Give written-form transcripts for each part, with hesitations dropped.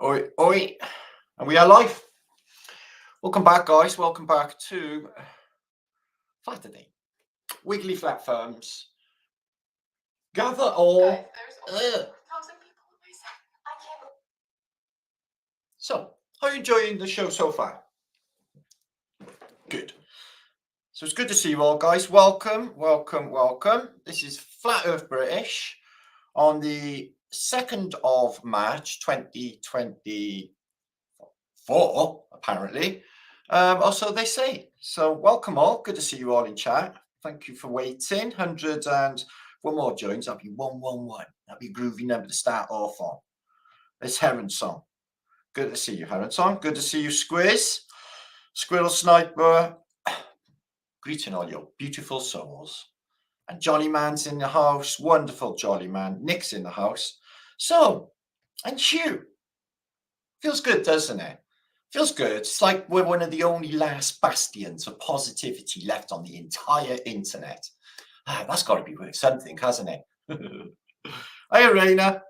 Oi, oi, and we are live. Welcome back, guys. Welcome back to Flaterday. Weekly flat firms. Gather all. So, how are you enjoying the show so far? Good. So it's good to see you all, guys. Welcome, welcome, welcome. This is Flat Earth British on the 2nd of March 2024, apparently. Or so they say. So welcome all. Good to see you all in chat. Thank you for waiting. 100 and one more joins. That'll be 111. That'll be a groovy number to start off on. It's Heron Song. Good to see you, Heron Song. Good to see you, Squiz. Squirrel Sniper. Greeting all your beautiful souls. And Jolly Man's in the house. Wonderful Jolly Man. Nick's in the house. So, and Hugh. Feels good, doesn't it? Feels good. It's like we're one of the only last bastions of positivity left on the entire internet. That's got to be worth something, hasn't it? Hi, Raina.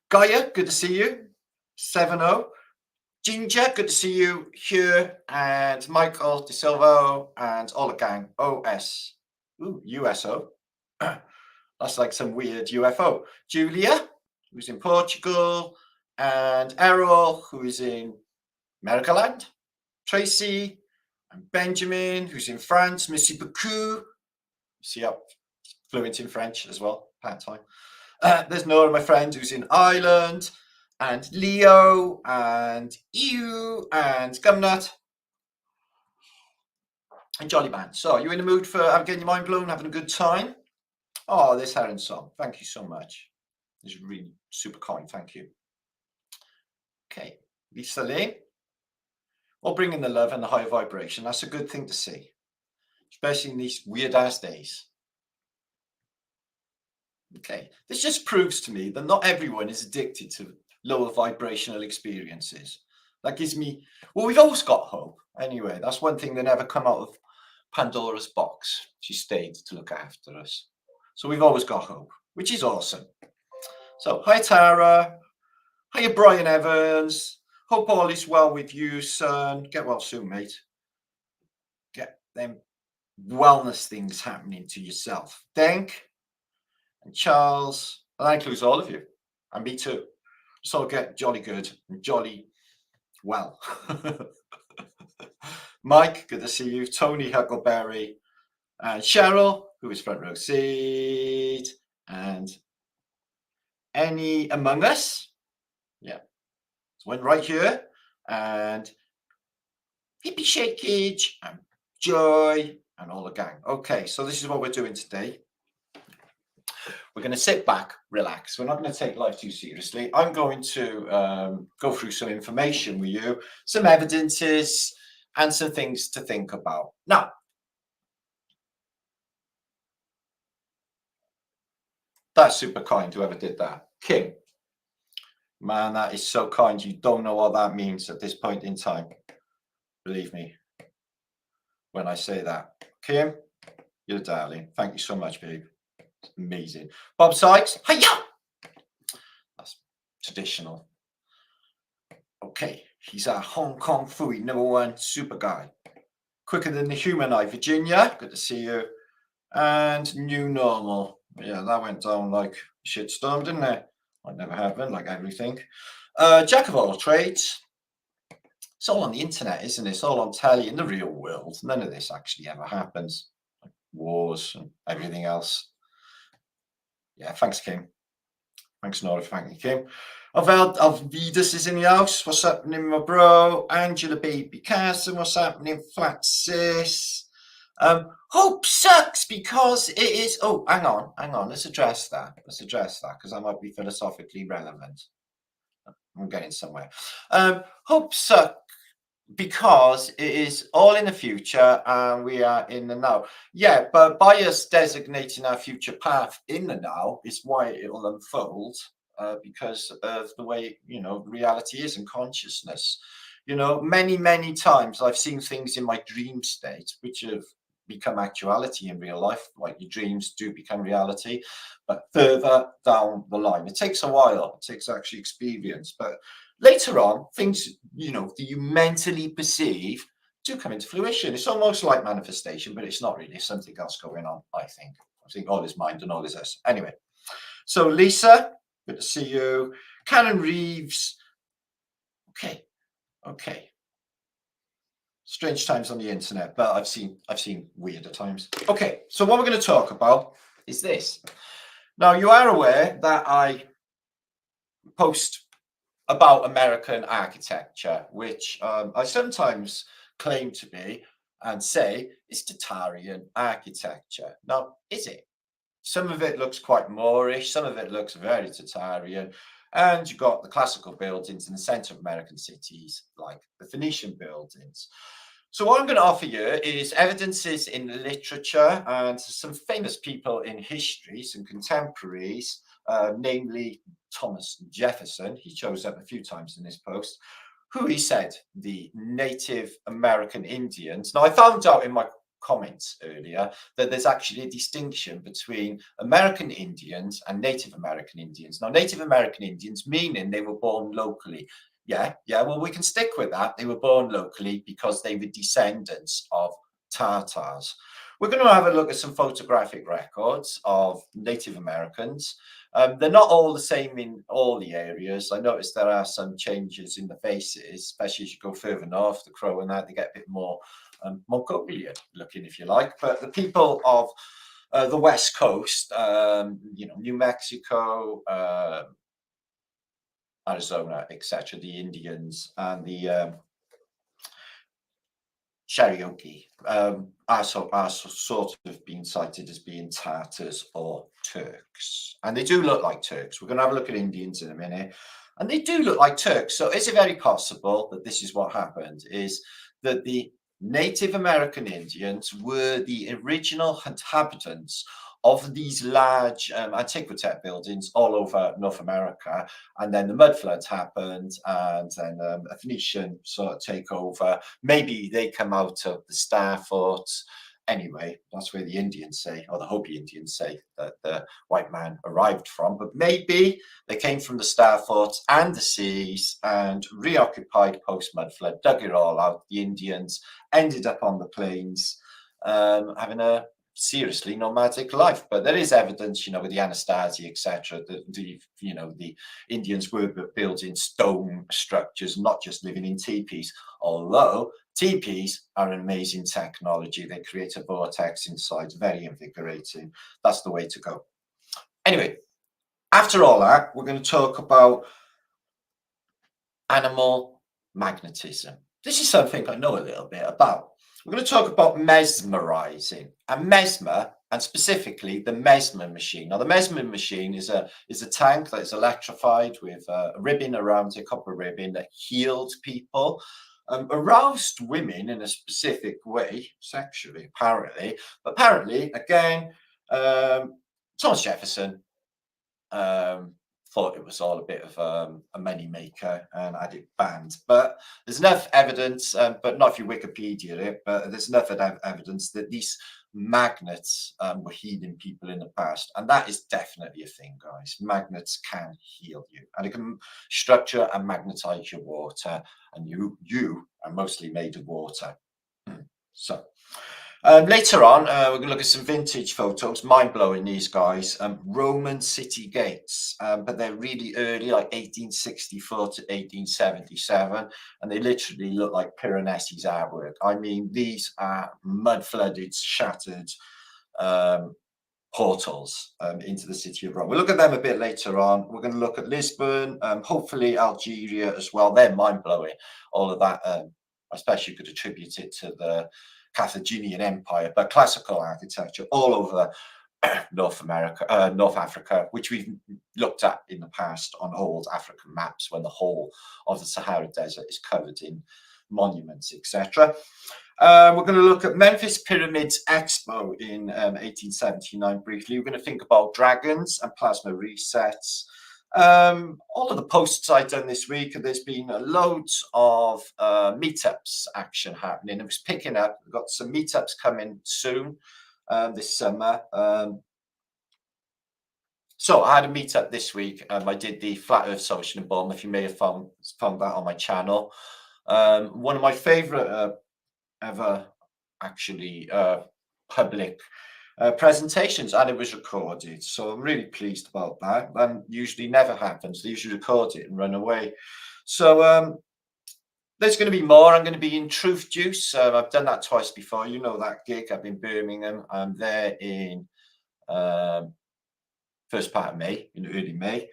Gaia, good to see you. 7-0. Ginger, good to see you here. And Michael De Silva and all the gang. OS. Ooh, USO. That's like some weird UFO. Julia, who's in Portugal. And Errol, who is in Americaland. Tracy and Benjamin, who's in France. Merci beaucoup. See up, fluent in French as well, part-time. There's Nora, my friend, who's in Ireland. And Leo and EU and Gumnut. And Jolly Man. So, are you in the mood for getting your mind blown, having a good time? Oh, this Heron Song. Thank you so much. It's really super kind. Thank you. Okay. Lisa Lee. All bringing the love and the high vibration. That's a good thing to see, especially in these weird-ass days. Okay. This just proves to me that not everyone is addicted to lower vibrational experiences. That gives me, well, we've always got hope. Anyway, that's one thing that never come out of Pandora's box. She stayed to look after us. So we've always got hope, which is awesome. So, hi, Tara. Hiya, Brian Evans. Hope all is well with you, son. Get well soon, mate. Get them wellness things happening to yourself. Denk and Charles. And that includes all of you. And me too. So get jolly good and jolly well. Mike, good to see you. Tony Huckleberry. And Cheryl, who is front row seat. And any among us. Yeah. So one right here. And Hippie Shakeage and Joy and all the gang. Okay, so this is what we're doing today. We're going to sit back, relax. We're not going to take life too seriously. I'm going to go through some information with you, some evidences, and some things to think about. Now, that's super kind, whoever did that. Kim. Man, that is so kind. You don't know what that means at this point in time. Believe me when I say that. Kim, you're a darling. Thank you so much, babe. It's amazing. Bob Sykes. Hiya! That's traditional. Okay, he's our Hong Kong Fooey #1 super guy. Quicker than the human eye. Virginia, good to see you. And New Normal. Yeah, that went down like a shitstorm, didn't it? Might never happen, like everything. Jack of all trades. It's all on the internet, isn't it? It's all on telly. In the real world, none of this actually ever happens. Like wars and everything else. Yeah, thanks, Kim. Thanks, Nora. Thank you, Kim. Alvidas is in the house. What's happening, my bro? Angela Baby Carson. What's happening, Flat Sis? Hope sucks because it is. Oh, hang on. Let's address that because that might be philosophically relevant. I'm getting somewhere. Hope sucks because it is all in the future and we are in the now. Yeah, but by us designating our future path in the now is why it will unfold, because of the way, reality is and consciousness. Many times I've seen things in my dream state which have become actuality in real life, like your dreams do become reality, but further down the line. It takes a while, it takes actually experience, but later on, things, that you mentally perceive do come into fruition. It's almost like manifestation, but it's not really. It's something else going on, I think. I think all is mind and all is us. Anyway, so Lisa, good to see you. Karen Reeves. Okay. Strange times on the internet, but I've seen weirder times. Okay, so what we're going to talk about is this. Now, you are aware that I post about American architecture, which I sometimes claim to be and say is Tatarian architecture. Now, is it? Some of it looks quite Moorish, some of it looks very Tatarian, and you've got the classical buildings in the centre of American cities, like the Phoenician buildings. So what I'm going to offer you is evidences in literature and some famous people in history, some contemporaries, namely Thomas Jefferson. He shows up a few times in this post, who he said the Native American Indians. Now, I found out in my comments earlier that there's actually a distinction between American Indians and Native American Indians. Now, Native American Indians, meaning they were born locally. Yeah, well, we can stick with that. They were born locally because they were descendants of Tartars. We're going to have a look at some photographic records of Native Americans. They're not all the same in all the areas. I noticed there are some changes in the faces, especially as you go further north, the Crow and that, they get a bit more Mongolian looking, if you like. But the people of the West Coast, New Mexico, Arizona, etc., the Indians and the Cherokee are sort of being cited as being Tartars or Turks. And they do look like Turks. We're going to have a look at Indians in a minute. And they do look like Turks. So is it very possible that this is what happened, is that the Native American Indians were the original inhabitants of these large antiquitech buildings all over North America, and then the mud floods happened, and then a Phoenician sort of takeover. Maybe they come out of the Star Forts. Anyway, that's where the Indians say, or the Hopi Indians say, that the white man arrived from. But maybe they came from the Star Forts and the seas and reoccupied post-mud flood, dug it all out. The Indians ended up on the plains, having a seriously nomadic life. But there is evidence, with the Anasazi, etc., that the Indians were building stone structures, not just living in teepees. Although teepees are an amazing technology, they create a vortex inside, very invigorating. That's the way to go. Anyway, after all that, we're going to talk about animal magnetism. This is something I know a little bit about. We're going to talk about mesmerizing, and Mesmer, and specifically the Mesmer machine. Now, the Mesmer machine is a tank that is electrified with a ribbon around it, copper ribbon, that healed people, aroused women in a specific way, sexually, apparently. But apparently, again, Thomas Jefferson thought it was all a bit of a money maker and had it banned. But there's enough evidence, but not if you Wikipedia it, but there's enough evidence that these magnets were healing people in the past. And that is definitely a thing, guys. Magnets can heal you, and it can structure and magnetize your water. And you are mostly made of water. So later on, we're going to look at some vintage photos. Mind-blowing, these guys. Roman city gates, but they're really early, like 1864 to 1877, and they literally look like Piranesi's artwork. I mean, these are mud-flooded, shattered portals into the city of Rome. We'll look at them a bit later on. We're going to look at Lisbon, hopefully Algeria as well. They're mind-blowing. All of that, especially you could attribute it to the Carthaginian Empire, but classical architecture all over North Africa, which we've looked at in the past on old African maps when the whole of the Sahara Desert is covered in monuments, etc. We're going to look at Memphis Pyramids Expo in 1879 briefly. We're going to think about dragons and plasma resets. All of the posts I've done this week, there's been loads of meetups action happening. It was picking up. We've got some meetups coming soon this summer. So I had a meetup this week. I did the Flat Earth Social in Bournemouth. You may have found that on my channel. One of my favourite ever actually public presentations, and it was recorded, so I'm really pleased about that. Usually never happens. They usually record it and run away. So there's going to be more. I'm going to be in Truth Juice. I've done that twice before. You know that gig. I'm in Birmingham. I'm there in first part of May, in early May.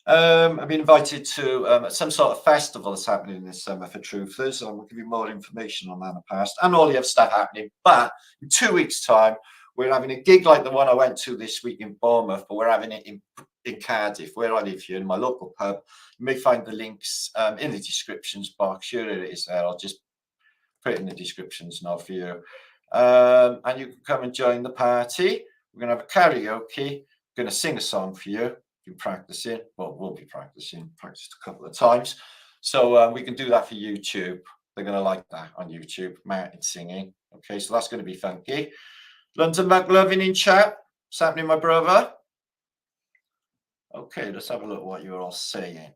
I've been invited to some sort of festival that's happening this summer for truthers. So I'll give you more information on that in the past and all the other stuff happening. But in 2 weeks' time, we're having a gig like the one I went to this week in Bournemouth, but we're having it in Cardiff, where I live here, in my local pub. You may find the links in the descriptions box. Sure it is there. I'll just put it in the descriptions now for you. And you can come and join the party. We're going to have a karaoke. We're going to sing a song for you. Been practicing. Well, we'll be practiced a couple of times. So we can do that for YouTube. They're going to like that on YouTube. Martin singing. Okay, so that's going to be funky. London McLovin in chat. What's happening, my brother? Okay, let's have a look at what you're all saying.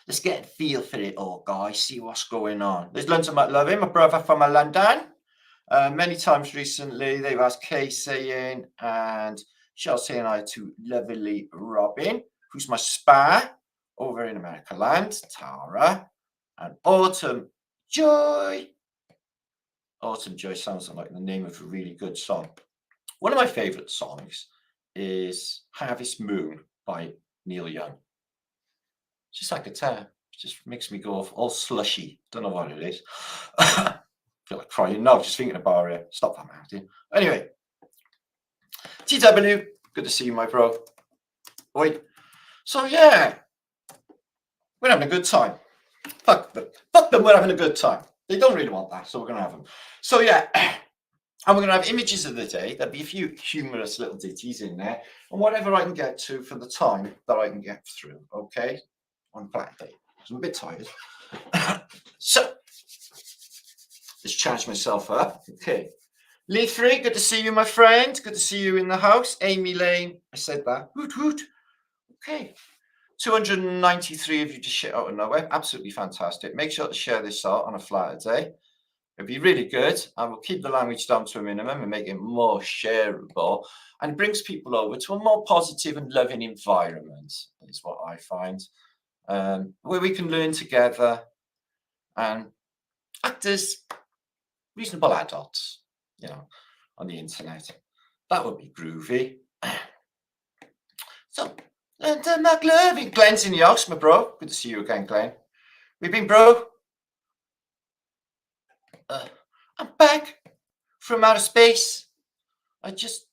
Let's get a feel for it all, guys. See what's going on. There's London McLovin, my brother from London. Many times recently, they've asked Kay saying, and shall say hi to lovely Robin, who's my spa over in America land, Tara, and Autumn Joy. Autumn Joy sounds like the name of a really good song. One of my favorite songs is Harvest Moon by Neil Young. Just like a tear. It just makes me go off all slushy. Don't know what it is. I feel like crying now just thinking about it. Stop that, Martin. Anyway, TW, good to see you, my bro. Oi. So yeah, we're having a good time. Fuck them. Fuck them, we're having a good time. They don't really want that, so we're going to have them. So yeah, and we're going to have images of the day. There'll be a few humorous little ditties in there, and whatever I can get to for the time that I can get through, okay? On Black Day. I'm a bit tired. So, let's charge myself up. Okay. Lee 3, good to see you, my friend. Good to see you in the house. Amy Lane, I said that. Hoot, hoot. Okay. 293 of you just shit out of nowhere. Absolutely fantastic. Make sure to share this out on a Flaterday. It'd be really good. And we'll keep the language down to a minimum and make it more shareable. And it brings people over to a more positive and loving environment, is what I find. Where we can learn together and act as reasonable adults, you know, on the internet. That would be groovy. So, McLovin, Glenn's in the house, my bro. Good to see you again, Glenn. We've been, bro. I'm back from outer space. I just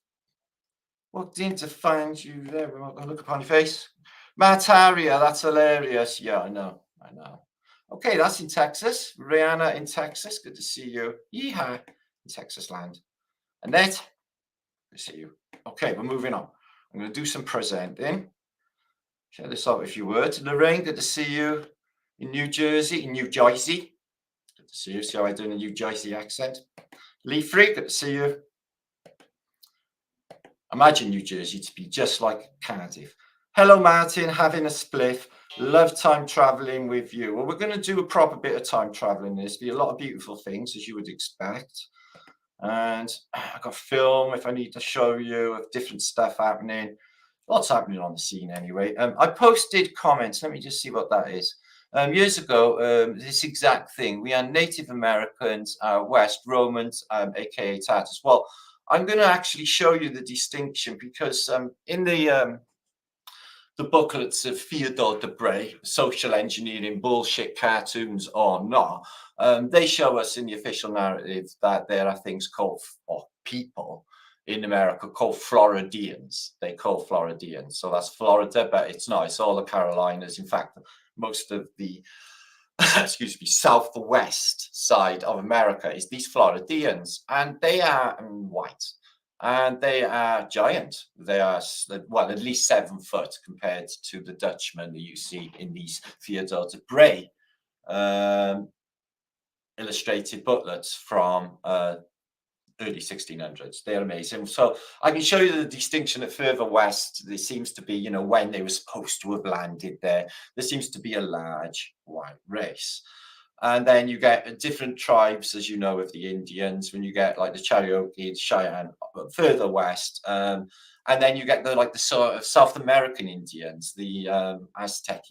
walked in to find you there. I'll look upon your face. Mataria, that's hilarious. Yeah, I know. Okay, that's in Texas. Rihanna in Texas. Good to see you. Yeehaw in Texas land. Annette, good to see you. Okay, we're moving on. I'm going to do some presenting. Share this out with a few words. Lorraine, good to see you in New Jersey, Good to see you. See how I do in a New Jersey accent. Lee Free, good to see you. Imagine New Jersey to be just like Cardiff. Hello, Martin, having a spliff. Love time traveling with you. Well, we're going to do a proper bit of time traveling. There's be a lot of beautiful things, as you would expect. And I've got film if I need to show you of different stuff happening. Lots happening on the scene anyway. I posted comments. Let me just see what that is. Years ago, this exact thing. We are Native Americans, West Romans, aka Tartars. Well, I'm going to actually show you the distinction because in the booklets of Theodore Debray, social engineering bullshit cartoons or not, they show us in the official narrative that there are things called, or people in America called Floridians. They call Floridians. So that's Florida, but it's not. It's all the Carolinas. In fact, most of the, excuse me, southwest side of America is these Floridians, and they are white. And they are giant. They are, well, at least 7 foot compared to the Dutchman that you see in these Theodore de Bray illustrated booklets from early 1600s. They're amazing. So I can show you the distinction that further west, there seems to be, when they were supposed to have landed there, there seems to be a large white race. And then you get different tribes, as you know, of the Indians, when you get like the Cherokee, Cheyenne, further west. And then you get the sort of South American Indians, the Aztec,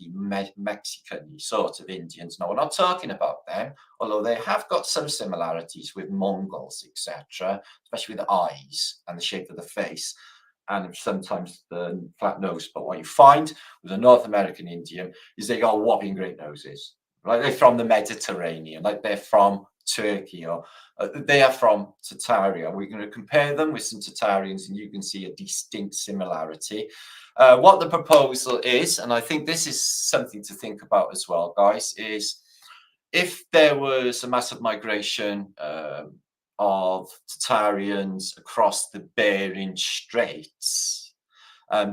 Mexican sort of Indians. Now, we're not talking about them, although they have got some similarities with Mongols, etc., especially with the eyes and the shape of the face, and sometimes the flat nose. But what you find with the North American Indian is they got whopping great noses. Right? They're from the Mediterranean, like they're from Turkey, or they are from Tartaria. We're going to compare them with some Tartarians, and you can see a distinct similarity. What the proposal is, and I think this is something to think about as well, guys, is if there was a massive migration of Tartarians across the Bering Straits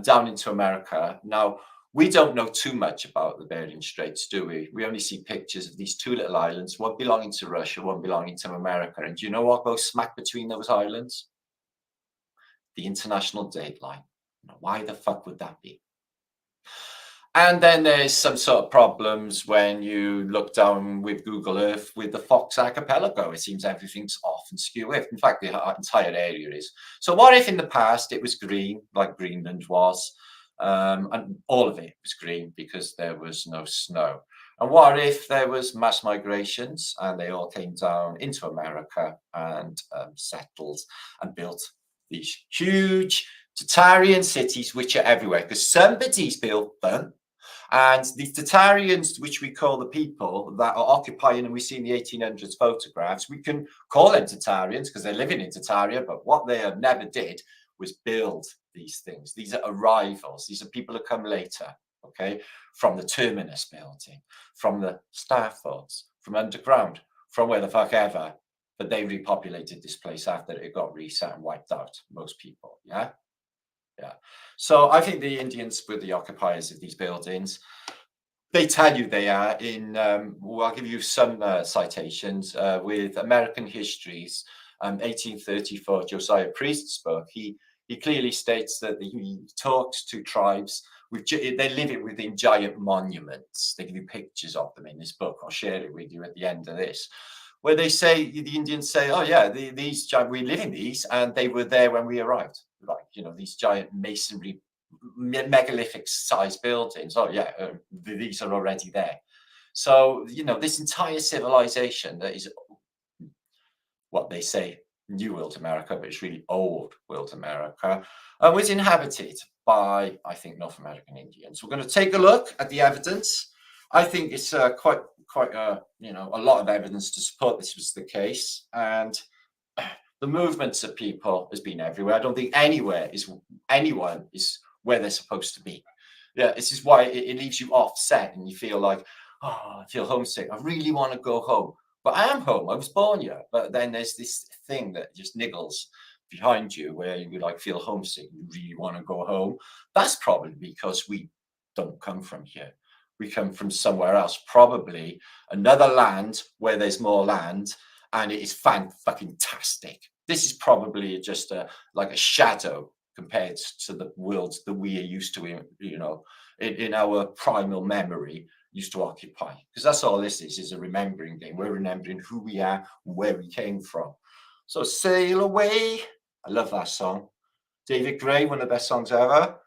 down into America. Now, we don't know too much about the Bering Straits, do we? We only see pictures of these two little islands, one belonging to Russia, one belonging to America. And do you know what goes smack between those islands? The international date line. Now, why the fuck would that be? And then there's some sort of problems when you look down with Google Earth with the Fox Archipelago. It seems everything's off and skew. In fact, the entire area is. So what if in the past it was green, like Greenland was, and all of it was green because there was no snow? And what if there was mass migrations and they all came down into America and settled and built these huge Tartarian cities, which are everywhere because somebody's built them. And the Tatarians, which we call the people that are occupying, and we see in the 1800s photographs, we can call them Tatarians because they're living in Tataria, but what they have never did was build these things. These are arrivals. These are people who come later, okay, from the terminus building, from the Staffords, from underground, from where the fuck ever. But they repopulated this place after it got reset and wiped out, most people, yeah? Yeah. So I think the Indians were the occupiers of these buildings. They tell you they are in, well, I'll give you some citations with American Histories, 1834, Josiah Priest's book. He clearly states that he talks to tribes, they live it within giant monuments. They give you pictures of them in this book. I'll share it with you at the end of this, where they say, the Indians say, oh yeah, these we live in these, and they were there when we arrived. Like, these giant masonry, megalithic sized buildings. Oh yeah, these are already there. So, this entire civilization that is what they say New World America, but it's really Old World America, was inhabited by, I think, North American Indians. We're going to take a look at the evidence. I think it's quite a lot of evidence to support this was the case, and the movements of people has been everywhere. I don't think anyone is where they're supposed to be. Yeah, this is why it leaves you offset, and you feel like, oh, I feel homesick. I really want to go home, but I am home. I was born here. But then there's this thing that just niggles behind you, where you feel homesick. You really want to go home. That's probably because we don't come from here. We come from somewhere else, probably another land where there's more land, and it is fan-fucking-tastic. This is probably just like a shadow compared to the worlds that we are used to, in our primal memory, used to occupy. Because that's all this is a remembering game. We're remembering who we are, where we came from. So sail away. I love that song. David Gray, one of the best songs ever.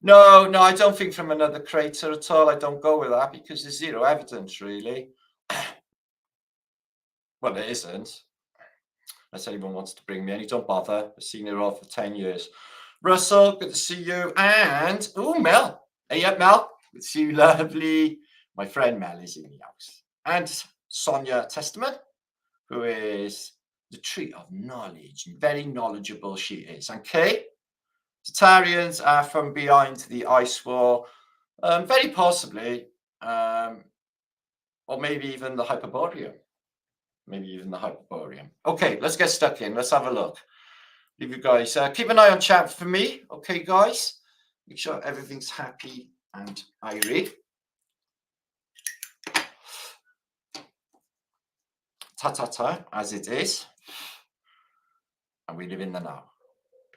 No, I don't think from another crater at all. I don't go with that because there's zero evidence, really. Well, there isn't. Unless anyone wants to bring me any, don't bother. I've seen it all for 10 years. Russell, good to see you. And, Mel. Hey up, Mel. Good to see you, lovely. My friend Mel is in the house. And Sonia Testament, who is the tree of knowledge. Very knowledgeable she is. And Kay, Tatarians are from behind the ice wall. Very possibly. Or maybe even the Hyperborean. Okay, let's get stuck in. Let's have a look. leave you guys. Keep an eye on chat for me, okay, guys? Make sure everything's happy and airy. Ta-ta-ta, as it is. And we live in the now.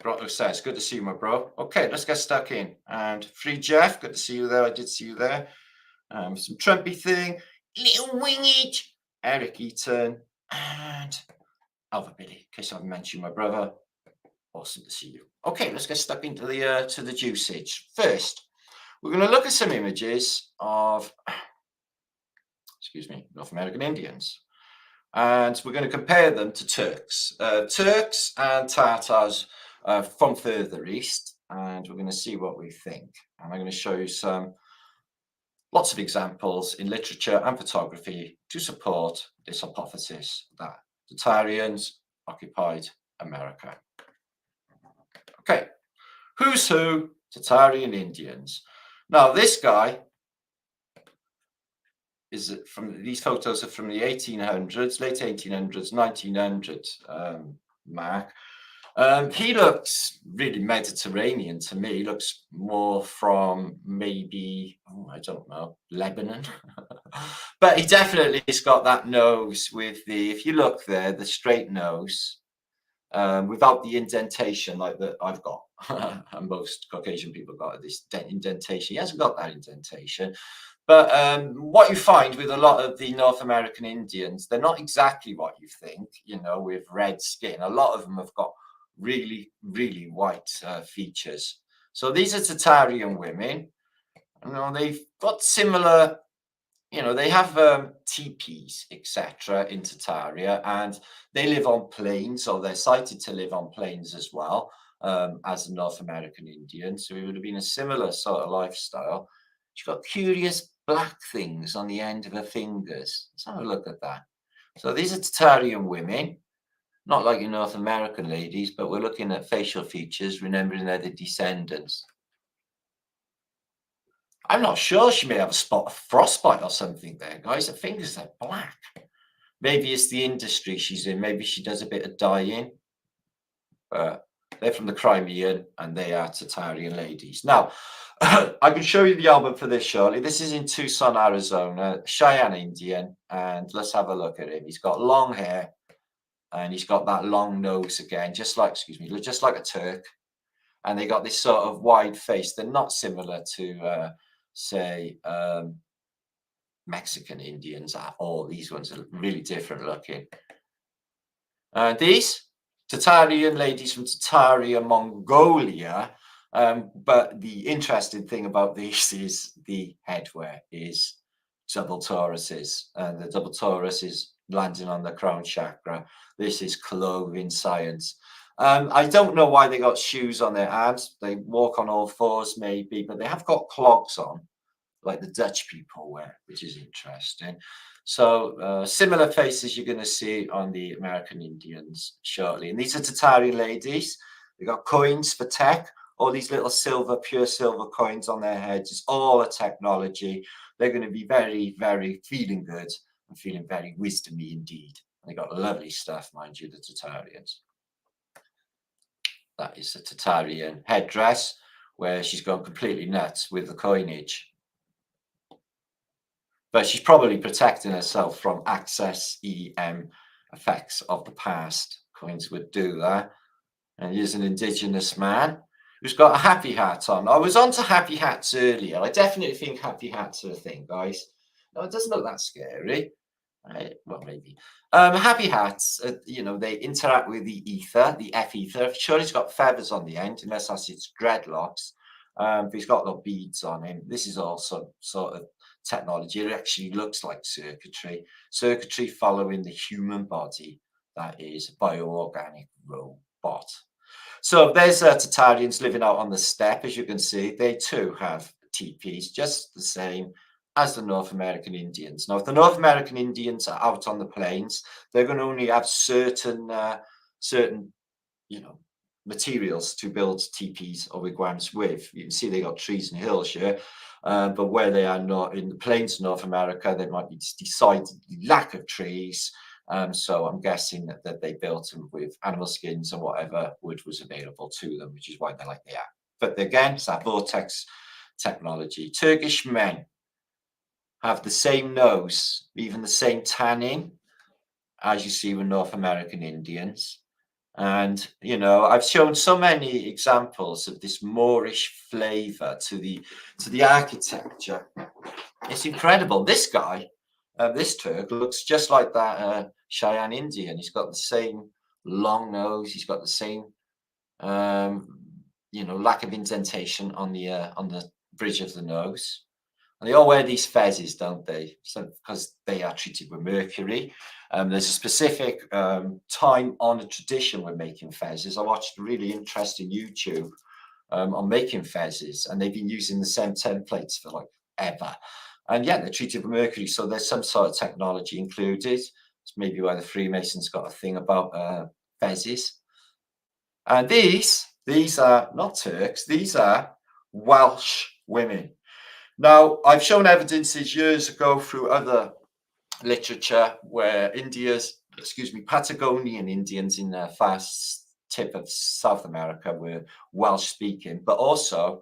Grotto says, good to see you, my bro. Okay, let's get stuck in. And Free Jeff, good to see you there. I did see you there. Some Trumpy thing. Little Wingage. Eric Eaton. And Alva Billy, in case I haven't mentioned my brother. Awesome to see you. Okay, let's get stuck into the to the usage. First, we're going to look at some images of, excuse me, North American Indians. And we're going to compare them to Turks. Turks and Tartars from further east. And we're going to see what we think. And I'm going to show you lots of examples in literature and photography to support this hypothesis that Tatarians occupied America. Okay, who's who? Tatarian Indians. Now, this guy is from, these photos are from the 1800s, late 1800s, 1900s mark. He looks really Mediterranean to me. He looks more from maybe, I don't know, Lebanon. But he definitely has got that nose with the, if you look there, the straight nose, without the indentation like that I've got. And most Caucasian people got this indentation. He hasn't got that indentation. But what you find with a lot of the North American Indians, they're not exactly what you think, you know, with red skin. A lot of them have got really, really white features. So these are Tatarian women. You know, they've got similar, you know, they have teepees, etc. in Tataria, and they live on plains, or they're cited to live on plains as well, as the North American Indians. So it would have been a similar sort of lifestyle. She's got curious black things on the end of her fingers. Let's have a look at that. So these are Tatarian women, not like your North American ladies, but we're looking at facial features, remembering they're the descendants. I'm not sure, she may have a spot of frostbite or something there, guys. Her fingers are black. Maybe it's the industry she's in. Maybe she does a bit of dyeing. But they're from the Crimean and they are Tatarian ladies. Now, I can show you the album for this shortly. This is in Tucson, Arizona, Cheyenne Indian. And let's have a look at him. He's got long hair and he's got that long nose again, just like, excuse me, just like a Turk. And they got this sort of wide face. They're not similar to, say, Mexican Indians at all. These ones are really different looking. These Tatarian ladies from Tataria, Mongolia. But the interesting thing about these is the headwear is double toruses, and the double torus is landing on the crown chakra. This is clothing science. I don't know why they got shoes on their arms. They walk on all fours maybe, but they have got clogs on, like the Dutch people wear, which is interesting. So similar faces you're going to see on the American Indians shortly. And these are Tatarian ladies. They got coins for tech, all these little silver, pure silver coins on their heads. It's all a technology. They're going to be very, very feeling good and feeling very wisdomy indeed. They got lovely stuff, mind you, the Tatarians. That is a Tatarian headdress where she's gone completely nuts with the coinage. But she's probably protecting herself from access EM effects of the past. Coins would do that. And here's an indigenous man who's got a happy hat on. I was onto happy hats earlier. I definitely think happy hats are a thing, guys. No, it doesn't look that scary. Right? Well, maybe. Happy hats, you know, they interact with the ether, the F ether. Sure, he's got feathers on the end, unless that's its dreadlocks. But he's got little beads on him. This is also sort of technology. It actually looks like circuitry following the human body. That is a bioorganic robot. So there's Tatarians living out on the steppe, as you can see. They too have teepees, just the same as the North American Indians. Now, if the North American Indians are out on the plains, they're going to only have certain, you know, materials to build teepees or wigwams with. You can see they got trees and hills here, but where they are not in the plains of North America, there might be decided lack of trees So I'm guessing that they built them with animal skins and whatever wood was available to them, which is why they're like they are. But again, it's that vortex technology. Turkish men have the same nose, even the same tanning as you see with North American Indians. And I've shown so many examples of this Moorish flavor to the architecture. It's incredible. This guy, this Turk, looks just like that Cheyenne Indian. He's got the same long nose. He's got the same, lack of indentation on the bridge of the nose. And they all wear these fezzes, don't they? So because they are treated with mercury. There's a specific time-honored tradition with making fezzes. I watched a really interesting YouTube on making fezzes, and they've been using the same templates for like ever. And yeah, they're treated with mercury, so there's some sort of technology included. It's maybe why the Freemasons got a thing about fezzes. And these are not Turks, these are Welsh women. Now, I've shown evidences years ago through other literature where Patagonian Indians in the far tip of South America were Welsh speaking, but also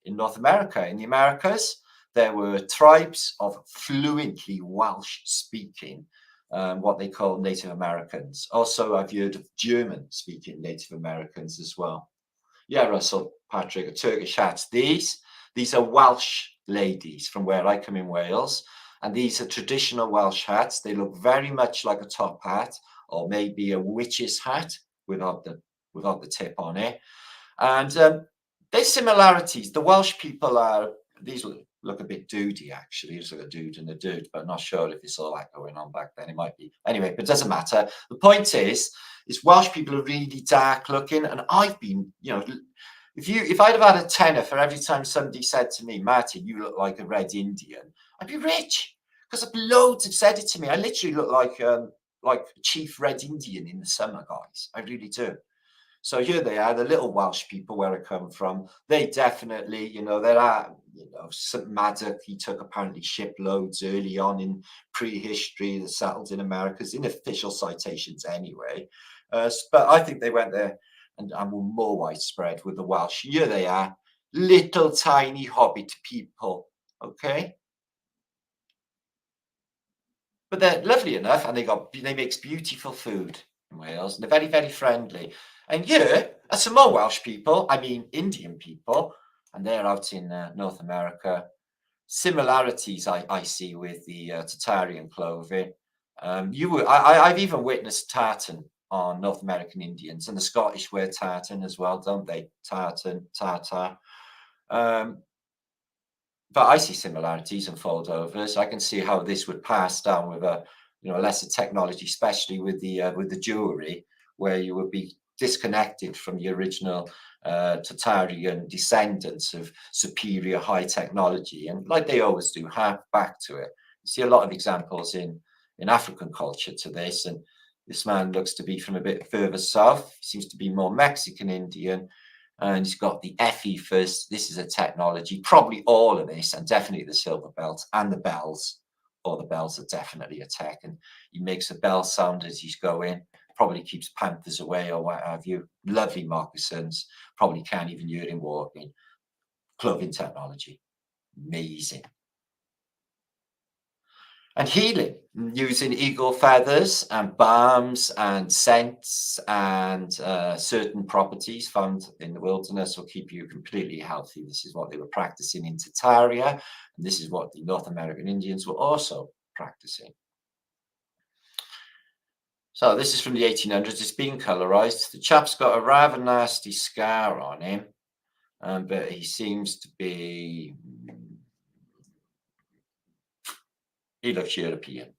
in North America, in the Americas, there were tribes of fluently Welsh speaking, what they call Native Americans. Also, I've heard of German speaking Native Americans as well. Yeah, Russell, Patrick, a Turkish hats. These are Welsh ladies from where I come in Wales. And these are traditional Welsh hats. They look very much like a top hat or maybe a witch's hat without the tip on it. And there's similarities. The Welsh people these look a bit dudey, actually. It's like a dude and a dude, but I'm not sure if it's all that going on back then. It might be. Anyway, but it doesn't matter. The point is Welsh people are really dark looking. And I've been, if I'd have had a tenner for every time somebody said to me, Martin, you look like a red Indian, I'd be rich. Because loads have said it to me. I literally look like Chief Red Indian in the summer, guys. I really do. So here they are, the little Welsh people where I come from. They definitely, there are, St. Maddox, he took apparently shiploads early on in prehistory that settled in Americas, in official citations anyway. But I think they went there and were more widespread with the Welsh. Here they are, little tiny hobbit people, okay? But they're lovely enough, and they make beautiful food in Wales, and they're very, very friendly. And here are some more Welsh people, I mean Indian people, and they're out in North America. Similarities I see with the Tatarian clothing. I've even witnessed tartan on North American Indians, and the Scottish wear tartan as well, don't they? Tatar. But I see similarities and foldovers. I can see how this would pass down with a lesser technology, especially with the jewelry, where you would be disconnected from the original Tartarian descendants of superior high technology, and like they always do, hark back to it. You see a lot of examples in African culture to this, and this man looks to be from a bit further south. He seems to be more Mexican Indian. And he's got the FE first. This is a technology, probably all of this, and definitely the silver belt and the bells. Or the bells are definitely a tech. And he makes a bell sound as he's going. Probably keeps panthers away or what have you. Lovely moccasins. Probably can't even hear him walking. Clothing technology. Amazing. And healing, using eagle feathers and balms and scents and certain properties found in the wilderness will keep you completely healthy. This is what they were practicing in Tartaria, and this is what the North American Indians were also practicing. So this is from the 1800s. It's been colorized. The chap's got a rather nasty scar on him, but he seems to be... He looks European.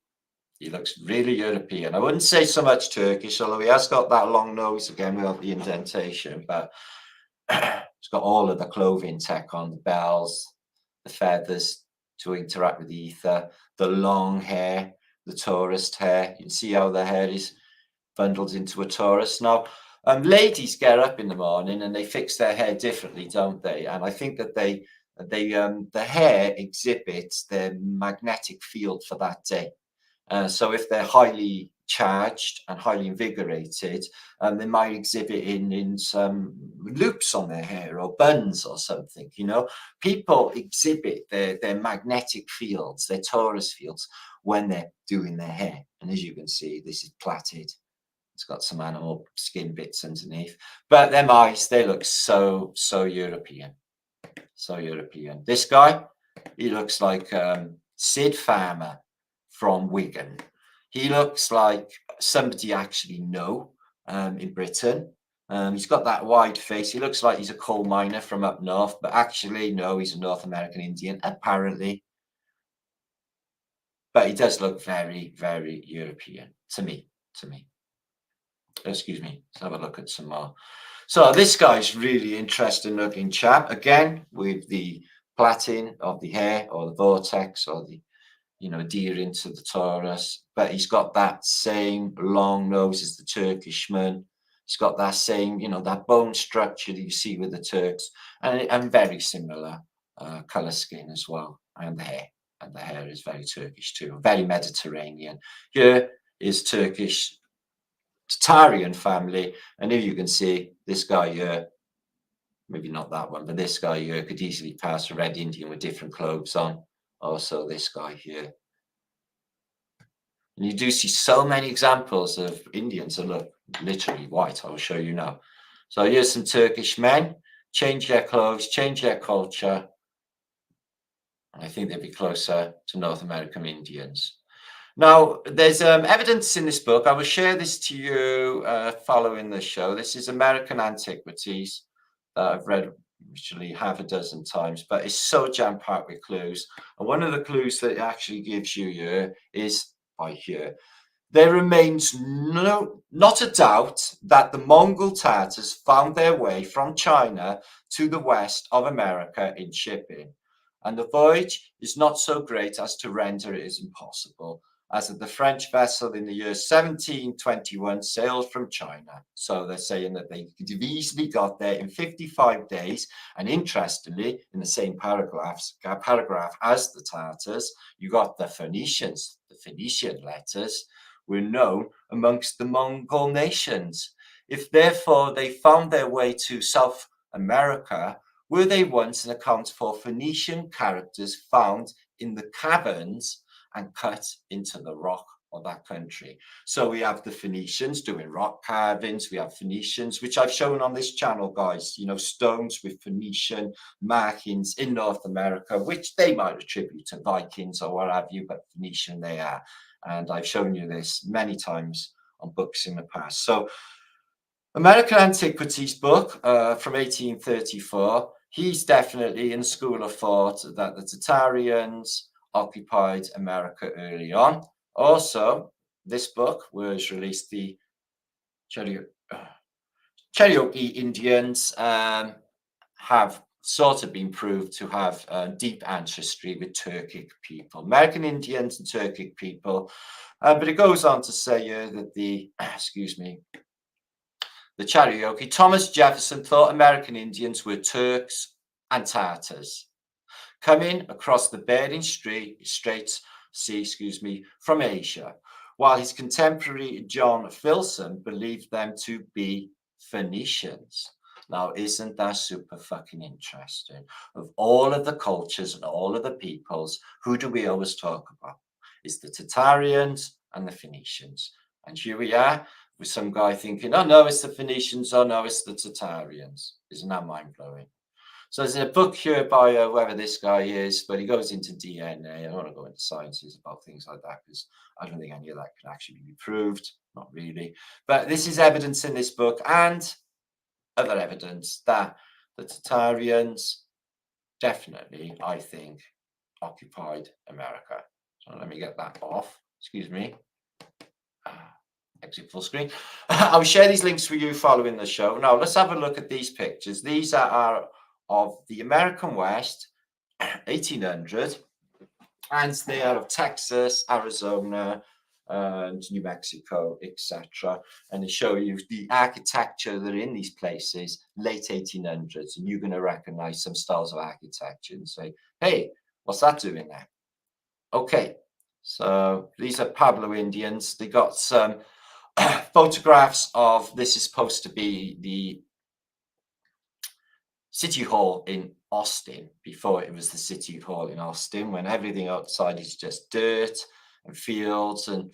He looks really European. I wouldn't say so much Turkish, although he has got that long nose again without the indentation, but he's got all of the clothing tech on, the bells, the feathers to interact with the ether, the long hair, the tourist hair. You can see how the hair is bundled into a torus. Now, ladies get up in the morning and they fix their hair differently, don't they? And I think that the hair exhibits their magnetic field for that day. So if they're highly charged and highly invigorated, they might exhibit in some loops on their hair or buns or something. You know, people exhibit their magnetic fields, their torus fields, when they're doing their hair. And as you can see, this is plaited. It's got some animal skin bits underneath, but them eyes, they look so European, so European. This guy, he looks like Sid Farmer from Wigan. He looks like somebody I actually know in Britain. He's got that wide face. He looks like he's a coal miner from up north, but actually, no, he's a North American Indian, apparently. But he does look very, very European to me. Excuse me. Let's have a look at some more. So this guy's really interesting looking chap. Again, with the plaiting of the hair or the vortex or the, you know, adhering to the torus. But he's got that same long nose as the Turkishman. He's got that same, you know, that bone structure that you see with the Turks, and very similar color skin as well, and the hair. And the hair is very Turkish too, very Mediterranean. Here is Turkish Tatarian family, and if you can see this guy here, maybe not that one, but this guy here could easily pass a red Indian with different clothes on. Also this guy here. And you do see so many examples of Indians that look literally white. I'll show you now. So here's some Turkish men, change their clothes, change their culture. And I think they'd be closer to North American Indians. Now, there's evidence in this book. I will share this to you following the show. This is American Antiquities that I've read literally half a dozen times, but it's so jam-packed with clues. And one of the clues that it actually gives you here is by here. There remains not a doubt that the Mongol Tartars found their way from China to the west of America in shipping. And the voyage is not so great as to render it as impossible, as the French vessel in the year 1721 sailed from China. So they're saying that they could have easily got there in 55 days. And interestingly, in the same paragraph as the Tartars, you got the Phoenicians. The Phoenician letters were known amongst the Mongol nations. If therefore they found their way to South America, were they once an account for Phoenician characters found in the caverns and cut into the rock of that country? So we have the Phoenicians doing rock carvings. We have Phoenicians, which I've shown on this channel, guys, you know, stones with Phoenician markings in North America, which they might attribute to Vikings or what have you, but Phoenician they are. And I've shown you this many times on books in the past. So American Antiquities book from 1834, he's definitely in school of thought that the Tatarians occupied America early on. Also, this book was released, the Cherokee Indians have sort of been proved to have deep ancestry with Turkic people, American Indians and Turkic people. But it goes on to say that the, the Cherokee, Thomas Jefferson thought American Indians were Turks and Tartars coming across the Bering Straits Sea, from Asia, while his contemporary John Filson believed them to be Phoenicians. Now, isn't that super fucking interesting? Of all of the cultures and all of the peoples, who do we always talk about? It's the Tatarians and the Phoenicians. And here we are with some guy thinking, oh no, it's the Phoenicians, oh no, it's the Tatarians. Isn't that mind-blowing? So there's a book here by whoever this guy is, but he goes into DNA. I don't want to go into sciences about things like that because I don't think any of that can actually be proved. Not really. But this is evidence in this book and other evidence that the Tatarians definitely, I think, occupied America. So let me get that off. Excuse me. Exit full screen. I'll share these links with you following the show. Now, let's have a look at these pictures. These are of the American West, 1800, and they are of Texas, Arizona, and New Mexico, etc. And they show you the architecture that are in these places, late 1800s, and you're going to recognize some styles of architecture and say, hey, what's that doing there? Okay, So these are Pueblo Indians. They got some photographs of, this is supposed to be the City Hall in Austin, before it was the City Hall in Austin, when everything outside is just dirt and fields and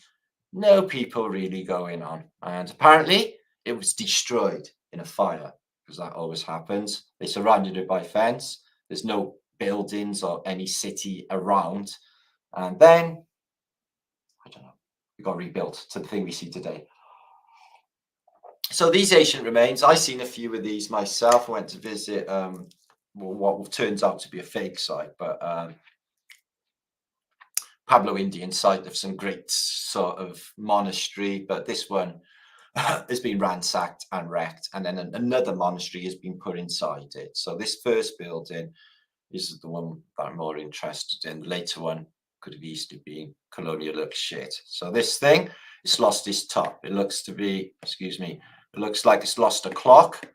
no people really going on. And apparently it was destroyed in a fire, because that always happens. They surrounded it by fence. There's no buildings or any city around. And then, I don't know, it got rebuilt to the thing we see today. So these ancient remains, I've seen a few of these myself. I went to visit what turns out to be a fake site, but Pueblo Indian site of some great sort of monastery. But this one has been ransacked and wrecked, and then another monastery has been put inside it. So this first building is the one that I'm more interested in. The later one could have easily been colonial look shit. So this thing, it's lost its top. It looks to be, excuse me, it looks like it's lost a clock.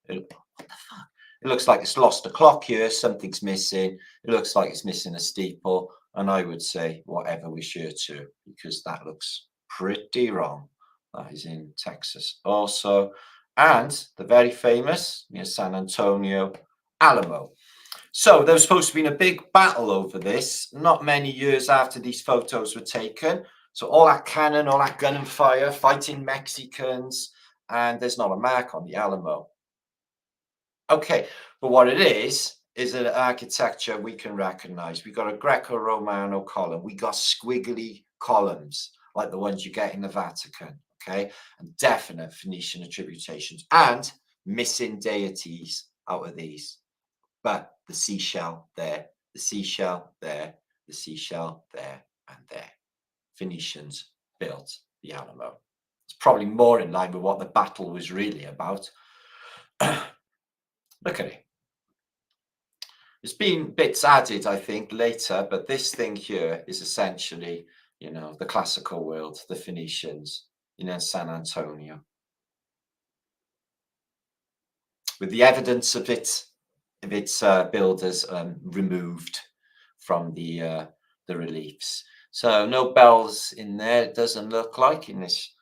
What the fuck? It looks like it's lost a clock here. Something's missing. It looks like it's missing a steeple. And I would say whatever we're sure to, because that looks pretty wrong. That is in Texas also. And the very famous, near San Antonio, Alamo. So there was supposed to be a big battle over this, not many years after these photos were taken. So all that cannon, all that gun and fire, fighting Mexicans, and there's not a mark on the Alamo. Okay, but what it is an architecture we can recognize. We got a Greco-Romano column. We got squiggly columns like the ones you get in the Vatican, okay? And definite Phoenician attributations and missing deities out of these. But the seashell there, the seashell there, the seashell there, and there. Phoenicians built the Alamo. It's probably more in line with what the battle was really about. Look at it. There's been bits added, I think, later, but this thing here is essentially, you know, the classical world, the Phoenicians, San Antonio. With the evidence of its builders removed from the reliefs. So no bells in there, it doesn't look like in this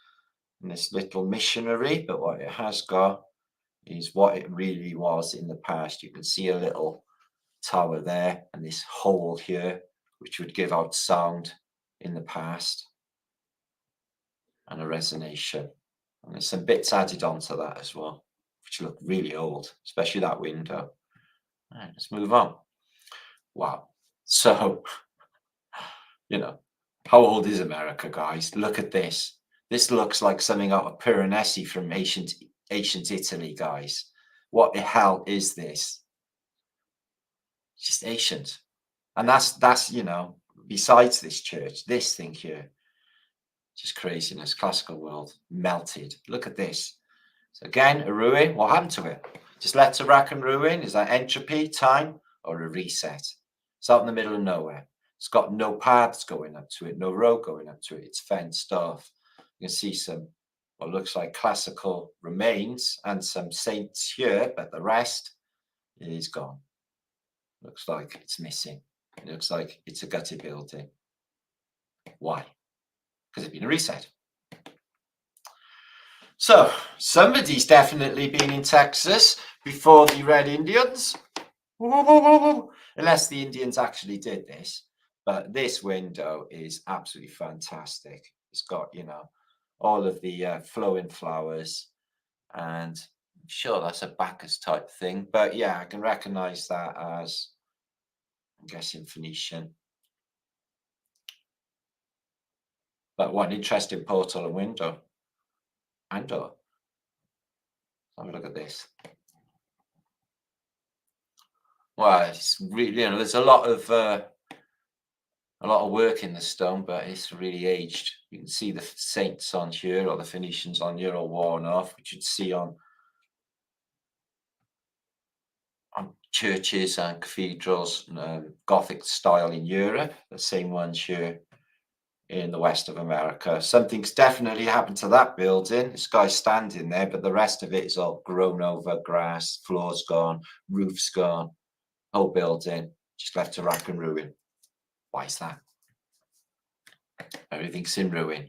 little missionary, but what it has got is what it really was in the past. You can see a little tower there and this hole here, which would give out sound in the past, and a resonation. And there's some bits added onto that as well, which look really old, especially that window. All right, let's move on. Wow. So, you know, how old is America, guys? Look at this. This looks like something out of Piranesi from ancient Italy, guys. What the hell is this? Just ancient. And that's you know, besides this church, this thing here, just craziness. Classical world melted. Look at this. So again, a ruin. What happened to it? Just left to rack and ruin? Is that entropy, time, or a reset? It's out in the middle of nowhere. It's got no paths going up to it, no road going up to it. It's fenced off. You can see some what looks like classical remains and some saints here, but the rest is gone. Looks like it's missing. It looks like it's a gutted building. Why? Because it's been a reset. So somebody's definitely been in Texas before the Red Indians. Unless the Indians actually did this. But this window is absolutely fantastic. It's got, you know, all of the flowing flowers, and I'm sure that's a Bacchus type thing. But yeah, I can recognize that as, I'm guessing, Phoenician. But what an interesting portal and window and door. Have a look at this. Well, it's really, you know, there's a lot of work in the stone, but it's really aged. You can see the saints on here, or the Phoenicians on here, all worn off, which you'd see on churches and cathedrals, Gothic style in Europe. The same ones here in the west of America. Something's definitely happened to that building. This guy's standing there, but the rest of it is all grown over, grass, floors gone, roof's gone, whole building just left to rack and ruin. Why is that? Everything's in ruin.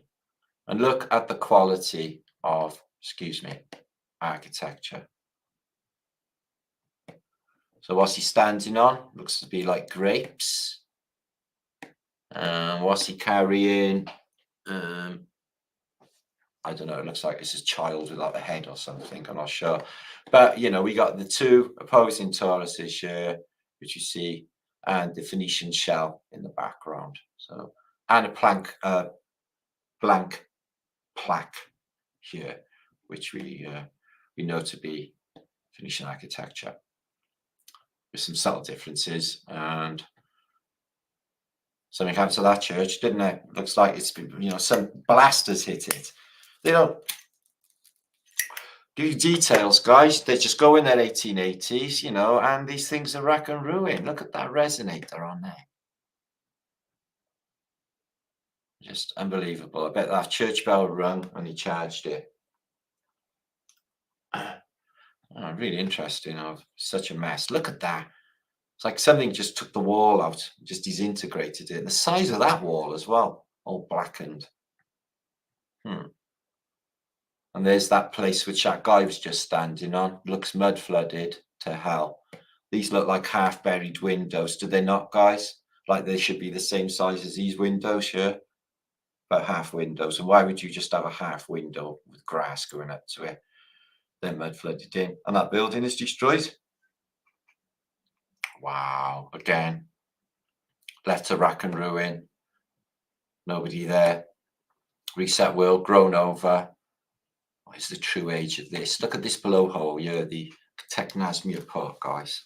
And look at the quality of, excuse me, architecture. So what's he standing on? Looks to be like grapes. What's he carrying? I don't know. It looks like it's a child without a head or something. I'm not sure. But, you know, we got the two opposing Tauruses here, which you see, and the Phoenician shell in the background. So, and a blank plaque here, which we know to be Phoenician architecture, with some subtle differences. And something happened to that church, didn't it? Looks like it's been, you know, some blasters hit it. They don't give you details, guys. They just go in their 1880s, you know, and these things are wreck and ruin. Look at that resonator on there. Just unbelievable. I bet that church bell rung when he charged it. Oh, really interesting. Oh, such a mess. Look at that. It's like something just took the wall out, just disintegrated it. The size of that wall as well, all blackened. And there's that place which that guy was just standing on. Looks mud flooded to hell. These look like half buried windows. Do they not, guys? Like they should be the same size as these windows here, but half windows. And why would you just have a half window with grass going up to it? Then mud flooded in. And that building is destroyed. Wow. Again, left to rack and ruin. Nobody there. Reset world, grown over. What is the true age of this? Look at this blowhole here, the Technasmia pot, guys.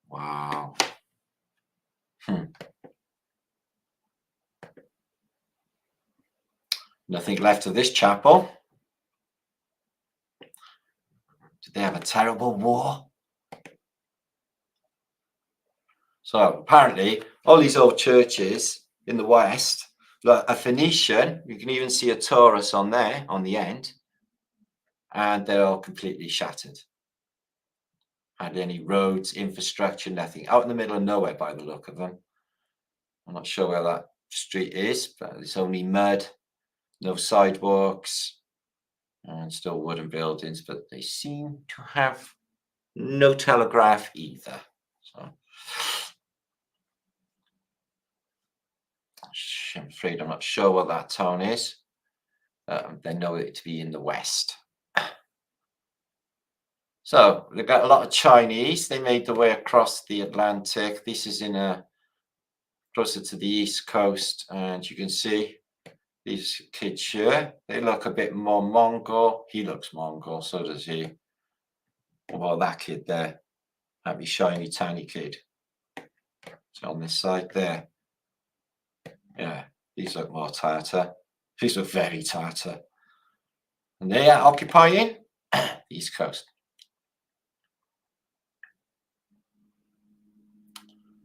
Wow. Nothing left of this chapel. Did they have a terrible war? So apparently, all these old churches in the West, like a Phoenician, you can even see a Taurus on there, on the end, and they're all completely shattered. Hardly any roads, infrastructure, nothing. Out in the middle of nowhere by the look of them. I'm not sure where that street is, but it's only mud, no sidewalks, and still wooden buildings, but they seem to have no telegraph either. So I'm afraid I'm not sure what that town is. They know it to be in the west. So they've got a lot of Chinese. They made the way across the Atlantic. This is in a closer to the east coast, and you can see these kids here. They look a bit more Mongol. He looks Mongol, so does he. Well, that kid there, happy shiny tiny kid. So on this side there, yeah, these look more Tartar. These look very Tartar, and they are occupying the east coast.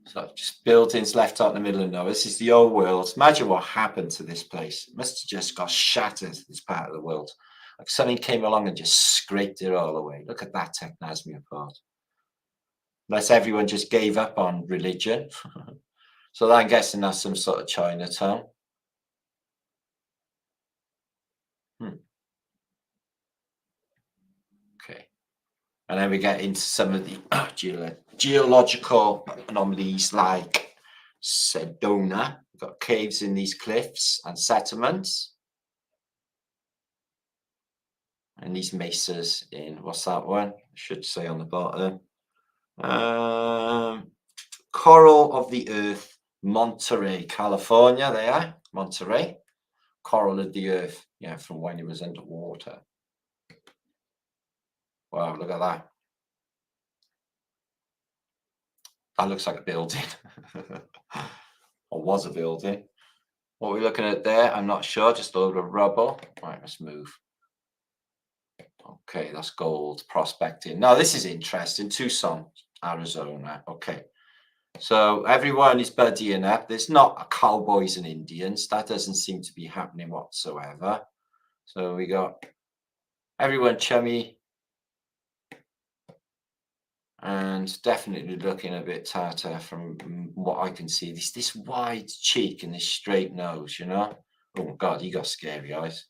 So just buildings left out in the middle of nowhere. This is the old world. Imagine what happened to this place. It must have just got shattered, this part of the world. Like something came along and just scraped it all away. Look at that Technasmia part. Unless everyone just gave up on religion. So I'm guessing that's some sort of Chinatown. Okay. And then we get into some of the geological anomalies like Sedona. We've got caves in these cliffs and settlements. And these mesas in, what's that one? I should say on the bottom. Coral of the Earth, Monterey, California. They are, Monterey. Coral of the Earth, yeah, from when it was underwater. Wow, look at that. That looks like a building. Or was a building. What are we looking at there? I'm not sure, just a load of rubble. Right, let's move. Okay, that's gold prospecting. Now, this is interesting. Tucson, Arizona. Okay. So everyone is buddying up. There's not cowboys and Indians. That doesn't seem to be happening whatsoever. So we got everyone chummy. And and definitely looking a bit Tartar from what I can see. This wide cheek and this straight nose, you know. Oh my God, he got scary eyes.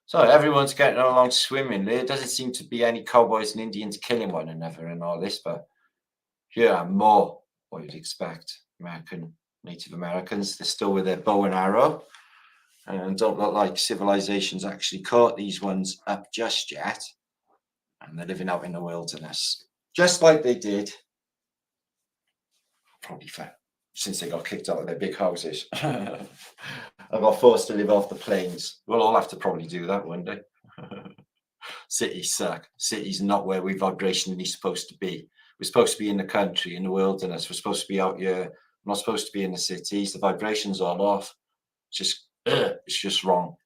So everyone's getting along swimmingly. It doesn't seem to be any cowboys and Indians killing one another and all this, but here are more what you'd expect. Native Americans, they're still with their bow and arrow and don't look like civilization's actually caught these ones up just yet. And they're living out in the wilderness, just like they did, probably since they got kicked out of their big houses. I got forced to live off the plains. We'll all have to probably do that one day. Cities suck. Cities not where we're vibrationally supposed to be. We're supposed to be in the country, in the wilderness. We're supposed to be out here. We're not supposed to be in the cities. The vibration's all off. It's just wrong.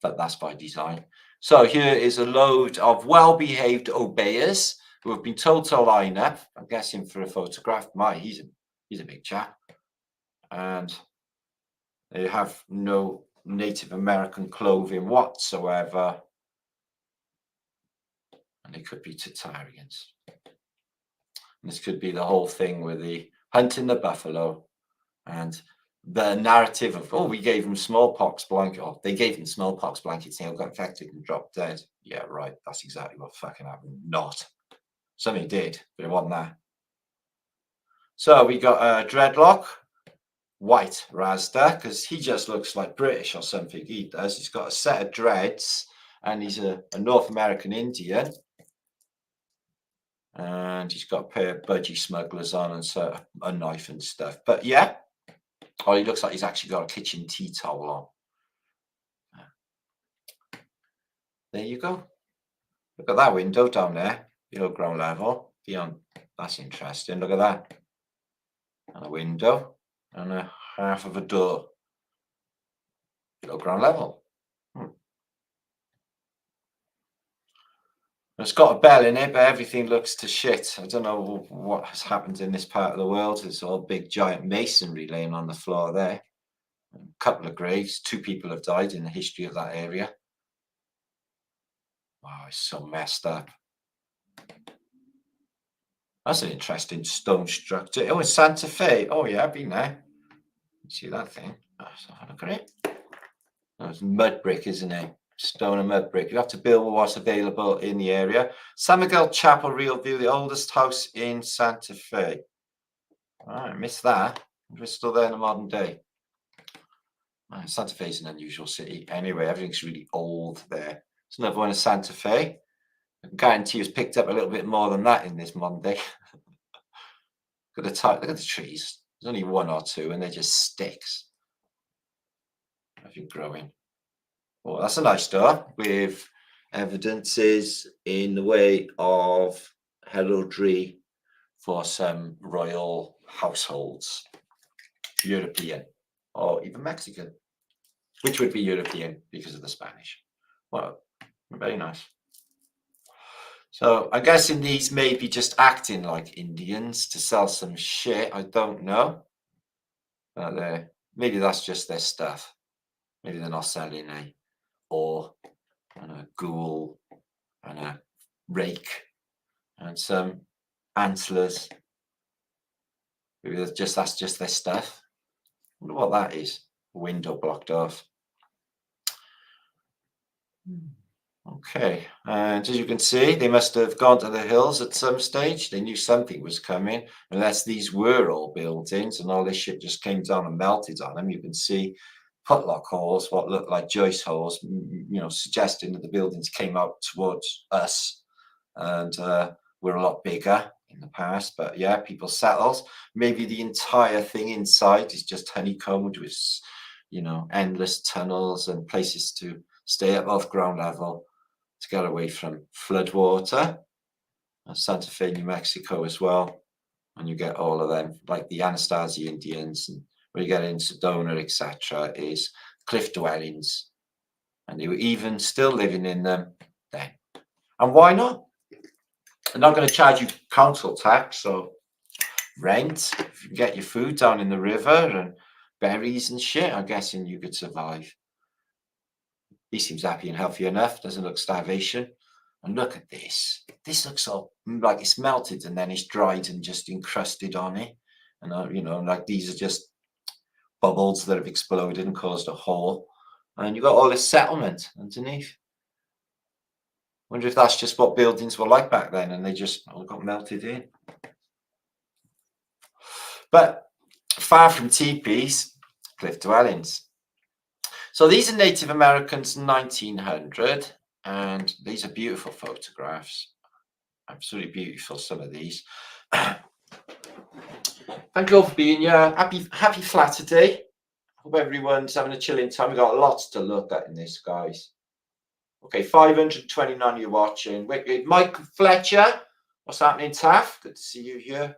But that's by design. So here is a load of well-behaved obeyers who have been told to line up. I'm guessing for a photograph. He's a big chap. And they have no Native American clothing whatsoever. And they could be Tatarians. And this could be the whole thing with the hunting the buffalo and the narrative of, oh, we gave them smallpox blanket. Oh, they gave them smallpox blankets and they all got infected and dropped dead. Yeah, right. That's exactly what fucking happened. Not. Something did, but it wasn't that. So we got a dreadlock, white Rasta, because he just looks like British or something. He does. He's got a set of dreads and he's a North American Indian. And he's got a pair of budgie smugglers on and a knife and stuff. But yeah, he looks like he's actually got a kitchen tea towel on. There you go. Look at that window down there, below ground level. That's interesting. Look at that. And a window and a half of a door below ground level. It's got a bell in it, but everything looks to shit. I don't know what has happened in this part of the world. There's all big giant masonry laying on the floor there. A couple of graves. 2 people have died in the history of that area. Wow, it's so messed up. That's an interesting stone structure. Oh, it's Santa Fe. Oh yeah, I've been there. See that thing? Look at it. Oh, it's mud brick, isn't it? Stone and mud brick. You have to build with what's available in the area. San Miguel Chapel, Real View, the oldest house in Santa Fe. I missed that. We're still there in the modern day. Santa Fe is an unusual city. Anyway, everything's really old there. There's another one in Santa Fe. I can guarantee it's picked up a little bit more than that in this modern day. Look at the trees. There's only 1 or 2, and they're just sticks. Nothing growing. Well, that's a nice door with evidences in the way of heraldry for some royal households, European or even Mexican, which would be European because of the Spanish. Well, very nice. So I'm guessing these may be just acting like Indians to sell some shit. I don't know. But maybe that's just their stuff. Maybe they're not selling ore and a ghoul and a rake and some antlers. Maybe that's just their stuff. I wonder what that is. Window blocked off. Okay, and as you can see, they must have gone to the hills at some stage. They knew something was coming, unless these were all buildings and all this shit just came down and melted on them. You can see putlock holes, what look like joist holes, suggesting that the buildings came out towards us and were a lot bigger in the past. But yeah, people settled. Maybe the entire thing inside is just honeycombed with, endless tunnels and places to stay above ground level to get away from flood water. Santa Fe, New Mexico as well. And you get all of them, like the Anasazi Indians, and where you get into Sedona, etc., is cliff dwellings. And they were even still living in them then. And why not? They're not going to charge you council tax or rent. If you can get your food down in the river and berries and shit, I'm guessing you could survive. He seems happy and healthy enough. Doesn't look starvation. And look at this. This looks all like it's melted and then it's dried and just encrusted on it. And, you know, like these are just bubbles that have exploded and caused a hole. And you've got all this settlement underneath. Wonder if that's just what buildings were like back then and they just all got melted in. But far from teepees, cliff dwellings. So these are Native Americans 1900, and these are beautiful photographs. Absolutely beautiful, some of these. Thank you all for being here. Happy Flaterday. Hope everyone's having a chilling time. We've got lots to look at in this, guys. Okay, 529 you're watching. Mike Fletcher, what's happening, Taff? Good to see you here.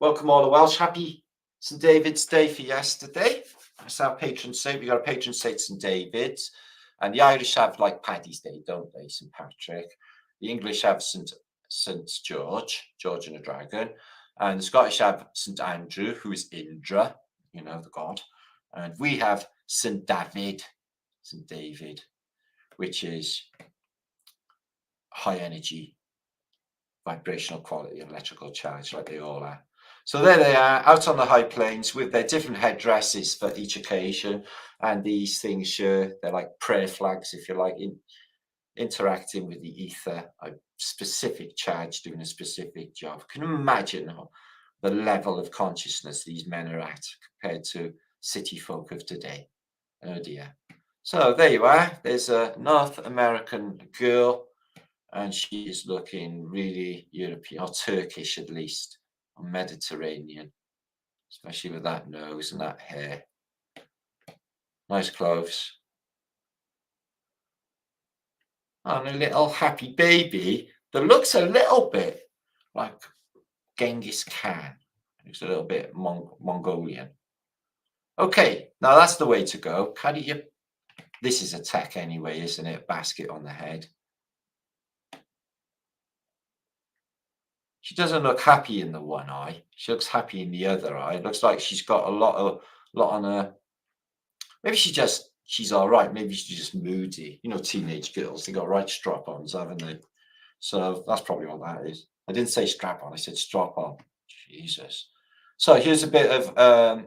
Welcome all the Welsh. Happy St. David's Day for yesterday. That's our patron saint. We got a patron saint, St. David's. And the Irish have like Paddy's Day, don't they? St. Patrick. The English have St. George, George and the Dragon. And the Scottish have St. Andrew, who is Indra, you know, the god. And we have St. David, which is high energy, vibrational quality, electrical charge, like they all are. So there they are, out on the high plains with their different headdresses for each occasion. And these things here, they're like prayer flags, if you like, interacting with the ether, a specific charge doing a specific job. Can you imagine the level of consciousness these men are at compared to city folk of today? Oh dear. So there you are. There's a North American girl, and she is looking really European, or Turkish at least, or Mediterranean, especially with that nose and that hair. Nice clothes. And a little happy baby that looks a little bit like Genghis Khan. Looks a little bit Mongolian. Okay, now that's the way to go. How do you... This is a tech anyway, isn't it? Basket on the head. She doesn't look happy in the one eye. She looks happy in the other eye. It looks like she's got a lot on her. Maybe she's all right. Maybe she's just moody. You know, teenage girls, they got right strap-ons, haven't they? So that's probably what that is. I didn't say strap-on. I said strap-on. Jesus. So here's a bit of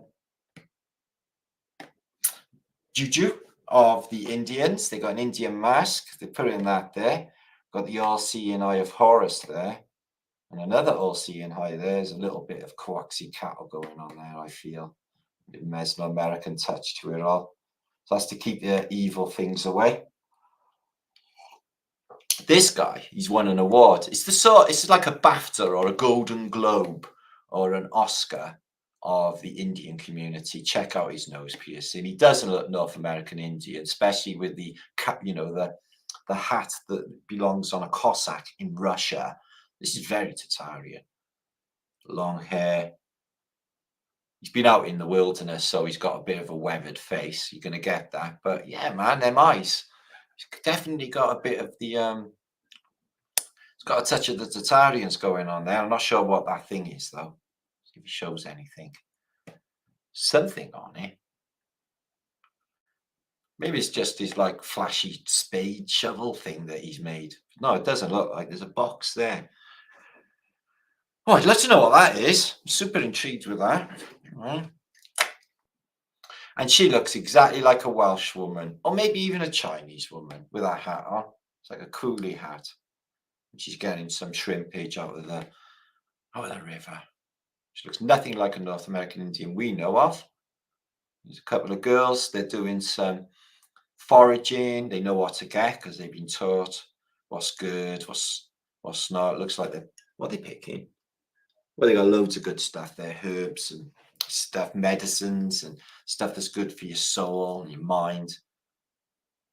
juju of the Indians. They got an Indian mask. They put in that there. Got the all-seeing eye of Horus there. And another all-seeing eye. There's a little bit of Coaxi-cattle going on there, I feel. A bit Mesoamerican touch to it all. So that's to keep the evil things away. This guy, he's won an award. It's like a BAFTA or a Golden Globe or an Oscar of the Indian community. Check out his nose piercing. He doesn't look North American Indian, especially with the, you know, the hat that belongs on a Cossack in Russia. This is very Tatarian. Long hair. He's been out in the wilderness, so he's got a bit of a weathered face. You're going to get that. But yeah, man, them eyes. He's definitely got a bit of the... It's got a touch of the Tatarians going on there. I'm not sure what that thing is, though. See if it shows anything. Something on it. Maybe it's just his like flashy spade shovel thing that he's made. No, it doesn't look like. There's a box there. Oh, I'd love to know what that is. I'm super intrigued with that. Right. And she looks exactly like a Welsh woman, or maybe even a Chinese woman with that hat on. It's like a coolie hat. And she's getting some shrimpage out of the river. She looks nothing like a North American Indian we know of. There's a couple of girls. They're doing some foraging. They know what to get because they've been taught what's good, what's not. It looks like what are they picking? Well, they got loads of good stuff there, herbs and stuff, medicines and stuff that's good for your soul and your mind.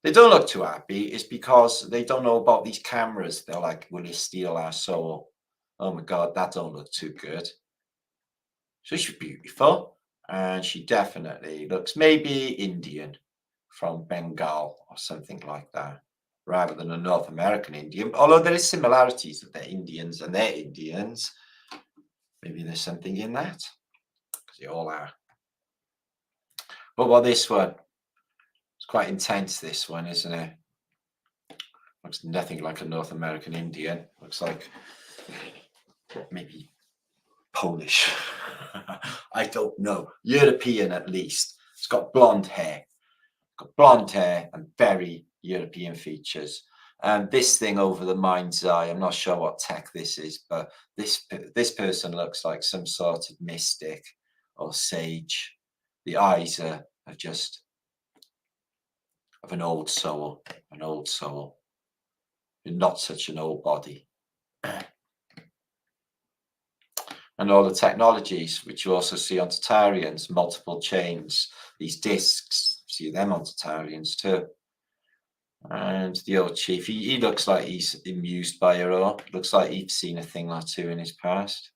They don't look too happy. It's because they don't know about these cameras. They're like, will they steal our soul? Oh my God, that don't look too good. So she's beautiful. And she definitely looks maybe Indian from Bengal or something like that, rather than a North American Indian. Although there is similarities that they're Indians and they're Indians. Maybe there's something in that, because they all are. What about this one? It's quite intense, this one, isn't it? Looks nothing like a North American Indian. Looks like maybe Polish. I don't know. European at least. It's got blonde hair. Got blonde hair and very European features. And this thing over the mind's eye, I'm not sure what tech this is, but this person looks like some sort of mystic or sage. The eyes are just of an old soul, not such an old body. And all the technologies, which you also see on Tatarians, multiple chains, these discs, see them on Tatarians too. And the old chief, he looks like he's amused by it all. Looks like he's seen a thing or two in his past.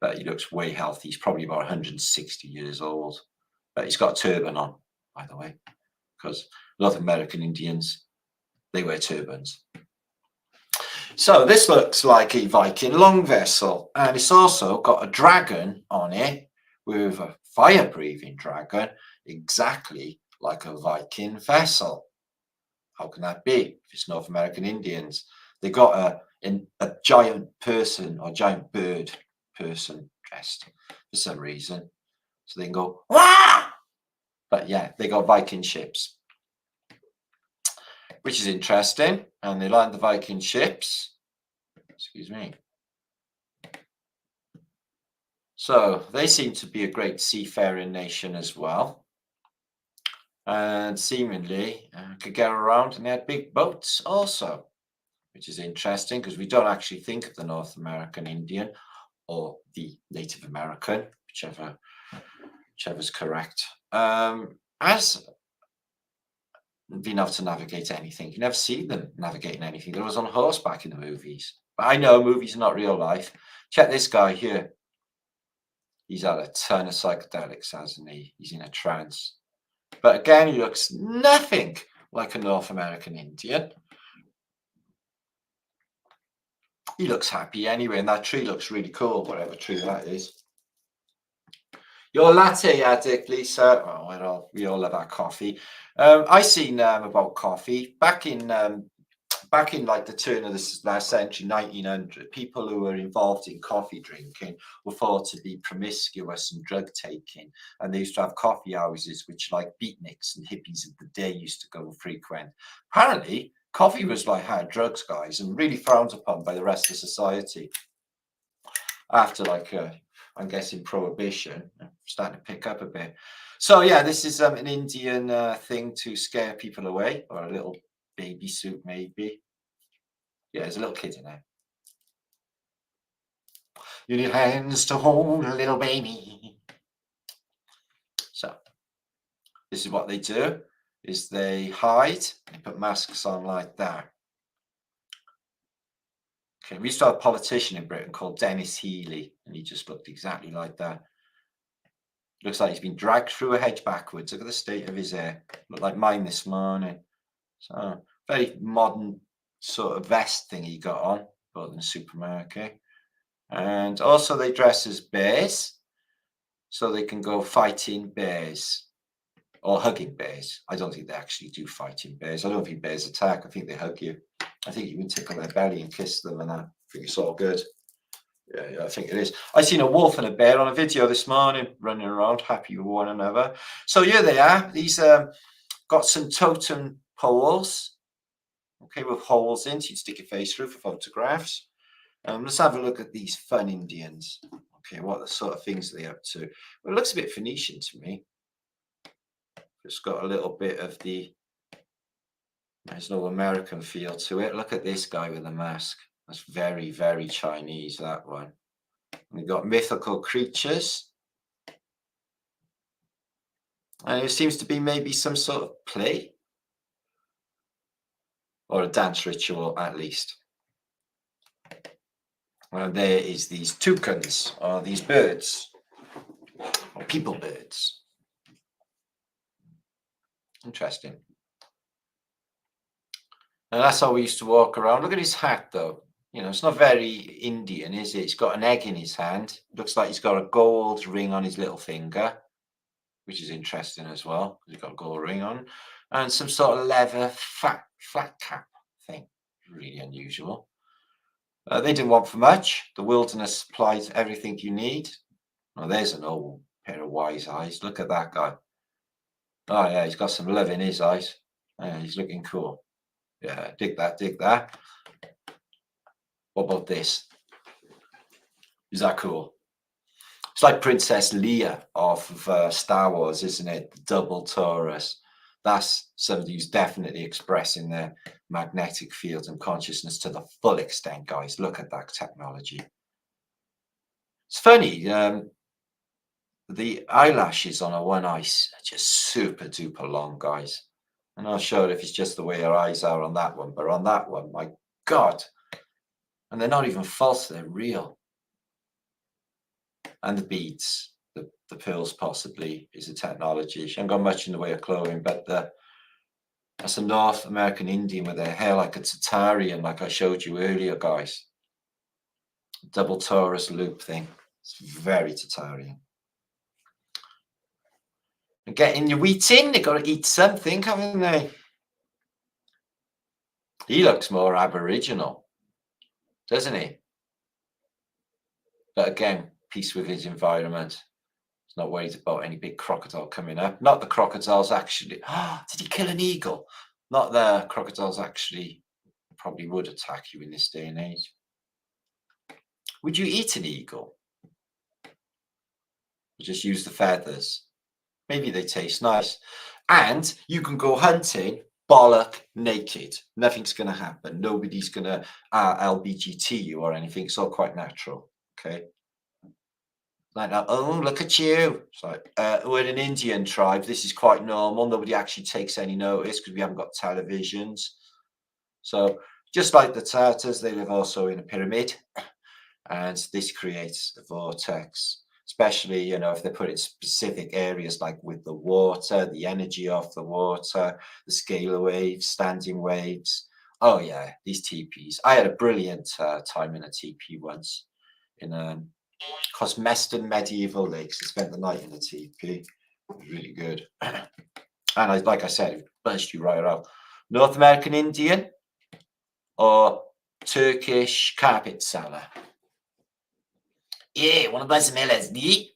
But he looks way healthy. He's probably about 160 years old. But he's got a turban on, by the way, because North American Indians, they wear turbans. So this looks like a Viking long vessel, and it's also got a dragon on it with a fire-breathing dragon, exactly like a Viking vessel. How can that be? If it's North American Indians, they got a giant person or giant bird person dressed for some reason, so they can go wah! But yeah, they got Viking ships, which is interesting, and they land the Viking ships. Excuse me. So they seem to be a great seafaring nation as well, and seemingly could get around, and they had big boats also, which is interesting because we don't actually think of the North American Indian or the Native American, whichever's correct, as being able to navigate anything. You never see them navigating anything. They was on horseback in the movies. But I know movies are not real life. Check this guy here. He's had a ton of psychedelics, hasn't he? He's in a trance. But again, he looks nothing like a North American Indian. He looks happy anyway, and that tree looks really cool, whatever tree that is. Your latte addict, Lisa. Oh, we all love our coffee. I seen about coffee back in like the turn of the last century, 1900. People who were involved in coffee drinking were thought to be promiscuous and drug taking, and they used to have coffee houses, which like beatniks and hippies of the day used to go and frequent. Apparently, coffee was like hard drugs, guys, and really frowned upon by the rest of society. After like I'm guessing prohibition, starting to pick up a bit. So yeah, this is an Indian thing to scare people away, or a little baby suit maybe. Yeah, there's a little kid in there. You need hands to hold a little baby. So this is what they do, is they hide, they put masks on like that. Okay, we used to have a politician in Britain called Dennis Healey, and he just looked exactly like that. Looks like he's been dragged through a hedge backwards. Look at the state of his hair. Looked like mine this morning. So very modern sort of vest thing he got on, bought in a supermarket. And also they dress as bears, so they can go fighting bears or hugging bears. I don't think they actually do fighting bears. I don't think bears attack. I think they hug you. I think you can tickle their belly and kiss them, and I think it's all good. Yeah, I think it is. I seen a wolf and a bear on a video this morning running around happy with one another. So yeah, they are. These got some totem poles, okay, with holes in, so you stick your face through for photographs. Let's have a look at these fun Indians. Okay, what the sort of things are they up to? Well, it looks a bit Phoenician to me. It's got a little bit of there's no American feel to it. Look at this guy with a mask. That's very, very Chinese, that one. We've got mythical creatures. And it seems to be maybe some sort of play or a dance ritual at least. And there is these toucans, or these birds, or people birds. Interesting. And that's how we used to walk around. Look at his hat, though. You know, it's not very Indian, is it? He's got an egg in his hand. Looks like he's got a gold ring on his little finger, which is interesting as well. He's got a gold ring on. And some sort of leather flat cap thing. really unusual. They didn't want for much. The wilderness supplied everything you need. Oh, there's an old pair of wise eyes. Look at that guy. Oh yeah, he's got some love in his eyes. Yeah, he's looking cool. Yeah, dig that, dig that. What about this? Is that cool? It's like Princess Leia off of Star Wars, isn't it? The double Taurus. That's somebody who's definitely expressing their magnetic field and consciousness to the full extent, guys. Look at that technology. It's funny. The eyelashes on her one eye are just super duper long, guys. I'm not sure if it's just the way her eyes are on that one, but on that one, my God. And they're not even false, they're real. And the beads, the pearls possibly is a technology. She hasn't got much in the way of clothing, but that's a North American Indian with their hair like a Tatarian, like I showed you earlier, guys. Double Taurus loop thing. It's very Tatarian. And getting your wheat in, they've got to eat something, haven't they? He looks more Aboriginal, doesn't he? But again, peace with his environment. He's not worried about any big crocodile coming up. Not the crocodiles actually. Did he kill an eagle? Not the crocodiles actually probably would attack you in this day and age. Would you eat an eagle? Or just use the feathers? Maybe they taste nice. And you can go hunting bollock naked. Nothing's going to happen. Nobody's going to LBGT you or anything. It's all quite natural. Okay. Like, oh, look at you. It's like, we're an Indian tribe. This is quite normal. Nobody actually takes any notice because we haven't got televisions. So just like the Tartars, they live also in a pyramid. And this creates a vortex, especially, you know, if they put it in specific areas like with the water, the energy of the water, the scalar waves, standing waves. Oh, yeah, these teepees. I had a brilliant time in a teepee once in Cosmeston Medieval Lakes. I spent the night in a teepee. Really good. And like I said, it buzzed you right out. North American Indian or Turkish carpet seller? Yeah, want to buy some LSD?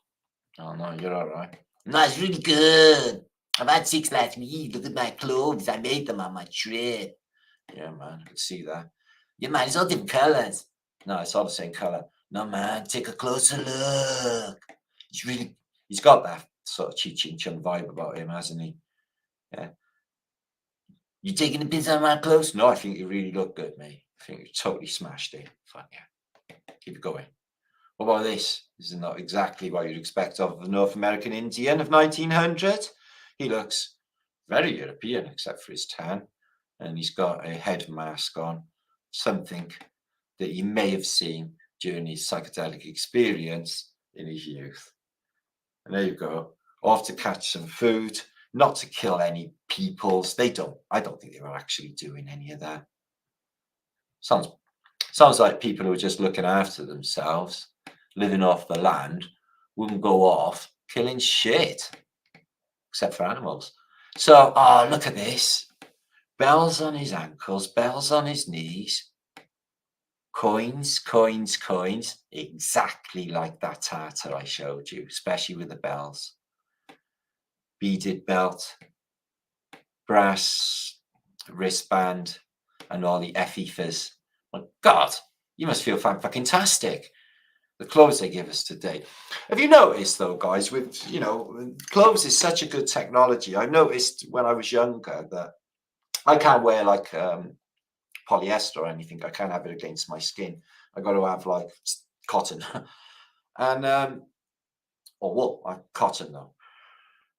Oh, no, you're all right. No, it's really good. I've had 6 last week. Look at my clothes. I made them on my trip. Yeah, man, I can see that. Yeah, man, it's all different colors. No, it's all the same color. No, man, take a closer look. He's got that sort of Cheech and Chong vibe about him, hasn't he? Yeah. You taking the piss out of my clothes? No, I think you really look good, mate. I think you totally smashed it. Fine, yeah. Keep it going. What about this? This is not exactly what you'd expect of the North American Indian of 1900. He looks very European, except for his tan. And he's got a head mask on, something that he may have seen during his psychedelic experience in his youth. And there you go. Off to catch some food, not to kill any peoples. I don't think they were actually doing any of that. Sounds like people who are just looking after themselves, living off the land, wouldn't go off killing shit, except for animals. So, oh, look at this. Bells on his ankles, bells on his knees. Coins, coins, coins. Exactly like that Tartar I showed you, especially with the bells. Beaded belt, brass wristband, and all the effifers. My God, you must feel fucking-tastic. The clothes they give us today. Have you noticed, though, guys, with, you know, clothes is such a good technology. I noticed when I was younger that I can't wear like polyester or anything. I can't have it against my skin. I got to have like cotton and or wool, cotton though.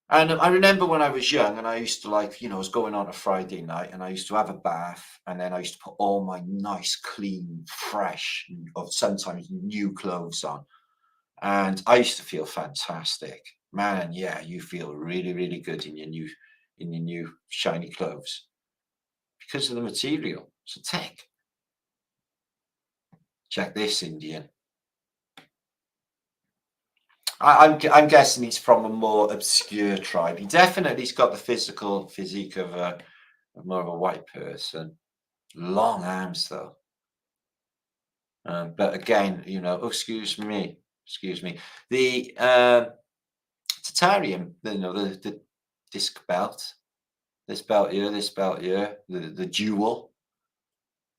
And I remember when I was young and I used to like, you know, I was going on a Friday night and I used to have a bath and then I used to put all my nice, clean, fresh, or sometimes new clothes on. And I used to feel fantastic. Man, yeah, you feel really, really good in your new shiny clothes because of the material. It's a tech. Check this, Indian. I'm guessing he's from a more obscure tribe. He definitely's got the physique of more of a white person. Long arms though. But again, oh, excuse me, the Tatarian, the disc belt, this belt here, the jewel,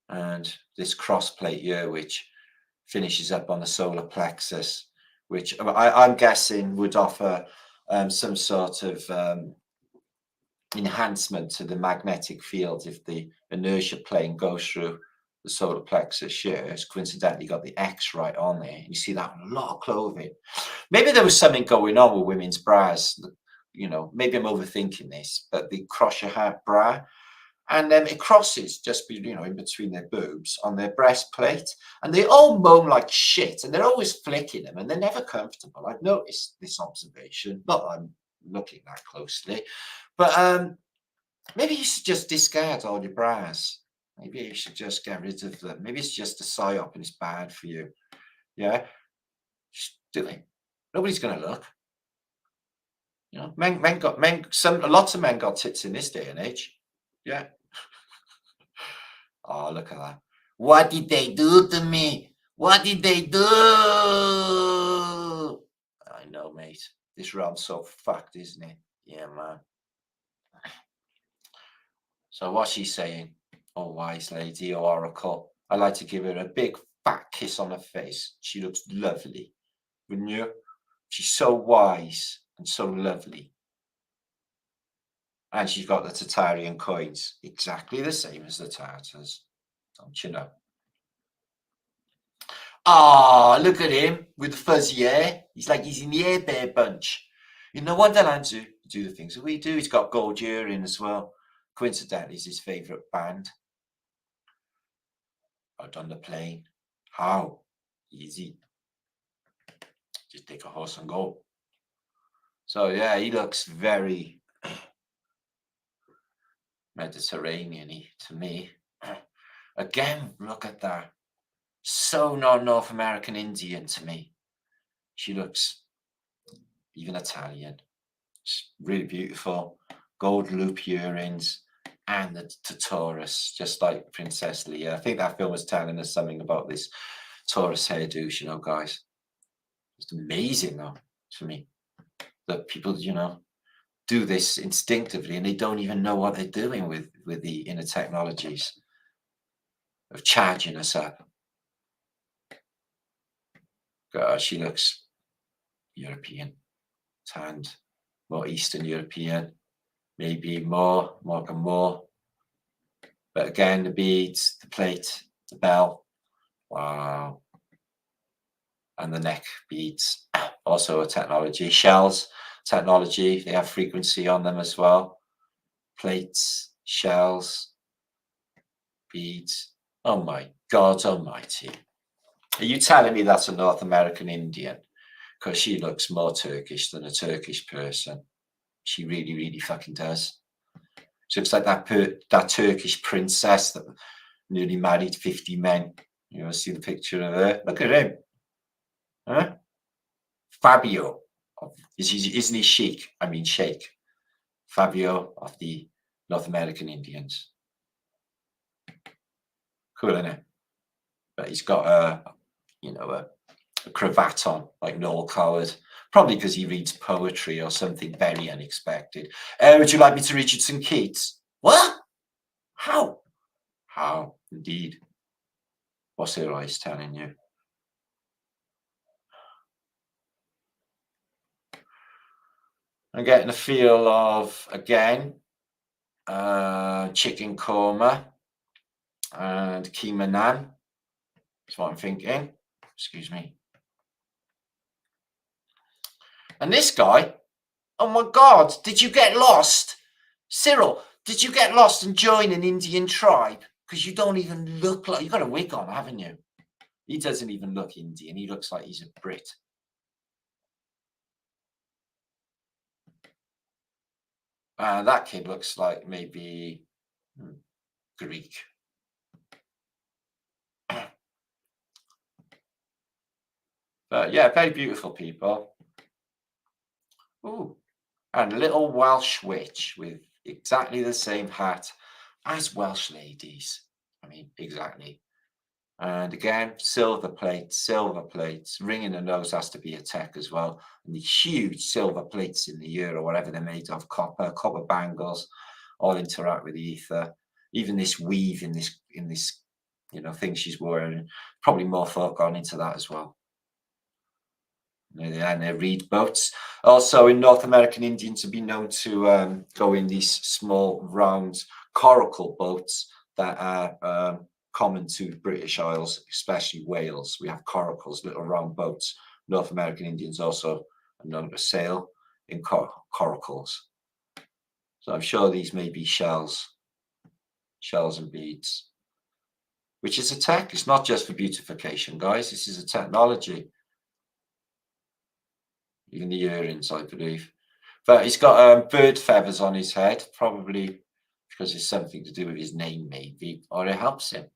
and this cross plate here, which finishes up on the solar plexus, which I'm guessing would offer some sort of enhancement to the magnetic field if the inertia plane goes through the solar plexus here. It's coincidentally got the X right on there. You see that on a lot of clothing. Maybe there was something going on with women's bras. Maybe I'm overthinking this, but the cross your heart bra, and then it crosses just in between their boobs on their breastplate, and they all moan like shit, and they're always flicking them, and they're never comfortable. I've noticed this observation. Not that I'm looking that closely, but maybe you should just discard all your bras. Maybe you should just get rid of them. Maybe it's just a psyop and it's bad for you. Yeah, just do it. Nobody's going to look. Lots of men got tits in this day and age. Yeah. Oh, look at that. What did they do to me? What did they do? I know, mate. This realm's so fucked, isn't it? Yeah, man. So what's she saying? Oh, wise lady, oh, oracle. I'd like to give her a big fat kiss on her face. She looks lovely, wouldn't you? She's so wise and so lovely. And she's got the Tatarian coins, exactly the same as the Tartars. Don't you know? Oh, look at him with the fuzzy hair. He's like he's in the Air Bear bunch. You know, Wonderland do the things that we do. He's got gold earring as well. Coincidentally, is his favourite band. Out on the plane. How? Easy. Just take a horse and go. So yeah, he looks very Mediterranean-y to me. Again, look at that. So not North American Indian to me. She looks even Italian. It's really beautiful. Gold loop earrings and the Tartars, just like Princess Leia. I think that film was telling us something about this Taurus hairdo, guys. It's amazing though to me that people, do this instinctively and they don't even know what they're doing with the inner technologies of charging us up. God, she looks European, tanned, more Eastern European, maybe more. But again, the beads, the plate, the bell, wow. And the neck beads, also a technology. Shells, technology, they have frequency on them as well. Plates, shells, beads. Oh my God almighty. Are you telling me that's a North American Indian? Because she looks more Turkish than a Turkish person. She really, really fucking does. She looks like that Turkish princess that nearly married 50 men. See the picture of her? Look at him. Huh? Fabio. Isn't he chic? I mean, Sheikh. Fabio of the North American Indians. Cool, isn't it? But he's got a cravat on, like Noel Coward. Probably because he reads poetry or something very unexpected. Would you like me to read you some Keats? What? How? How? Indeed. What's her eyes telling you? I'm getting a feel of, again, chicken korma and keema naan. That's what I'm thinking. Excuse me. And this guy, oh my God, did you get lost? Cyril, did you get lost and join an Indian tribe? Because you don't even look like, you've got a wig on, haven't you? He doesn't even look Indian. He looks like he's a Brit. That kid looks like maybe Greek. But yeah, very beautiful people. Ooh, and a little Welsh witch with exactly the same hat as Welsh ladies. I mean, exactly. And again, silver plates. Ringing the nose has to be a tech as well. And the huge silver plates in the ear or whatever they're made of, copper bangles, all interact with the ether. Even this weave in this thing she's wearing, probably more thought gone into that as well. And they reed boats. Also, in North American Indians have been known to go in these small, round coracle boats that are common to British Isles, especially Wales. We have coracles, little round boats. North American Indians also are known to sail in coracles. So I'm sure these may be shells and beads, which is a tech. It's not just for beautification, guys. This is a technology. Even the earrings, I believe. But he's got bird feathers on his head, probably because it's something to do with his name, maybe, or it helps him.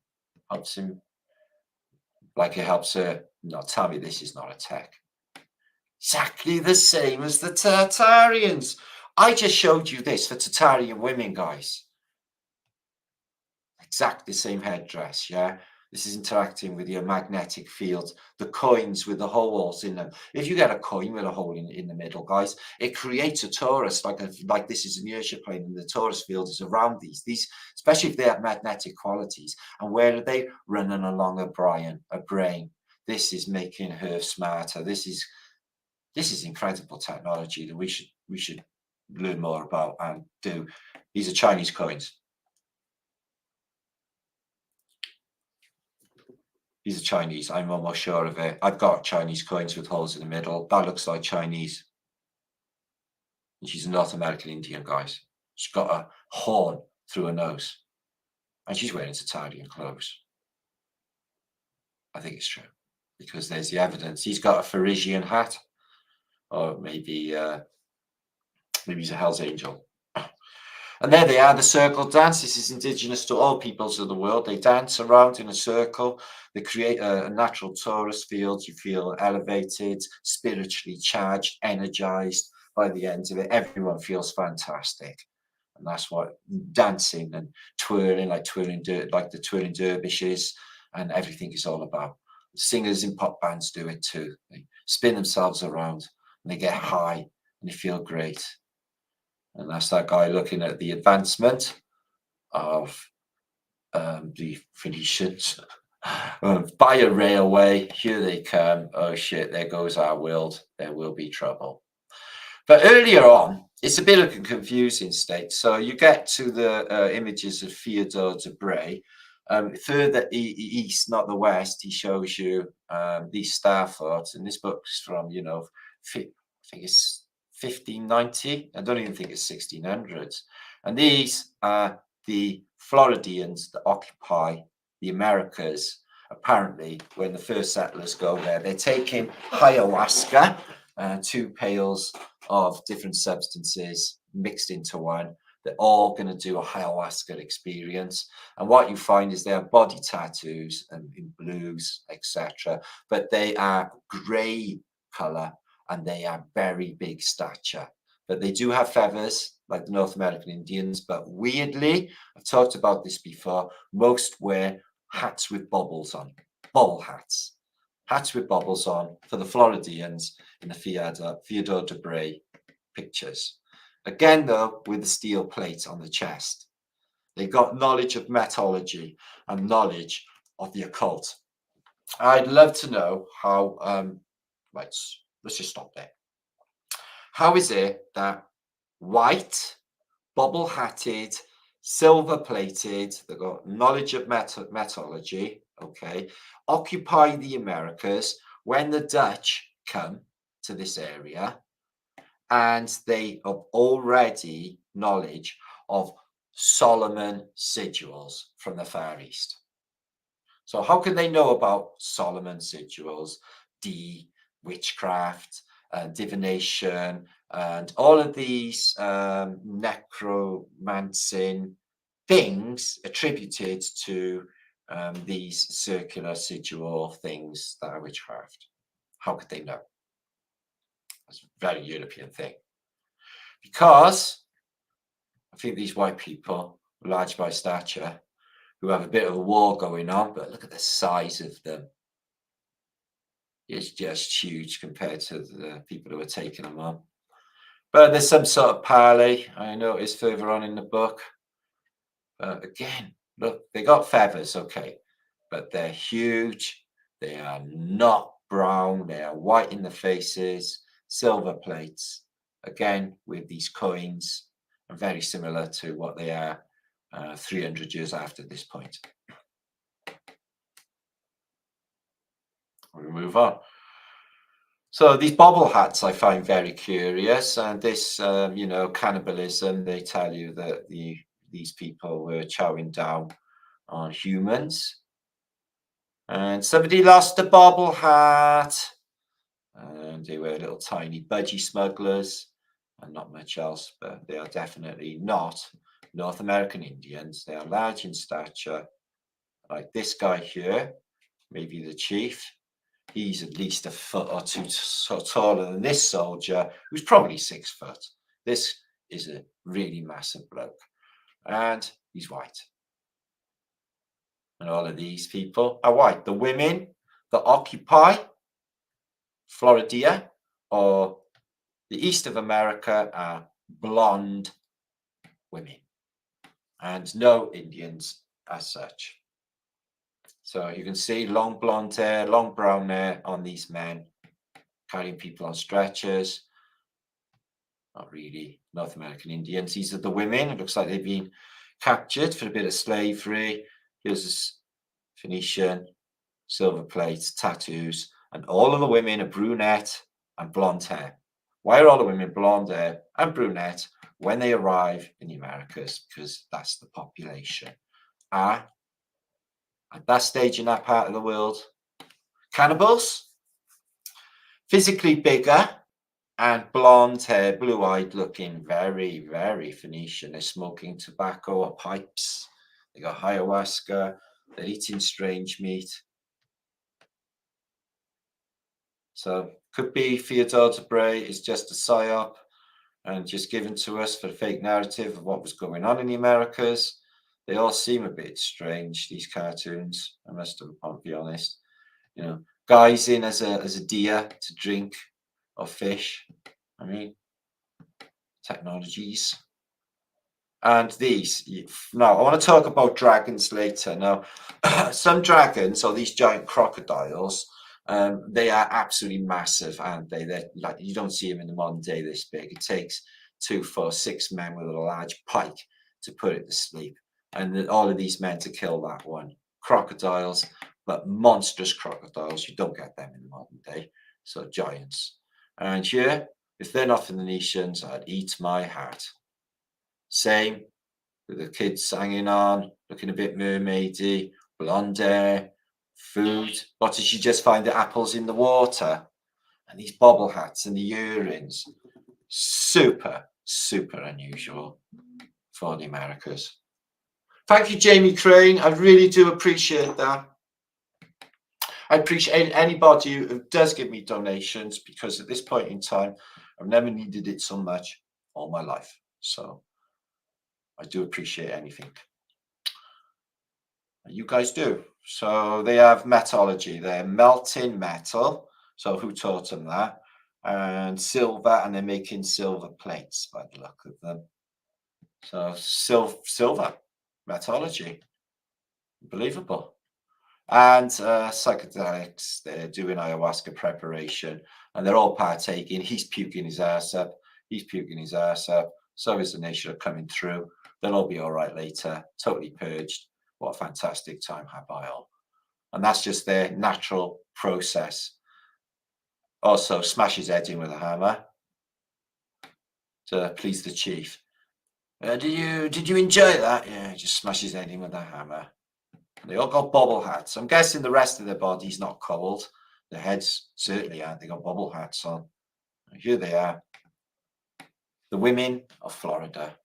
Like it helps her. No, tell me this is not a tech. Exactly the same as the Tartarians. I just showed you this for Tartarian women, guys. Exactly the same headdress, yeah? This is interacting with your magnetic field, the coins with the holes in them. If you get a coin with a hole in the middle, guys, it creates a torus, like this is an inertia plane, and the torus field is around these, especially if they have magnetic qualities. And where are they? Running along a brain. This is making her smarter. This is incredible technology that we should learn more about and do. These are Chinese coins. These are Chinese. I'm almost sure of it. I've got Chinese coins with holes in the middle. That looks like Chinese. And she's a North American Indian, guys. She's got a horn through her nose. And she's wearing Tatarian clothes. I think it's true. Because there's the evidence. He's got a Parisian hat. Or maybe he's a Hell's Angel. And there they are, the circle dance. This is indigenous to all peoples of the world. They dance around in a circle. They create a natural torus field. You feel elevated, spiritually charged, energized by the end of it. Everyone feels fantastic. And that's what dancing and twirling, like the twirling dervishes, and everything is all about. Singers in pop bands do it too. They spin themselves around and they get high and they feel great. And that's that guy looking at the advancement of the Phoenicians. By a railway, here they come. Oh shit, there goes our world. There will be trouble. But earlier on, it's a bit of a confusing state. So you get to the images of Theodore de Bray. Further east, not the west, he shows you these star thoughts. And this book's from, I think it's 1590. I don't even think it's 1600s. And these are the Floridians that occupy the Americas. Apparently, when the first settlers go there, they're taking ayahuasca, 2 pails of different substances mixed into one. They're all going to do a ayahuasca experience. And what you find is they have body tattoos and in blues, etc. But they are grey color and they are very big stature. But they do have feathers like the North American Indians. But weirdly, I've talked about this before, most wear hats with bubbles on, bobble hats. Hats with bubbles on for the Floridians in the Theodore de Bray pictures. Again, though, with a steel plate on the chest. They've got knowledge of metallurgy and knowledge of the occult. I'd love to know how, let's just stop there. How is it that white, bubble-hatted, silver-plated, they've got knowledge of metallurgy, okay, occupy the Americas when the Dutch come to this area, and they have already knowledge of Solomon sigils from the Far East? So how can they know about Solomon sigils, witchcraft, divination, and all of these necromancing things attributed to these circular sigil things that are witchcraft? How could they know? It's a very European thing. Because I think these white people, large by stature, who have a bit of a war going on, but look at the size of them. It's just huge compared to the people who are taking them on. But there's some sort of parley, I noticed further on in the book. But again, look, they got feathers, okay, but they're huge. They are not brown. They are white in the faces, silver plates. Again, with these coins, and very similar to what they are 300 years after this point. We'll move on. So these bobble hats I find very curious, and this, cannibalism. They tell you that these people were chowing down on humans, and somebody lost a bobble hat, and they were little tiny budgie smugglers, and not much else. But they are definitely not North American Indians. They are large in stature, like this guy here, maybe the chief. He's at least a foot or two taller than this soldier, who's probably 6 foot. This is a really massive bloke, and he's white. And all of these people are white. The women that occupy Florida or the east of America are blonde women, and no Indians as such. So you can see long blonde hair, long brown hair on these men, carrying people on stretchers. Not really North American Indians. These are the women. It looks like they've been captured for a bit of slavery. Here's Phoenician, silver plates, tattoos, and all of the women are brunette and blonde hair. Why are all the women blonde hair and brunette when they arrive in the Americas? Because that's the population. At that stage in that part of the world, cannibals, physically bigger and blonde hair, blue-eyed looking, very, very Phoenician. They're smoking tobacco or pipes. They got ayahuasca. They're eating strange meat. So could be Theodore de Bray is just a psyop and just given to us for the fake narrative of what was going on in the Americas. They all seem a bit strange, these cartoons, I must be honest. You know, guys in as a deer to drink or fish. I mean, technologies. And these, now I want to talk about dragons later. Now, some dragons, or these giant crocodiles, they are absolutely massive, aren't they? They're like, you don't see them in the modern day this big. It takes 2, 4, 6 men with a large pike to put it to sleep, and all of these men to kill that one. Crocodiles, but monstrous crocodiles. You don't get them in the modern day. So giants. And here, if they're not Phoenicians, I'd eat my hat. Same with the kids hanging on, looking a bit mermaidy, blonde hair, food. What did she just find? The apples in the water, and these bobble hats and the earrings. Super, super unusual for the Americas. Thank you, Jamie Crane. I really do appreciate that. I appreciate anybody who does give me donations, because at this point in time, I've never needed it so much all my life. So I do appreciate anything. You guys do. So they have metallurgy. They're melting metal. So who taught them that? And silver, and they're making silver plates by the look of them. So silver metallurgy, unbelievable. And psychedelics, they're doing ayahuasca preparation, and they're all partaking. He's puking his ass up. He's puking his ass up. So is the nation coming through. They'll all be all right later, totally purged. What a fantastic time had by all. And that's just their natural process. Also, smash his head in with a hammer to please the chief. Did you enjoy that? Yeah, just smash his head in with a hammer. They all got bobble hats. I'm guessing the rest of their body's not cold. Their heads certainly aren't. They got bobble hats on. And here they are. The women of Florida,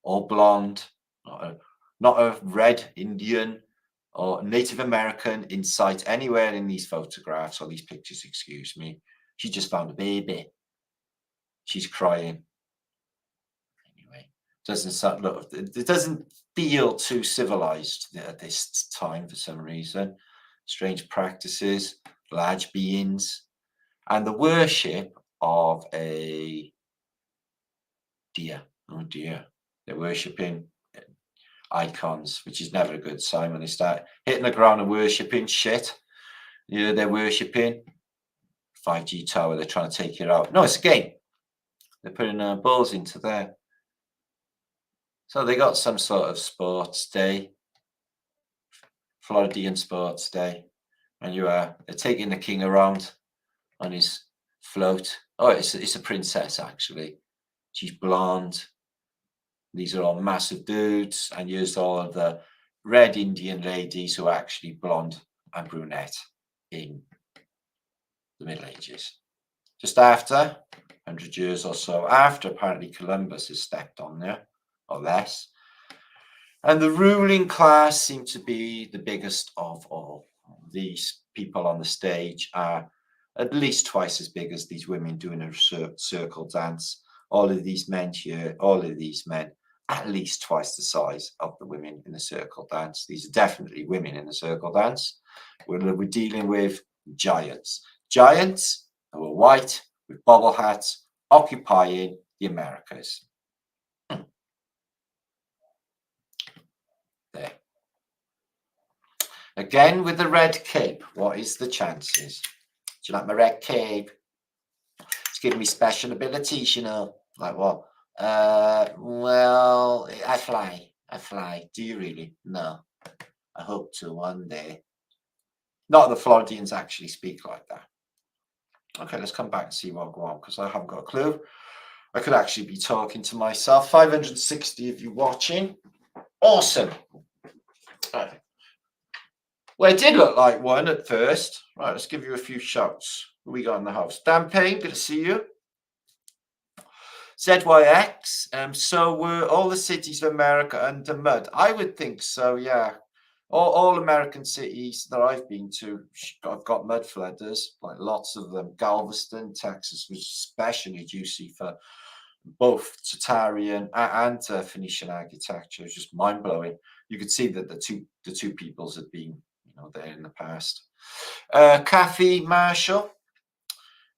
all blonde, not a red Indian or Native American in sight anywhere in these photographs or these pictures, excuse me. She just found a baby. She's crying. Anyway, It doesn't feel too civilized at this time for some reason. Strange practices, large beings, and the worship of a deer. Oh dear, they're worshipping icons, which is never a good sign when they start hitting the ground and worshipping shit. Yeah, they're worshipping 5G tower. They're trying to take it out. No, it's a game. They're putting balls into there. So they got some sort of sports day, Floridian sports day, and they're taking the king around on his float. Oh, it's a princess actually. She's blonde. These are all massive dudes, and here's all of the red Indian ladies who are actually blonde and brunette in the Middle Ages. Just after 100 years or so after apparently Columbus has stepped on there, or less. And the ruling class seem to be the biggest of all. These people on the stage are at least twice as big as these women doing a circle dance. All of these men here, all of these men, at least twice the size of the women in the circle dance. These are definitely women in the circle dance. We're dealing with giants. Giants who are white with bobble hats occupying the Americas. There. Again with the red cape, what is the chances? Do you like my red cape? It's giving me special abilities, you know. Like what? Well, I fly. Do you really? No. I hope to one day. Not the Floridians actually speak like that. Okay, let's come back and see what go on, because I haven't got a clue. I could actually be talking to myself. 560 of you watching. Awesome. Right. Well, it did look like one at first. Right, let's give you a few shouts. Who we got in the house? Dan Payne, good to see you. ZYX, so were all the cities of America under mud? I would think so, yeah. All American cities that I've been to have got mud flooders, like lots of them. Galveston, Texas was especially juicy for both Tatarian and Phoenician architecture. It's just mind-blowing. You could see that the two peoples had been, there in the past. Kathy Marshall.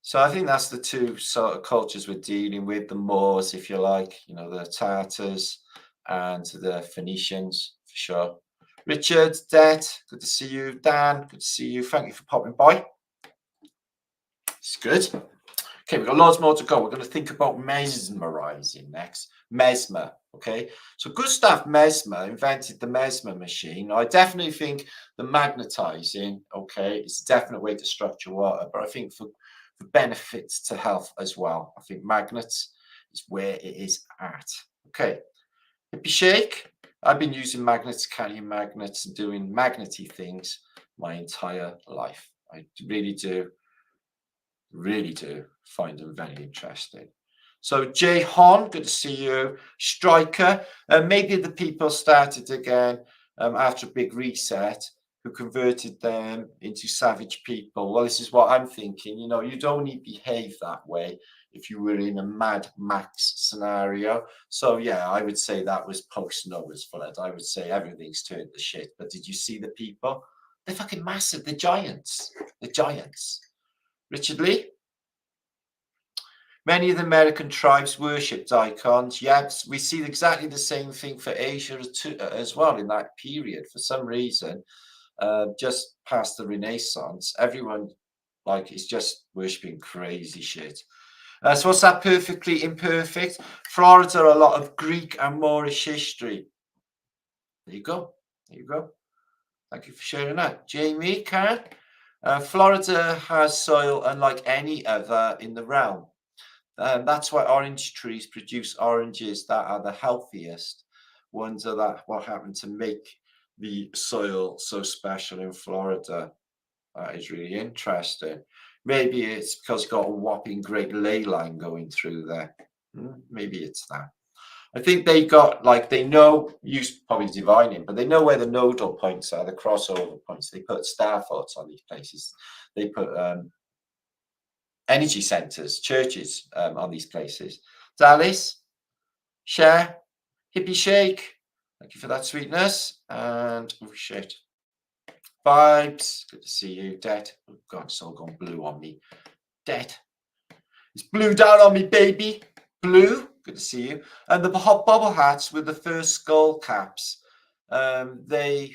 So I think that's the two sort of cultures we're dealing with, the Moors, if you like, the Tartars and the Phoenicians, for sure. Richard, Det, good to see you. Dan, good to see you. Thank you for popping by. It's good. Okay, we've got lots more to go. We're going to think about mesmerizing next. Mesmer, okay? So Gustav Mesmer invented the Mesmer machine. I definitely think the magnetizing, okay, is a definite way to structure water, but I think for benefits to health as well, I think magnets is where it is at. Okay, hippie shake. I've been using magnets, carrying magnets, and doing magnety things my entire life. I really do find them very interesting. So Jay Hon, good to see you. Striker, maybe the people started again after a big reset, who converted them into savage people. Well, this is what I'm thinking. You'd only behave that way if you were in a Mad Max scenario. So yeah, I would say that was post Noah's flood. I would say everything's turned to shit. But did you see the people? They're fucking massive. The giants. Richard Lee. Many of the American tribes worshipped icons. Yes, we see exactly the same thing for Asia as well in that period. For some reason, just past the Renaissance, everyone is just worshipping crazy shit. So what's that? Perfectly imperfect. Florida, a lot of Greek and Moorish history. There you go. Thank you for sharing that. Jamie, Karen. Florida has soil unlike any other in the realm. That's why orange trees produce oranges that are the healthiest ones. Are that what happened to make the soil so special in Florida? That is really interesting. Maybe it's because it's got a whopping great ley line going through there. Maybe it's that. I think they got they know, probably divining, but they know where the nodal points are, the crossover points. They put star thoughts on these places. They put energy centers, churches on these places. Dallas, share. Hippie Shake, thank you for that sweetness. And oh shit. Vibes, good to see you. Dead. Oh god, it's all gone blue on me. Dead. It's blue down on me, baby. Blue, good to see you. And the hot bubble hats with the first skull caps. They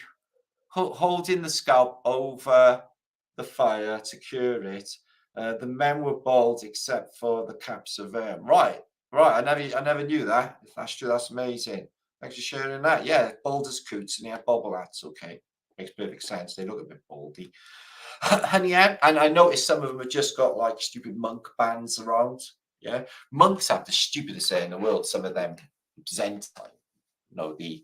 holding the scalp over the fire to cure it. The men were bald except for the caps of right. I never knew that. If that's true, that's amazing. Thanks for sharing that. Yeah, bald as coots and he had bobble hats. Okay, makes perfect sense. They look a bit baldy. Honey, yeah, and I noticed some of them have just got like stupid monk bands around. Yeah, monks have the stupidest hair in the world. Some of them Zen type, the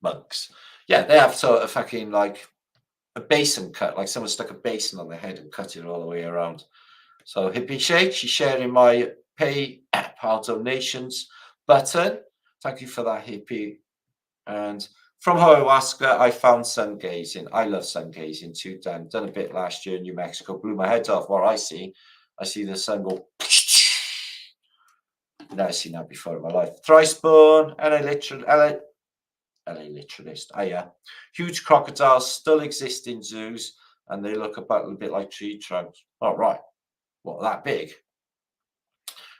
monks. Yeah, they have sort of fucking like a basin cut, like someone stuck a basin on their head and cut it all the way around. So Hippie Shake, she's sharing my PayPal donations button. Thank you for that, Hippie. And from ayahuasca, I found sun gazing. I love sun gazing too. Done a bit last year in New Mexico. Blew my head off. What I see the sun go. I've never seen that before in my life. Thrice born, LA literalist. Oh yeah, huge crocodiles still exist in zoos, and they look about a bit like tree trunks. All right, what, that big?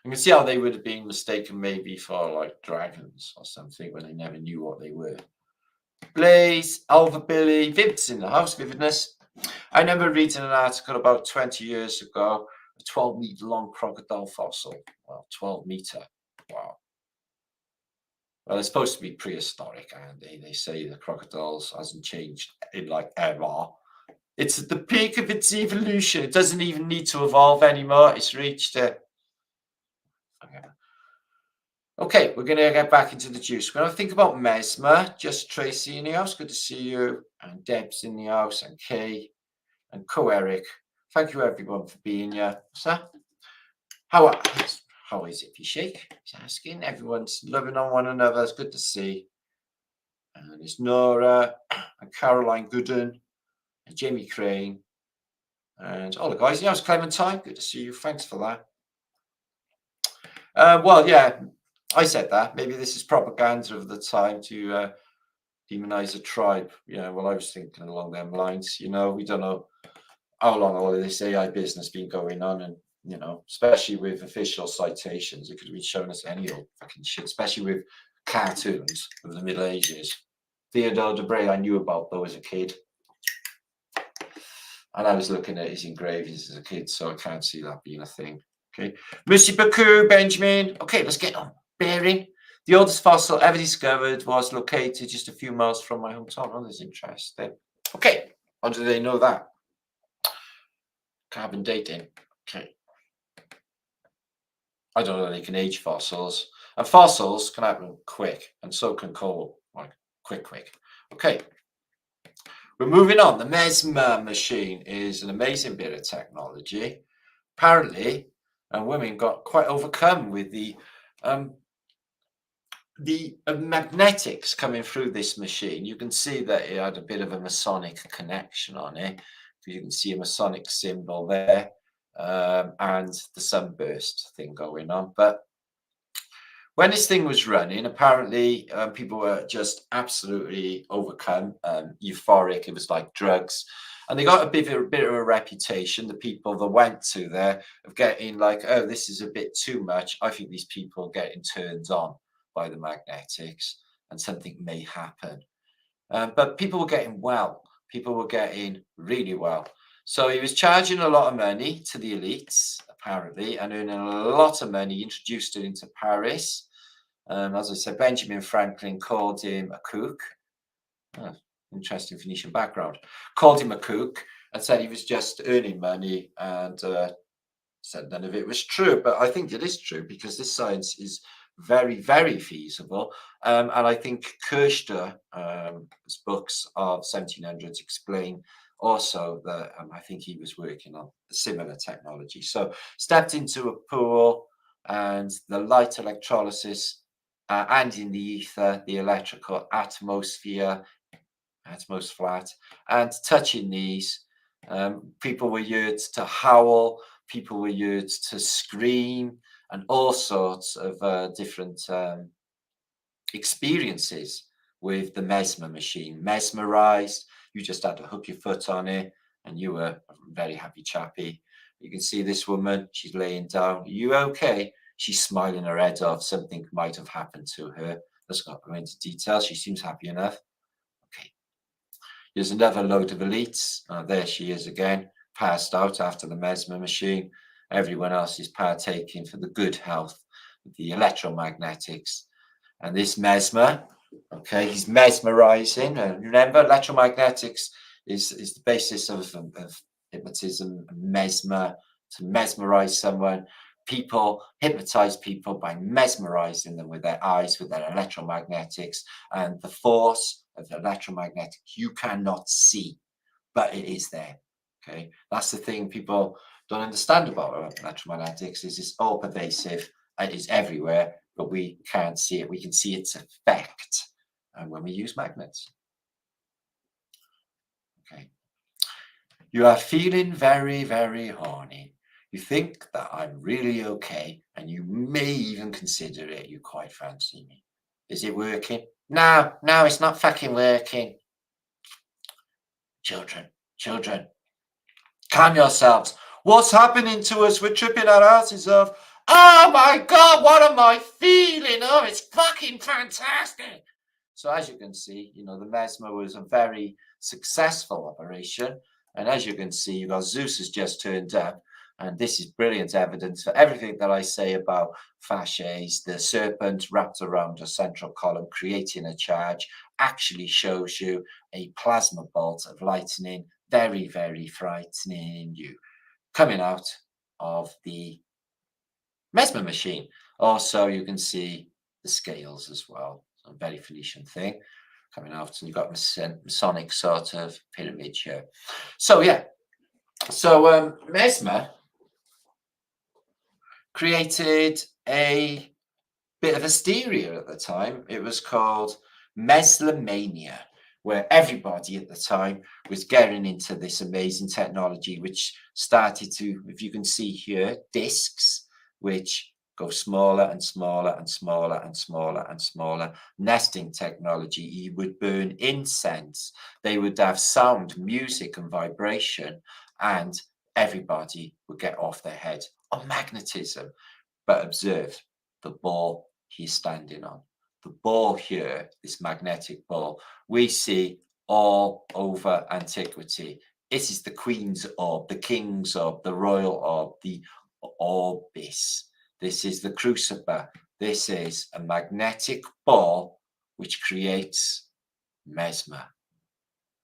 You can see how they would have been mistaken maybe for like dragons or something when they never knew what they were. Blaze, Alva Billy, Viv's in the house, Vividness. I remember reading an article about 20 years ago, a 12-meter long crocodile fossil. Well, 12-meter. Wow. Well, it's supposed to be prehistoric, and they say the crocodiles hasn't changed in like ever. It's at the peak of its evolution. It doesn't even need to evolve anymore. It's reached it. Okay, we're going to get back into the juice. We're going to think about Mesmer. Just Tracy in the house. Good to see you. And Deb's in the house. And Kay. And Co-Eric. Thank you, everyone, for being here. Sir, how is it, Shake? He's asking. Everyone's loving on one another. It's good to see. And there's Nora and Caroline Gooden and Jamie Crane. And all the guys in the house. Clementine, good to see you. Thanks for that. Well, yeah, I said that. Maybe this is propaganda of the time to demonize a tribe. Well, I was thinking along them lines. We don't know how long all of this AI business been going on, and especially with official citations, it could be shown us any old fucking shit, especially with cartoons of the Middle Ages. Theodore de Bray I knew about though as a kid, and I was looking at his engravings as a kid, so I can't see that being a thing. Okay, Monsieur Baku, Benjamin. Okay, let's get on. Bearing. The oldest fossil ever discovered was located just a few miles from my hometown. Oh, that's interesting. Okay, how do they know that? Carbon dating. Okay. I don't know, they can age fossils. And fossils can happen quick, and so can coal. Like, quick. Okay. We're moving on. The Mesmer machine is an amazing bit of technology. Apparently, women got quite overcome with the magnetics coming through this machine. You can see that it had a bit of a Masonic connection on it. You can see a Masonic symbol there, and the sunburst thing going on. But when this thing was running, apparently people were just absolutely overcome, euphoric. It was like drugs. And they got a bit of a reputation, the people that went to there, of getting like, oh, this is a bit too much. I think these people are getting turned on by the magnetics and something may happen. But people were getting well. People were getting really well. So he was charging a lot of money to the elites, apparently, and earning a lot of money, introduced it into Paris. As I said, Benjamin Franklin called him a kook. Oh, interesting Phoenician background. Called him a kook and said he was just earning money, and said none of it was true. But I think it is true because this science is very, very feasible. And I think Kircher, his books of 1700s explain also that I think he was working on a similar technology. So stepped into a pool, and the light electrolysis and in the ether, the electrical atmosphere, flat, and touching these, people were used to howl. people were used to screen and all sorts of different experiences with the Mesmer machine. Mesmerized, you just had to hook your foot on it and you were a very happy chappy. You can see this woman, she's laying down. Are you okay? She's smiling her head off. Something might have happened to her. Let's not go into details. She seems happy enough. Okay. Here's another load of elites. There she is again, passed out after the Mesmer machine. Everyone else is partaking for the good health of the electromagnetics. And this Mesmer, okay, he's mesmerizing. And remember, electromagnetics is the basis of hypnotism, Mesmer, to mesmerize someone. People hypnotize people by mesmerizing them with their eyes, with their electromagnetics, and the force of the electromagnetic you cannot see, but it is there. Okay, that's the thing people don't understand about electromagnetics, is it's all pervasive, it is everywhere, but we can't see it. We can see its effect when we use magnets. Okay, you are feeling very, very horny. You think that I'm really okay, and you may even consider it. You quite fancy me. Is it working? No, it's not fucking working. Children, calm yourselves. What's happening to us? We're tripping our asses off. Oh my God, what am I feeling? Oh, it's fucking fantastic. So as you can see, the Mesmer was a very successful operation. And as you can see, you've got Zeus has just turned up. And this is brilliant evidence for everything that I say about fasces. The serpent wrapped around a central column, creating a charge, actually shows you a plasma bolt of lightning, very, very frightening you, coming out of the Mesmer machine. Also, you can see the scales as well. A very Phoenician thing coming out, and you've got Masonic sort of pyramid here. So yeah, so Mesmer created a bit of hysteria at the time. It was called Meslemania, where everybody at the time was getting into this amazing technology, which started to, if you can see here, discs, which go smaller and smaller and smaller and smaller and smaller. Nesting technology. You would burn incense. They would have sound, music, and vibration, and everybody would get off their head on magnetism. But observe the ball he's standing on. The ball here, this magnetic ball, we see all over antiquity. It is the Queen's orb, the King's orb, the royal orb, the orbis. This is the crucible. This is a magnetic ball which creates Mesmer.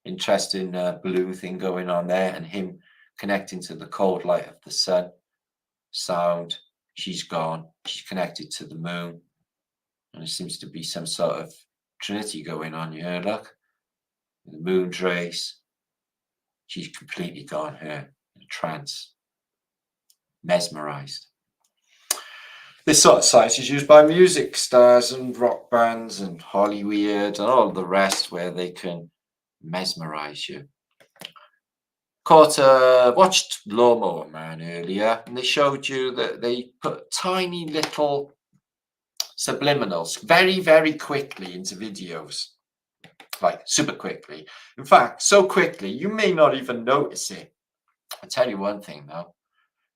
Interesting blue thing going on there, and him connecting to the cold light of the sun. Sound, she's gone. She's connected to the moon. And there seems to be some sort of trinity going on here, look. The moon trace. She's completely gone here in a trance. Mesmerized. This sort of science is used by music stars and rock bands and Hollywood and all the rest, where they can mesmerize you. Watched Lawnmower Man earlier, and they showed you that they put tiny little subliminals very, very quickly into videos, like super quickly. In fact, so quickly you may not even notice it. I tell you one thing though,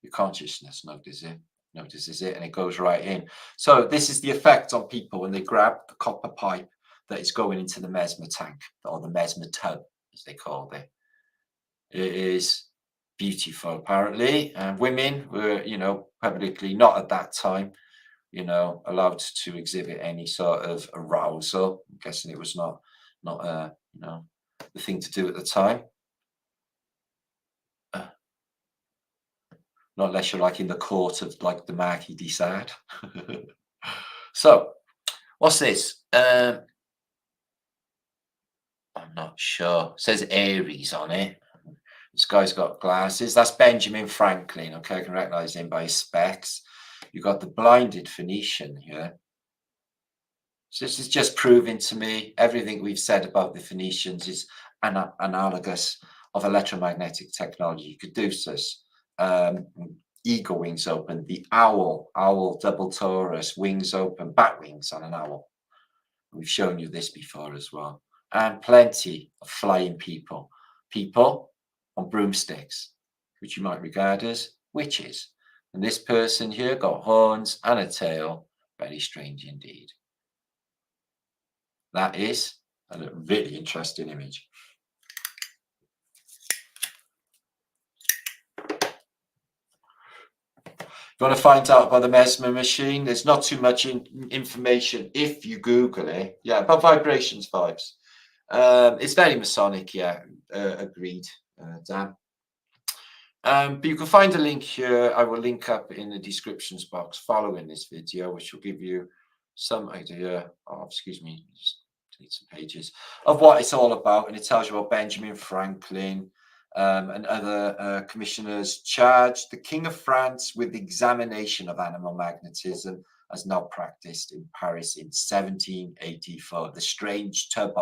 your consciousness notices it, and it goes right in. So this is the effect on people when they grab the copper pipe that is going into the Mesmer tank, or the Mesmer tub, as they called it. It is beautiful, apparently, and women were, publicly not at that time, allowed to exhibit any sort of arousal. I'm guessing it was not the thing to do at the time. Not unless you're like in the court of like the Marquis de Sade. So, what's this? I'm not sure. It says Aries on it. This guy's got glasses. That's Benjamin Franklin. Okay, I can recognize him by his specs. You've got the blinded Phoenician here. So this is just proving to me everything we've said about the Phoenicians is analogous of electromagnetic technology. Caduceus, eagle wings open, the owl double torus, wings open, bat wings on an owl. We've shown you this before as well. And plenty of flying people on broomsticks, which you might regard as witches. And this person here got horns and a tail. Very strange indeed. That is a really interesting image. You want to find out about the Mesmer machine? There's not too much information if you Google it. Yeah, about vibrations vibes. It's very Masonic, yeah, agreed, Dan. But you can find a link here. I will link up in the descriptions box following this video, which will give you some idea of, excuse me, just delete some pages, of what it's all about. And it tells you about Benjamin Franklin and other commissioners charged the King of France with the examination of animal magnetism as now practiced in Paris in 1784. The strange tub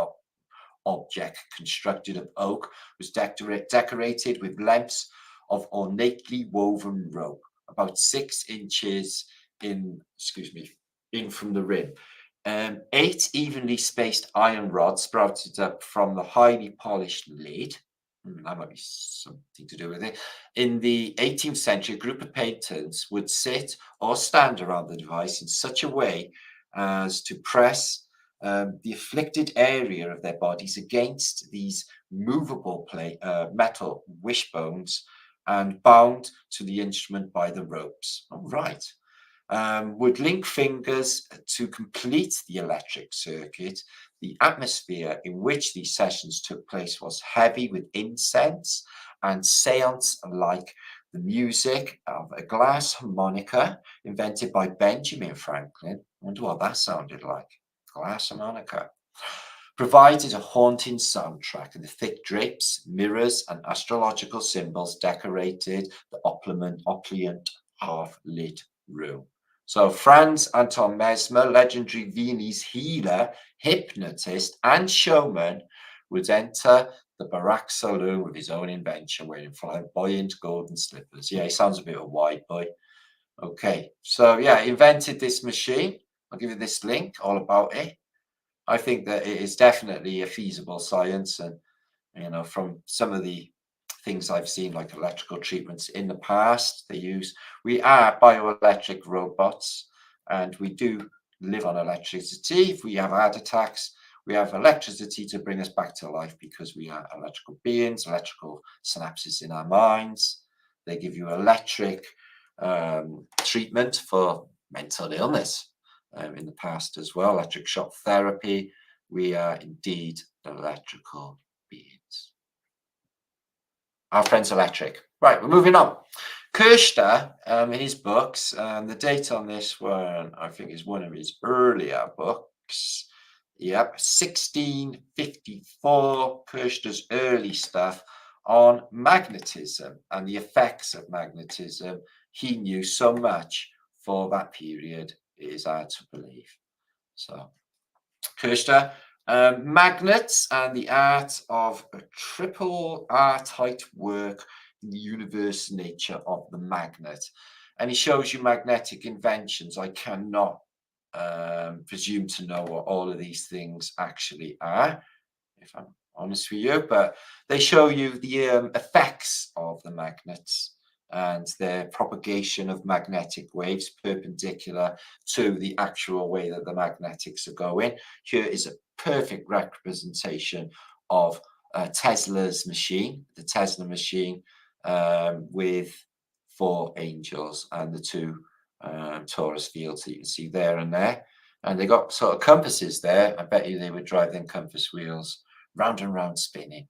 object constructed of oak was decorated with lengths of ornately woven rope, about 6 inches in from the rim. 8 evenly spaced iron rods sprouted up from the highly polished lid. That might be something to do with it. In the 18th century, a group of painters would sit or stand around the device in such a way as to press the afflicted area of their bodies against these movable metal wishbones and bound to the instrument by the ropes. All right. Would link fingers to complete the electric circuit. The atmosphere in which these sessions took place was heavy with incense and seance-like. The music of a glass harmonica invented by Benjamin Franklin. I wonder what that sounded like. Glass harmonica. Provided a haunting soundtrack, and the thick drapes, mirrors, and astrological symbols decorated the opulent half-lit room. So Franz Anton Mesmer, legendary Viennese healer, hypnotist, and showman, would enter the Barak saloon with his own invention, wearing flamboyant golden slippers. Yeah, he sounds a bit of a white boy. Okay, so yeah, invented this machine. I'll give you this link, all about it. I think that it is definitely a feasible science, and from some of the things I've seen, like electrical treatments in the past, we are bioelectric robots, and we do live on electricity. If we have heart attacks, we have electricity to bring us back to life because we are electrical beings, electrical synapses in our minds. They give you electric treatment for mental illness. In the past as well, electric shock therapy. We are indeed electrical beings. Our friend's electric. Right, we're moving on. Kircher, in his books, the date on this one, I think, is one of his earlier books. Yep, 1654, Kircher's early stuff on magnetism and the effects of magnetism. He knew so much for that period. It is hard to believe. So, Kircher, magnets and the art of a triple R-type work in the universe nature of the magnet. And he shows you magnetic inventions. I cannot presume to know what all of these things actually are, if I'm honest with you, but they show you the effects of the magnets and their propagation of magnetic waves perpendicular to the actual way that the magnetics are going. Here is a perfect representation of Tesla's machine, the Tesla machine, with 4 angels and the 2 torus fields that you can see there and there. And they got sort of compasses there. I bet you they would drive them compass wheels round and round spinning.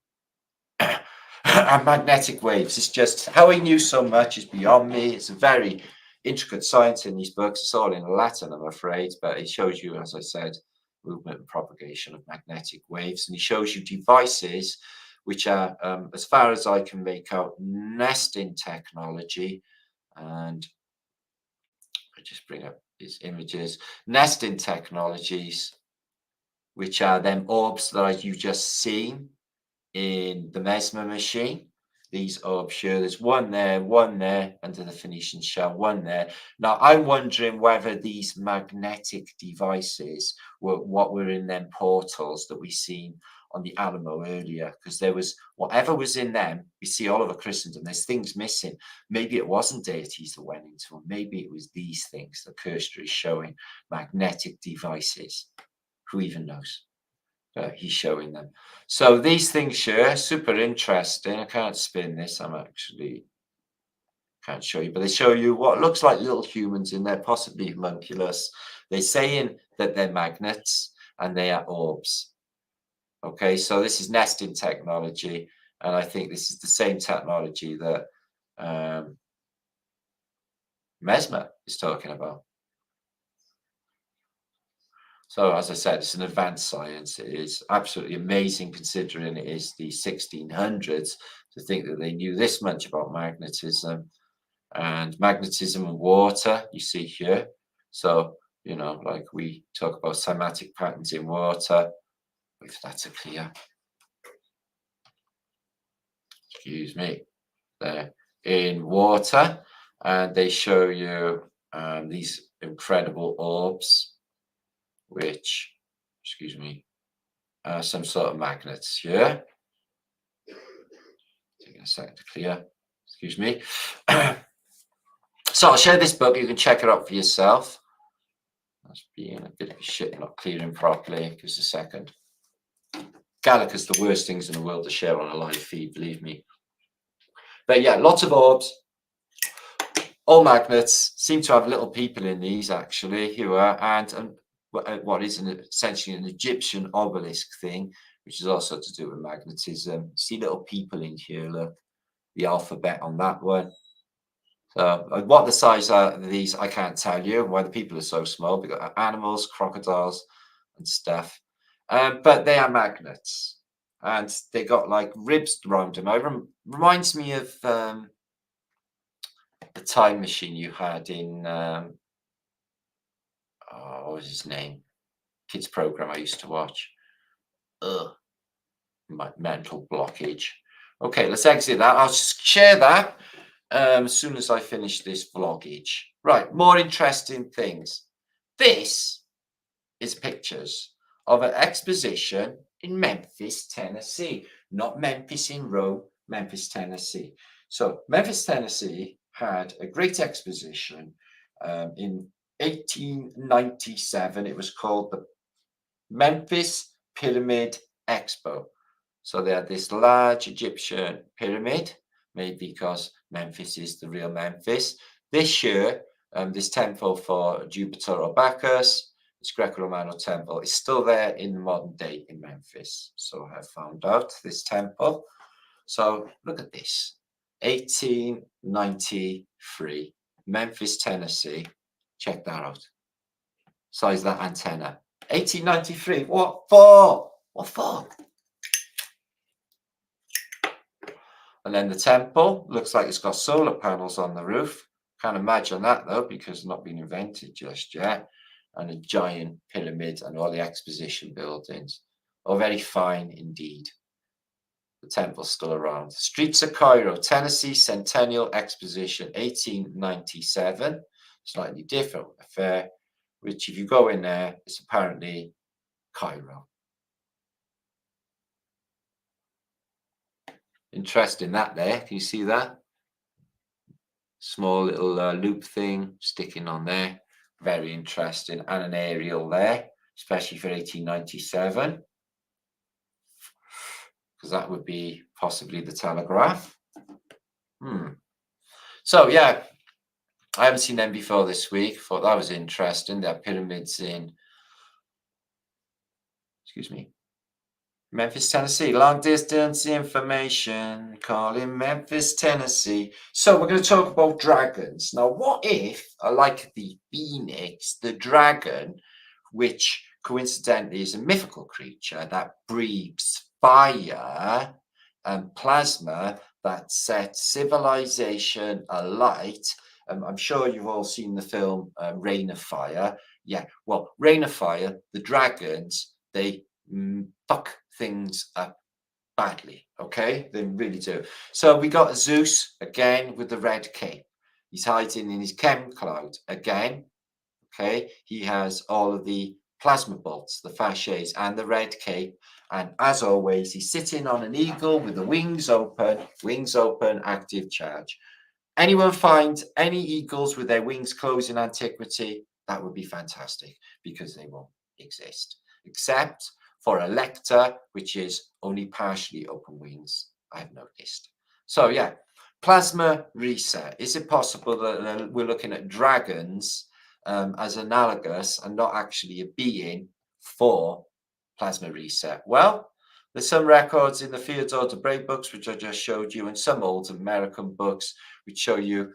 And magnetic waves. It's just how he knew so much is beyond me. It's a very intricate science in these books. It's all in Latin, I'm afraid, but it shows you, as I said, movement and propagation of magnetic waves. And he shows you devices which are, as far as I can make out, nesting technology. And I just bring up his images. Nesting technologies, which are them orbs that you've just seen in the Mesmer machine. these orbs here. There's one there, under the Phoenician shell, one there. Now, I'm wondering whether these magnetic devices were what were in them portals that we seen on the Alamo earlier, because there was whatever was in them. We see all over Christendom, there's things missing. Maybe it wasn't deities that went into them. Maybe it was these things that Kircher is showing, magnetic devices. Who even knows? He's showing them. So these things here, super interesting. I can't spin this. I'm actually can't show you, but they show you what looks like little humans in there, possibly homunculus. They're saying that they're magnets and they are orbs. Okay, so this is nesting technology, and I think this is the same technology that Mesmer is talking about. So, as I said, it's an advanced science. It is absolutely amazing considering it is the 1600s to think that they knew this much about magnetism and water, you see here. So, you know, like we talk about cymatic patterns in water, if that's a clear, excuse me, there in water, and they show you these incredible orbs, which, excuse me, some sort of magnets here. Taking a second to clear, excuse me. So I'll share this book. You can check it out for yourself. That's being a bit of shit, not clearing properly. Just a second. Gallica's the worst things in the world to share on a live feed, believe me. But yeah, lots of orbs, all magnets. Seem to have little people in these actually, who are and what is essentially an Egyptian obelisk thing, which is also to do with magnetism. See little people in here. Look, the alphabet on that one. So what the size are of these, I can't tell you. Why the people are so small? We've got animals, crocodiles, and stuff. But they are magnets, and they got like ribs around them. Reminds me of the time machine you had in what was his name? Kids program I used to watch. Ugh, my mental blockage. Okay, let's exit that. I'll share that as soon as I finish this vlogage. Right, more interesting things. This is pictures of an exposition in Memphis, Tennessee. Not Memphis in Rome, Memphis, Tennessee. So Memphis, Tennessee had a great exposition in 1897. It was called the Memphis Pyramid Expo. So they had this large Egyptian pyramid made because Memphis is the real Memphis. This year, this temple for Jupiter or Bacchus, this Greco-Romano temple, is still there in the modern day in Memphis. So I found out this temple. So look at this, 1893, Memphis, Tennessee. Check that out. Size of that antenna. 1893. What for? What for? And then the temple looks like it's got solar panels on the roof. Can't imagine that though, because it's not been invented just yet. And a giant pyramid and all the exposition buildings. Oh, very fine indeed. The temple's still around. Streets of Cairo, Tennessee Centennial Exposition, 1897. Slightly different affair, which if you go in there, it's apparently Cairo. Interesting that there. Can you see that? Small little loop thing sticking on there. Very interesting. And an aerial there, especially for 1897. Because that would be possibly the telegraph. So yeah, I haven't seen them before this week. Thought that was interesting. There are pyramids in, excuse me, Memphis, Tennessee. Long distance information, calling Memphis, Tennessee. So we're going to talk about dragons. Now, what if, like the phoenix, the dragon, which coincidentally is a mythical creature that breathes fire and plasma that sets civilization alight. I'm sure you've all seen the film Reign of Fire. Yeah, well, Reign of Fire, the dragons, they fuck things up. badly. Okay, they really do. So we got Zeus again with the red cape. He's hiding in his chem cloud again. Okay, he has all of the plasma bolts, the fasces, and the red cape. And as always, he's sitting on an eagle with the wings open, active charge. Anyone find any eagles with their wings closed in antiquity? That would be fantastic, because they won't exist, except for a lecter, which is only partially open wings, I've noticed. So yeah, plasma reset. Is it possible that we're looking at dragons as analogous and not actually a being for plasma reset? Well, there's some records in the Theodore de Bray books, which I just showed you, and some old American books, which show you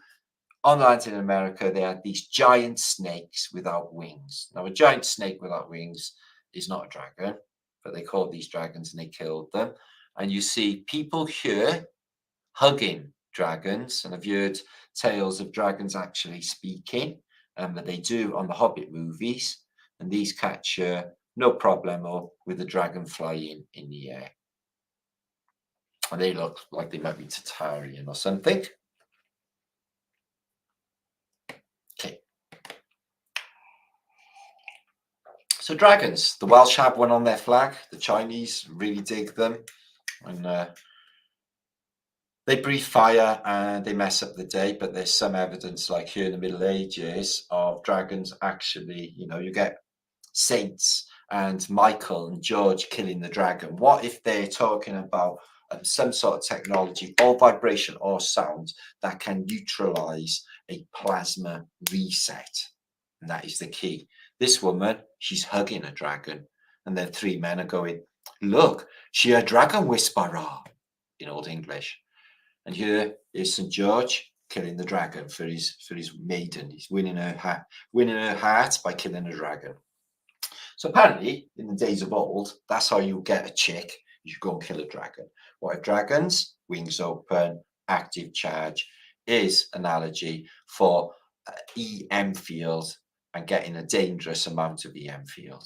on Latin America, they had these giant snakes without wings. Now, a giant snake without wings is not a dragon, but they called these dragons and they killed them. And you see people here hugging dragons, and I've heard tales of dragons actually speaking, but they do on the Hobbit movies, and these capture no problemo with the dragon flying in the air. And they look like they might be Tatarian or something. Okay. So dragons, the Welsh have one on their flag. The Chinese really dig them. And they breathe fire and they mess up the day, but there's some evidence, like here in the Middle Ages, of dragons actually, you get saints and Michael and George killing the dragon. What if they're talking about some sort of technology or vibration or sound that can neutralize a plasma reset? And that is the key. This woman, she's hugging a dragon, and then three men are going, look, she a dragon whisperer, in Old English. And here is St. George killing the dragon for his maiden. He's winning her heart by killing a dragon. So apparently, in the days of old, that's how you get a chick. You go and kill a dragon. What if dragons? Wings open, active charge is analogy for EM field and getting a dangerous amount of EM field.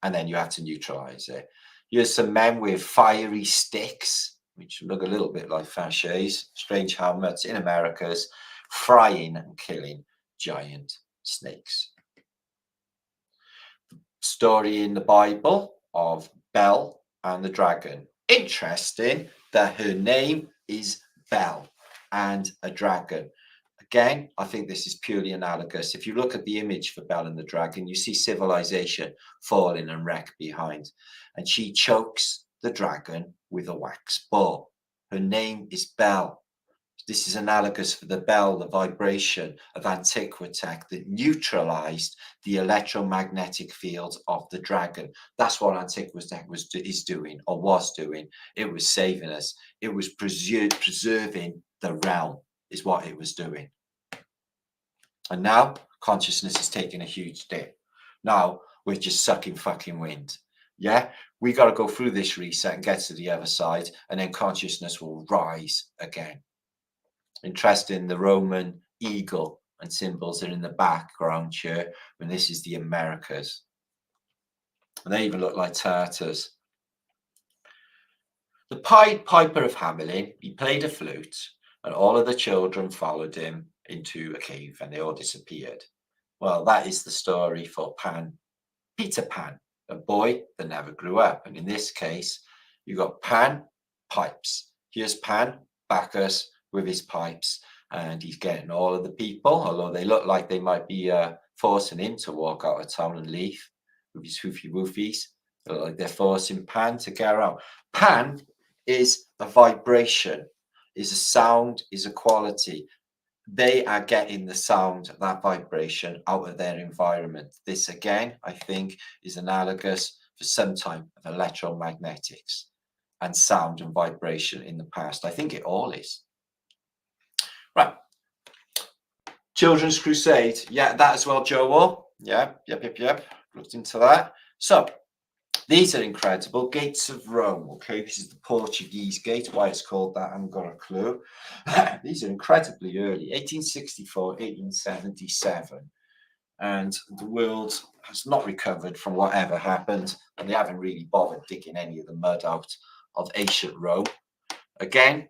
And then you have to neutralize it. Here's some men with fiery sticks, which look a little bit like fasces, strange helmets in Americas, frying and killing giant snakes. Story in the Bible of Bel and the dragon. Interesting that her name is Bel and a dragon. Again, I think this is purely analogous. If you look at the image for Bel and the dragon, you see civilization falling and wreck behind. And she chokes the dragon with a wax ball. Her name is Bel. This is analogous for the bell, the vibration of antiquitech that neutralized the electromagnetic field of the dragon. That's what antiquitech is doing, or was doing. It was saving us. It was preserving the realm, is what it was doing. And now consciousness is taking a huge dip. Now we're just sucking fucking wind. Yeah, we got to go through this reset and get to the other side, and then consciousness will rise again. Interesting, the Roman eagle and symbols are in the background here, and this is the Americas. And they even look like Tartars. The Pied Piper of Hamelin, he played a flute, and all of the children followed him into a cave, and they all disappeared. Well, that is the story for Peter Pan, a boy that never grew up. And in this case, you got Pan, pipes. Here's Pan, Bacchus, with his pipes, and he's getting all of the people, although they look like they might be forcing him to walk out of town and leave with his hoofy woofies. They look like they're forcing Pan to get out. Pan is a vibration, is a sound, is a quality. They are getting the sound, that vibration, out of their environment. This again, I think, is analogous for some type of electromagnetics and sound and vibration in the past. I think it all is. Right. Children's Crusade. Yeah, that as well, Joel. Yeah, yep. Looked into that. So these are incredible. Gates of Rome. Okay, this is the Portuguese gate. Why it's called that, I haven't got a clue. These are incredibly early. 1864, 1877. And the world has not recovered from whatever happened. And they haven't really bothered digging any of the mud out of ancient Rome. Again,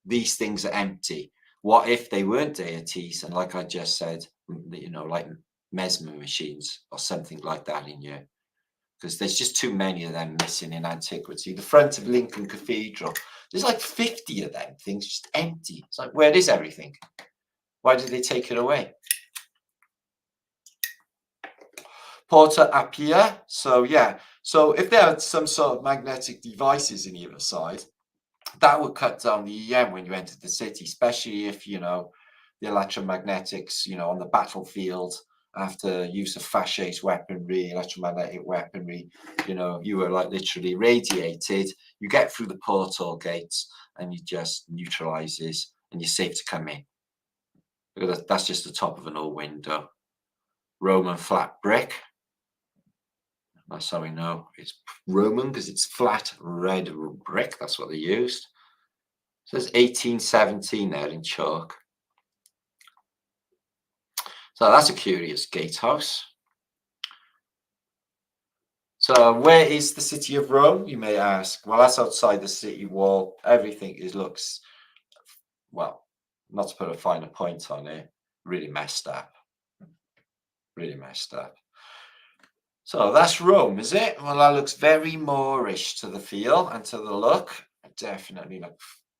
these things are empty. What if they weren't deities? And like I just said, you know, like Mesmer machines or something like that in here. Because there's just too many of them missing in antiquity. The front of Lincoln Cathedral, there's like 50 of them things just empty. It's like, where is everything? Why did they take it away? Porta Appia. So yeah, so if there are some sort of magnetic devices in either side, that would cut down the EM when you enter the city, especially if, you know, the electromagnetics, you know, on the battlefield after use of fascist weaponry, electromagnetic weaponry, you know, you were like literally radiated. You get through the portal gates and you just neutralizes and you're safe to come in. That's just the top of an old window. Roman flat brick. That's how we know it's Roman, because it's flat red brick. That's what they used. It says 1817 there in chalk. So that's a curious gatehouse. So where is the city of Rome, you may ask? Well, that's outside the city wall. Everything looks, well, not to put a finer point on it, really messed up. Really messed up. So that's Rome, is it? Well, that looks very Moorish to the feel and to the look. It definitely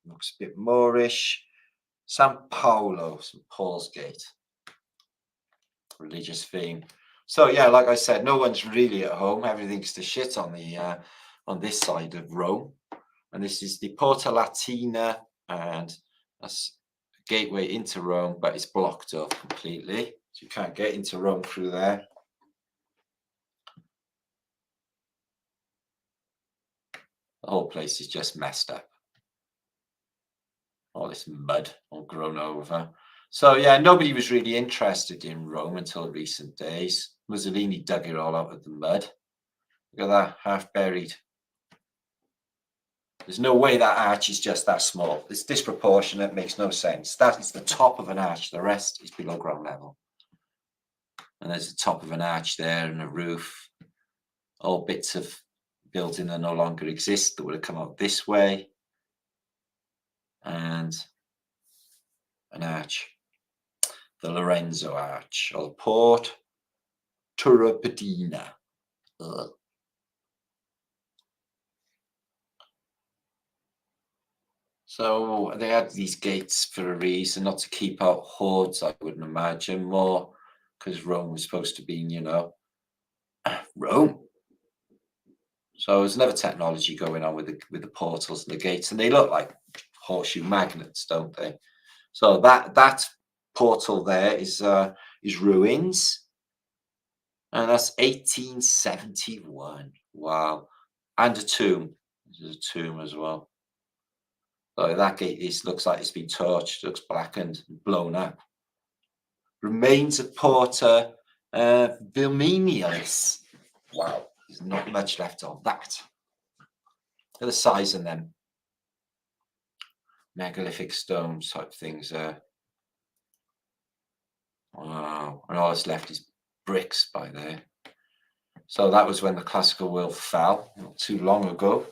looks a bit Moorish. San Paulo, St. Paul's Gate. Religious theme. So yeah, like I said, no one's really at home. Everything's to shit on the on this side of Rome. And this is the Porta Latina, and that's a gateway into Rome, but it's blocked off completely. So you can't get into Rome through there. The whole place is just messed up. All this mud all grown over. So yeah, nobody was really interested in Rome until recent days. Mussolini dug it all out of the mud. Look at that, half buried. There's no way that arch is just that small. It's disproportionate, makes no sense. That is the top of an arch. The rest is below ground level. And there's the top of an arch there and a roof. All bits of building that no longer exist that would have come out this way. And an arch. The Lorenzo Arch, or the Port Turripedina. So they had these gates for a reason, not to keep out hordes, I wouldn't imagine, more because Rome was supposed to be, you know, Rome. So there's another technology going on with the portals and the gates, and they look like horseshoe magnets, don't they? So that portal there is ruins, and that's 1871. Wow, and a tomb. There's a tomb as well. So that gate looks like it's been torched. Looks blackened, blown up. Remains of Porta Vilmenialis. Wow, there's not much left of that. Look at the size of them. Megalithic stones type things there. Wow, and all that's left is bricks by there. So that was when the classical world fell, not too long ago.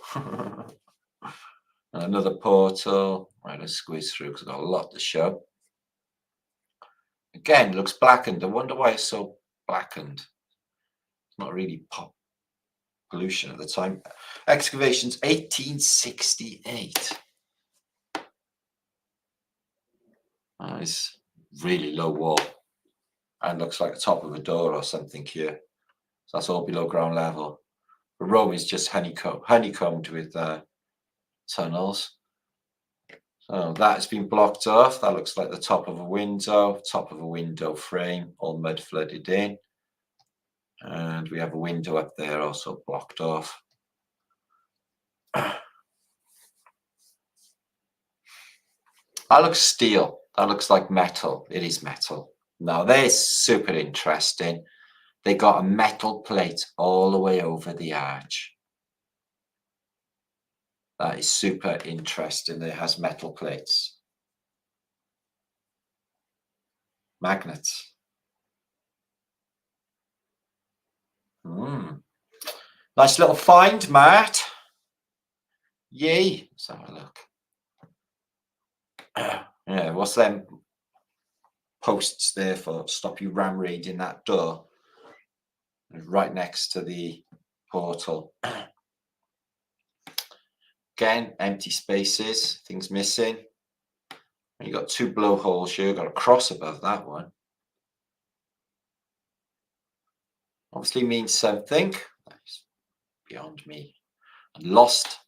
And another portal. Right, let's squeeze through because I've got a lot to show. Again, looks blackened. I wonder why it's so blackened. It's not really pollution at the time. Excavations 1868. It's really low wall and looks like the top of a door or something here. So that's all below ground level. But Rome is just honeycombed with tunnels. So that has been blocked off. That looks like the top of a window frame, all mud flooded in. And we have a window up there also blocked off. That looks steel. That looks like metal. It is metal. Now, they're super interesting. They got a metal plate all the way over the arch. That is super interesting. It has metal plates. Magnets. Nice little find, Matt. Yay! Let's have a look. Yeah, what's them posts there for? Stop you ram raiding that door. Right next to the portal. Again, empty spaces, things missing. You got two blowholes here, got a cross above that one. Obviously means something. That's beyond me. And lost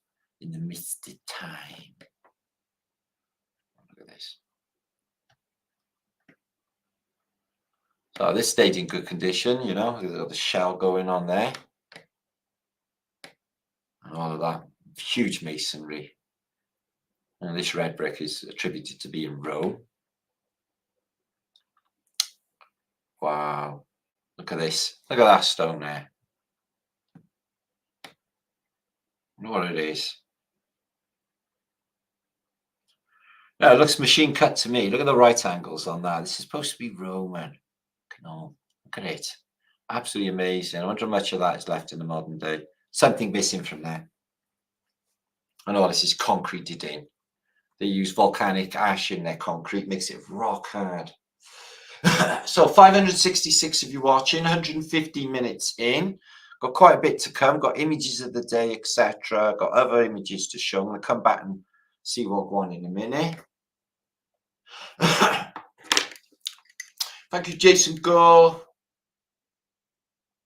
in the misty time. Look at this. So this stayed in good condition, you know, there's got the shell going on there. And all of that huge masonry. And this red brick is attributed to be in Rome. Wow. Look at this. Look at that stone there. I wonder what it is. No, it looks machine cut to me. Look at the right angles on that. This is supposed to be Roman. No, look at it. Absolutely amazing. I wonder how much of that is left in the modern day. Something missing from there. And all this is concreted in. They use volcanic ash in their concrete, makes it rock hard. So 566 of you watching, 150 minutes in. Got quite a bit to come. Got images of the day, etc. Got other images to show. I'm going to come back and see what one in a minute. Thank you, Jason Gore.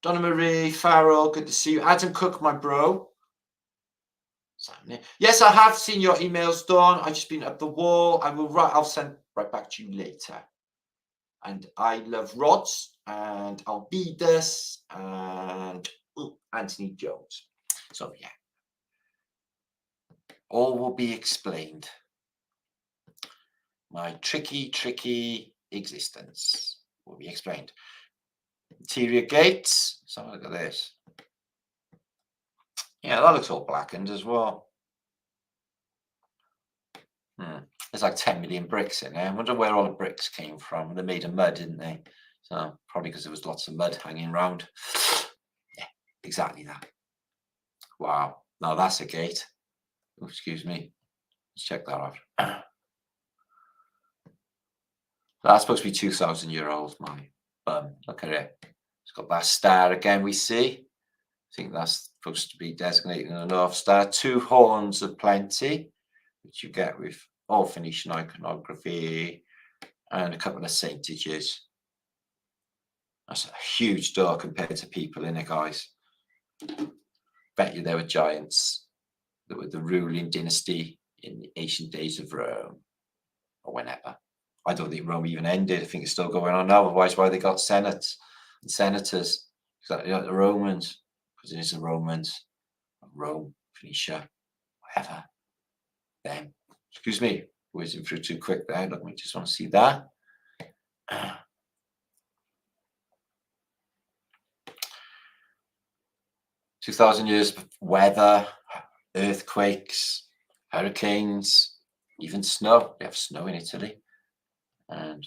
Donna Marie Farrell, good to see you. Adam Cook, my bro. Yes, I have seen your emails, Dawn. I've just been up the wall. I'll send right back to you later. And I love rods and Albedas and Anthony Jones. So yeah, all will be explained. My tricky existence will be explained. Interior gates. So look at this. Yeah, that looks all blackened as well. There's like 10 million bricks in there. I wonder where all the bricks came from. They're made of mud, didn't they? So probably because there was lots of mud hanging around. Yeah, exactly that. Wow. Now that's a gate. Oh, excuse me. Let's check that out. That's supposed to be 2,000 years old, my bum. Look at it. It's got that star again, we see. I think that's supposed to be designating a North Star. Two horns of plenty, which you get with all Phoenician iconography and a couple of saintages. That's a huge door compared to people in it, guys. Bet you there were giants that were the ruling dynasty in the ancient days of Rome, or whenever. I don't think Rome even ended. I think it's still going on now. Otherwise, why they got senates and senators? Exactly like the Romans, because it is the Romans, Rome, Phoenicia, whatever. Them. Excuse me, whizzing through too quick there. Look, we just want to see that. 2,000 years of weather, earthquakes, hurricanes, even snow. They have snow in Italy. And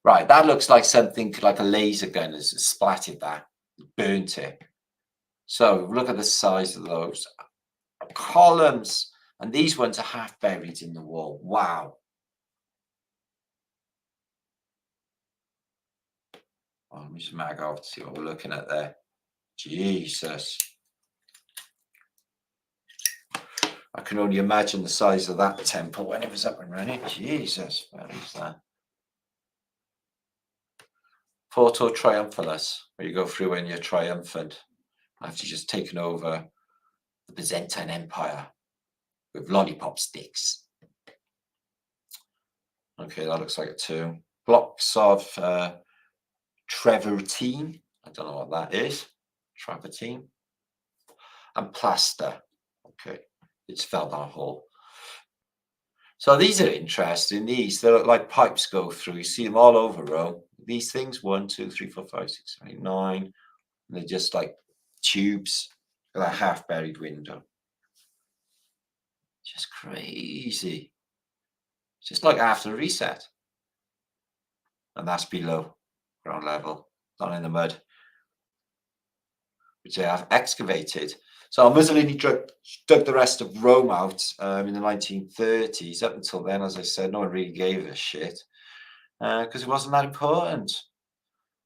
right, that looks like something like a laser gun has splattered that, burnt it. So look at the size of those columns, and these ones are half buried in the wall. Wow. Well, let me just mag off to see what we're looking at there. Jesus. I can only imagine the size of that temple when it was up and running. Jesus, where is that? Porto Triumphalis, where you go through when you're triumphant after just taken over the Byzantine Empire with lollipop sticks. Okay, that looks like it too. Blocks of travertine. I don't know what that is. Travertine. And plaster. Okay, it's fell down a hole. So these are interesting. They look like pipes go through. You see them all over Rome. These things, 1, 2, 3, 4, 5, 6, 7, 8, 9. And they're just like tubes with a half buried window. Just crazy. Just like after a reset. And that's below ground level, down in the mud, which they have excavated. So Mussolini dug the rest of Rome out in the 1930s. Up until then, as I said, no one really gave a shit because it wasn't that important.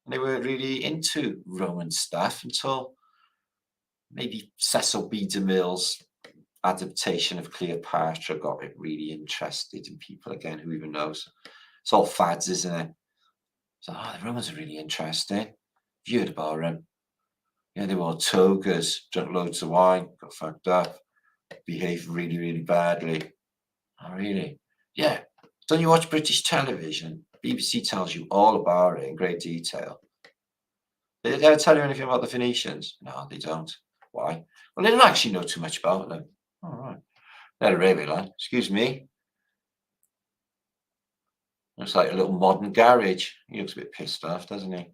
And they weren't really into Roman stuff until maybe Cecil B. DeMille's adaptation of Cleopatra got it really interested in people again. Who even knows? It's all fads, isn't it? So, the Romans are really interesting. You heard about them. Yeah, they wore togas, drank loads of wine, got fucked up, behaved really, really badly. Oh, really? Yeah. Don't you watch British television? BBC tells you all about it in great detail. Did they ever tell you anything about the Phoenicians? No, they don't. Why? Well, they don't actually know too much about them. All right. They had a railway line. Excuse me. Looks like a little modern garage. He looks a bit pissed off, doesn't he?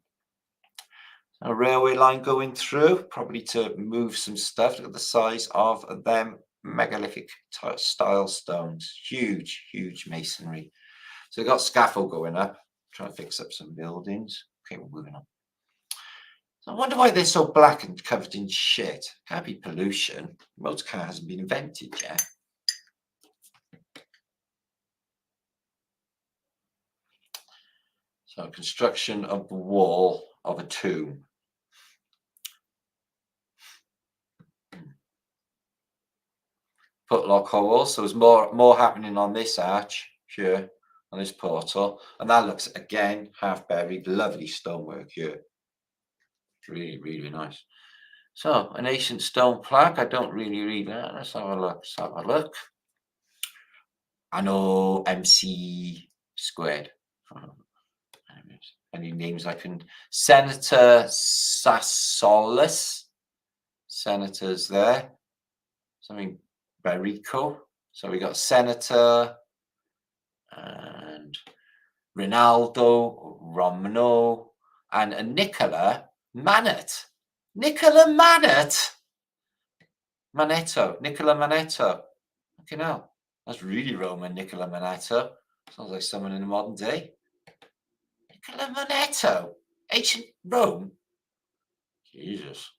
A railway line going through, probably to move some stuff. Look at the size of them megalithic style stones. Huge, huge masonry. So they've got scaffold going up, trying to fix up some buildings. Okay, we're moving on. So I wonder why they're so black and covered in shit. Can't be pollution. Motor car hasn't been invented yet. So construction of the wall of a tomb. Putlock hole. So there's more happening on this arch here, on this portal. And that looks, again, half buried. Lovely stonework here. Really, really nice. So an ancient stone plaque. I don't really read that. Let's have a look. Let's have a look. Anno MC squared. Any names I can? Senator Sassolis. Senators there. Something Berico. So we got Senator and Rinaldo, Romano, and a Nicola Manet. Nicola Manet. Manetto. Nicola Manetto. Fucking hell. That's really Roman, Nicola Manetto. Sounds like someone in the modern day. Nicola Manetto. Ancient Rome. Jesus.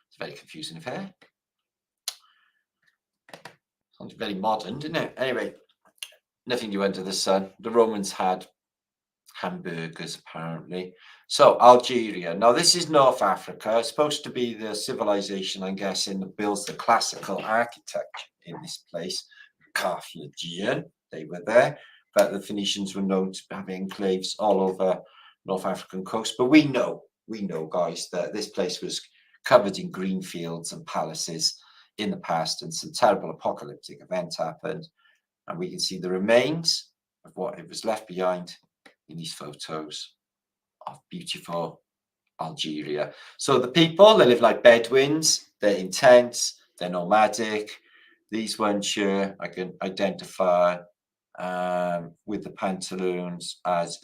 It's a very confusing affair. Sounds very modern, didn't it? Anyway, nothing new under the sun. The Romans had hamburgers, apparently. So, Algeria. Now, this is North Africa. It's supposed to be the civilization, I'm guessing, that builds the classical architecture in this place. Carthaginian, they were there. But the Phoenicians were known to have enclaves all over North African coast. But we know, guys, that this place was covered in green fields and palaces in the past, and some terrible apocalyptic event happened. And we can see the remains of what it was left behind in these photos of beautiful Algeria. So the people, they live like Bedouins, they're intense, they're nomadic. These ones here I can identify with the pantaloons as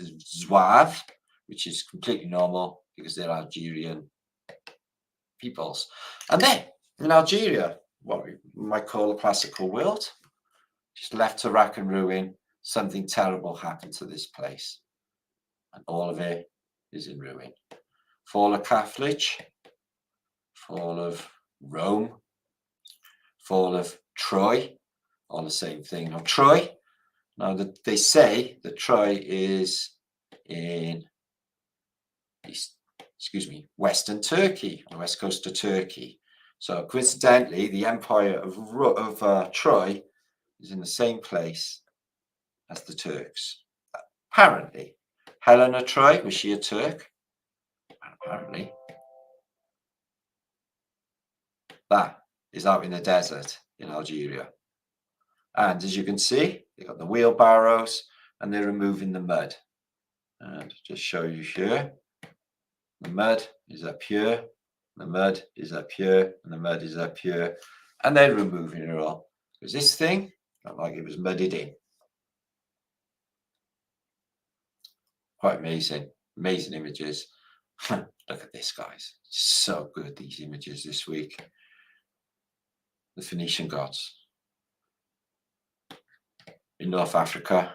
Zouave, which is completely normal because they're Algerian peoples. And then in Algeria, what we might call a classical world, just left to rack and ruin. Something terrible happened to this place, and all of it is in ruin. Fall of Carthage, fall of Rome, fall of Troy, all the same thing. Now Troy, now that they say that Troy is in Western Turkey, on the west coast of Turkey. So coincidentally, the empire of Troy is in the same place as the Turks. Apparently, Helena Troy, was she a Turk? Apparently. That is out in the desert in Algeria. And as you can see, they've got the wheelbarrows and they're removing the mud. And just show you here, the mud is up here, the mud is up here, and the mud is up here. And they're removing it all. Because this thing looked like it was mudded in. Quite amazing. Amazing images. Look at this, guys. So good, these images this week. The Phoenician gods in North Africa.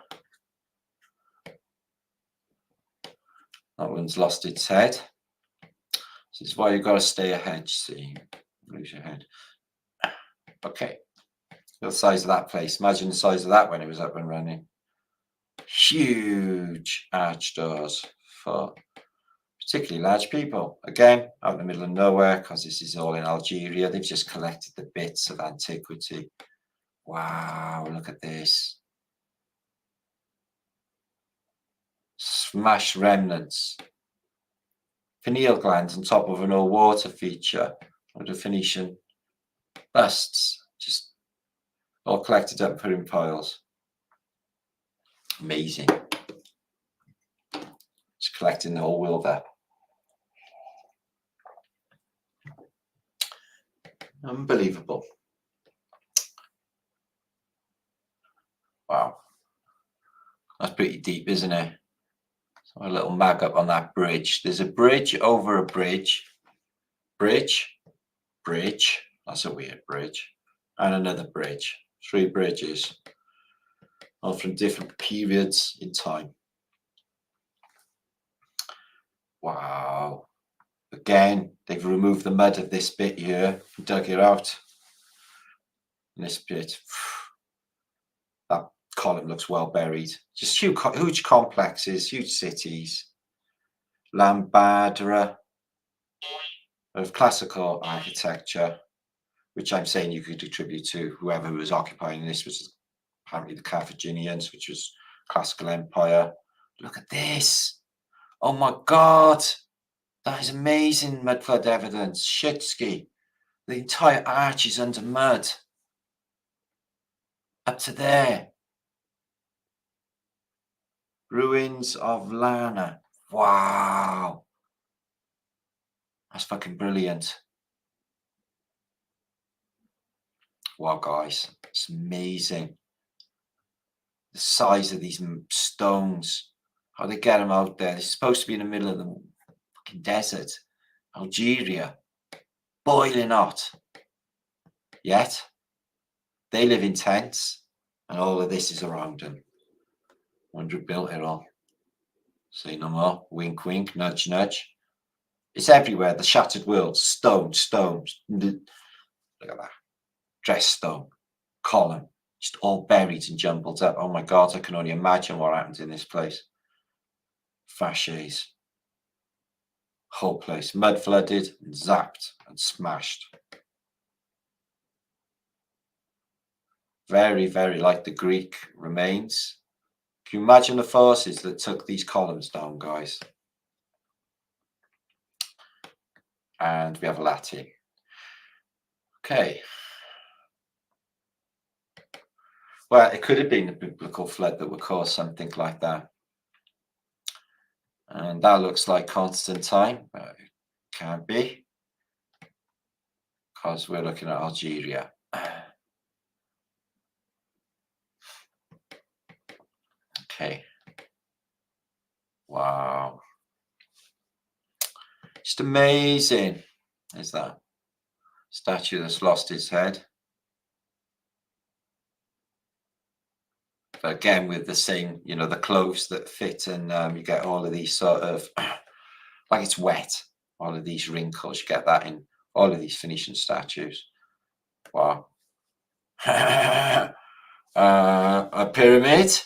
That one's lost its head. This is why you've got to stay ahead, see. lose your head. Okay, the size of that place. Imagine the size of that when it was up and running. Huge arch doors for particularly large people. Again, out in the middle of nowhere, because this is all in Algeria. They've just collected the bits of antiquity. Wow, look at this. Smashed remnants. Pineal glands on top of an old water feature of the Phoenician busts. Just all collected up and put in piles. Amazing. Just collecting the whole world there. Unbelievable. Wow. That's pretty deep, isn't it? So a little mag up on that bridge. There's a bridge over a bridge. Bridge. That's a weird bridge. And another bridge. 3 bridges. All from different periods in time. Wow. Again, they've removed the mud of this bit here and dug it out. And this bit, that column looks well buried. Just huge complexes, huge cities. Lambadra of classical architecture, which I'm saying you could attribute to whoever was occupying this, which is apparently the Carthaginians, which was classical empire. Look at this. Oh my God. That is amazing mud flood evidence. Shitski. The entire arch is under mud. Up to there. Ruins of Lana. Wow. That's fucking brilliant. Wow, guys. It's amazing. The size of these stones. How they get them out there. It's supposed to be in the middle of the fucking desert. Algeria. Boiling hot. Yet, they live in tents. And all of this is around them. Wonder who built it all. Say no more. Wink, wink. Nudge, nudge. It's everywhere. The shattered world. Stone. Look at that. Dressed stone. Column. Just all buried and jumbled up. Oh my God, I can only imagine what happened in this place. Fasces. Whole place. Mud flooded and zapped and smashed. Very, very like the Greek remains. Can you imagine the forces that took these columns down, guys? And we have Latin. Okay. Well, it could have been a biblical flood that would cause something like that. And that looks like Constantine, but it can't be. Because we're looking at Algeria. Okay. Wow. Just amazing. There's that statue that's lost its head. But again, with the same, the clothes that fit, and you get all of these sort of, like it's wet, all of these wrinkles. You get that in all of these Phoenician statues. Wow. A pyramid.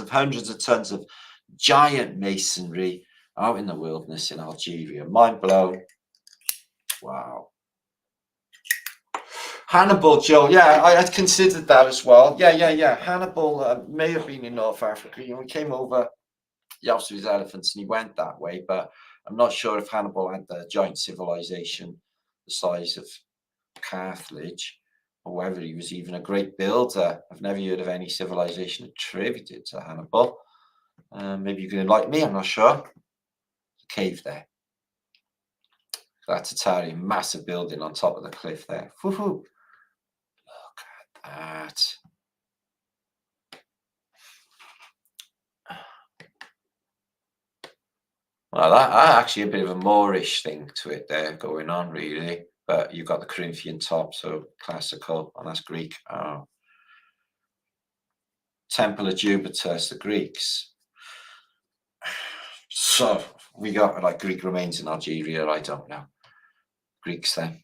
Hundreds of tons of giant masonry out in the wilderness in Algeria. Mind blown. Wow. Hannibal, Joe. Yeah, I had considered that as well. Yeah. Hannibal may have been in North Africa. He came over, he obviously his elephants, and he went that way. But I'm not sure if Hannibal had the giant civilization the size of Carthage, or whether he was even a great builder. I've never heard of any civilization attributed to Hannibal. Maybe you can enlighten me. I'm not sure. There's a cave there. That Tatar, massive building on top of the cliff there. Woohoo! Look at that. Well, that actually a bit of a Moorish thing to it there going on, really. But you've got the Corinthian top, so classical, and that's Greek. Oh. Temple of Jupiter, it's the Greeks. So We got like Greek remains in Algeria. I don't know. Greeks then.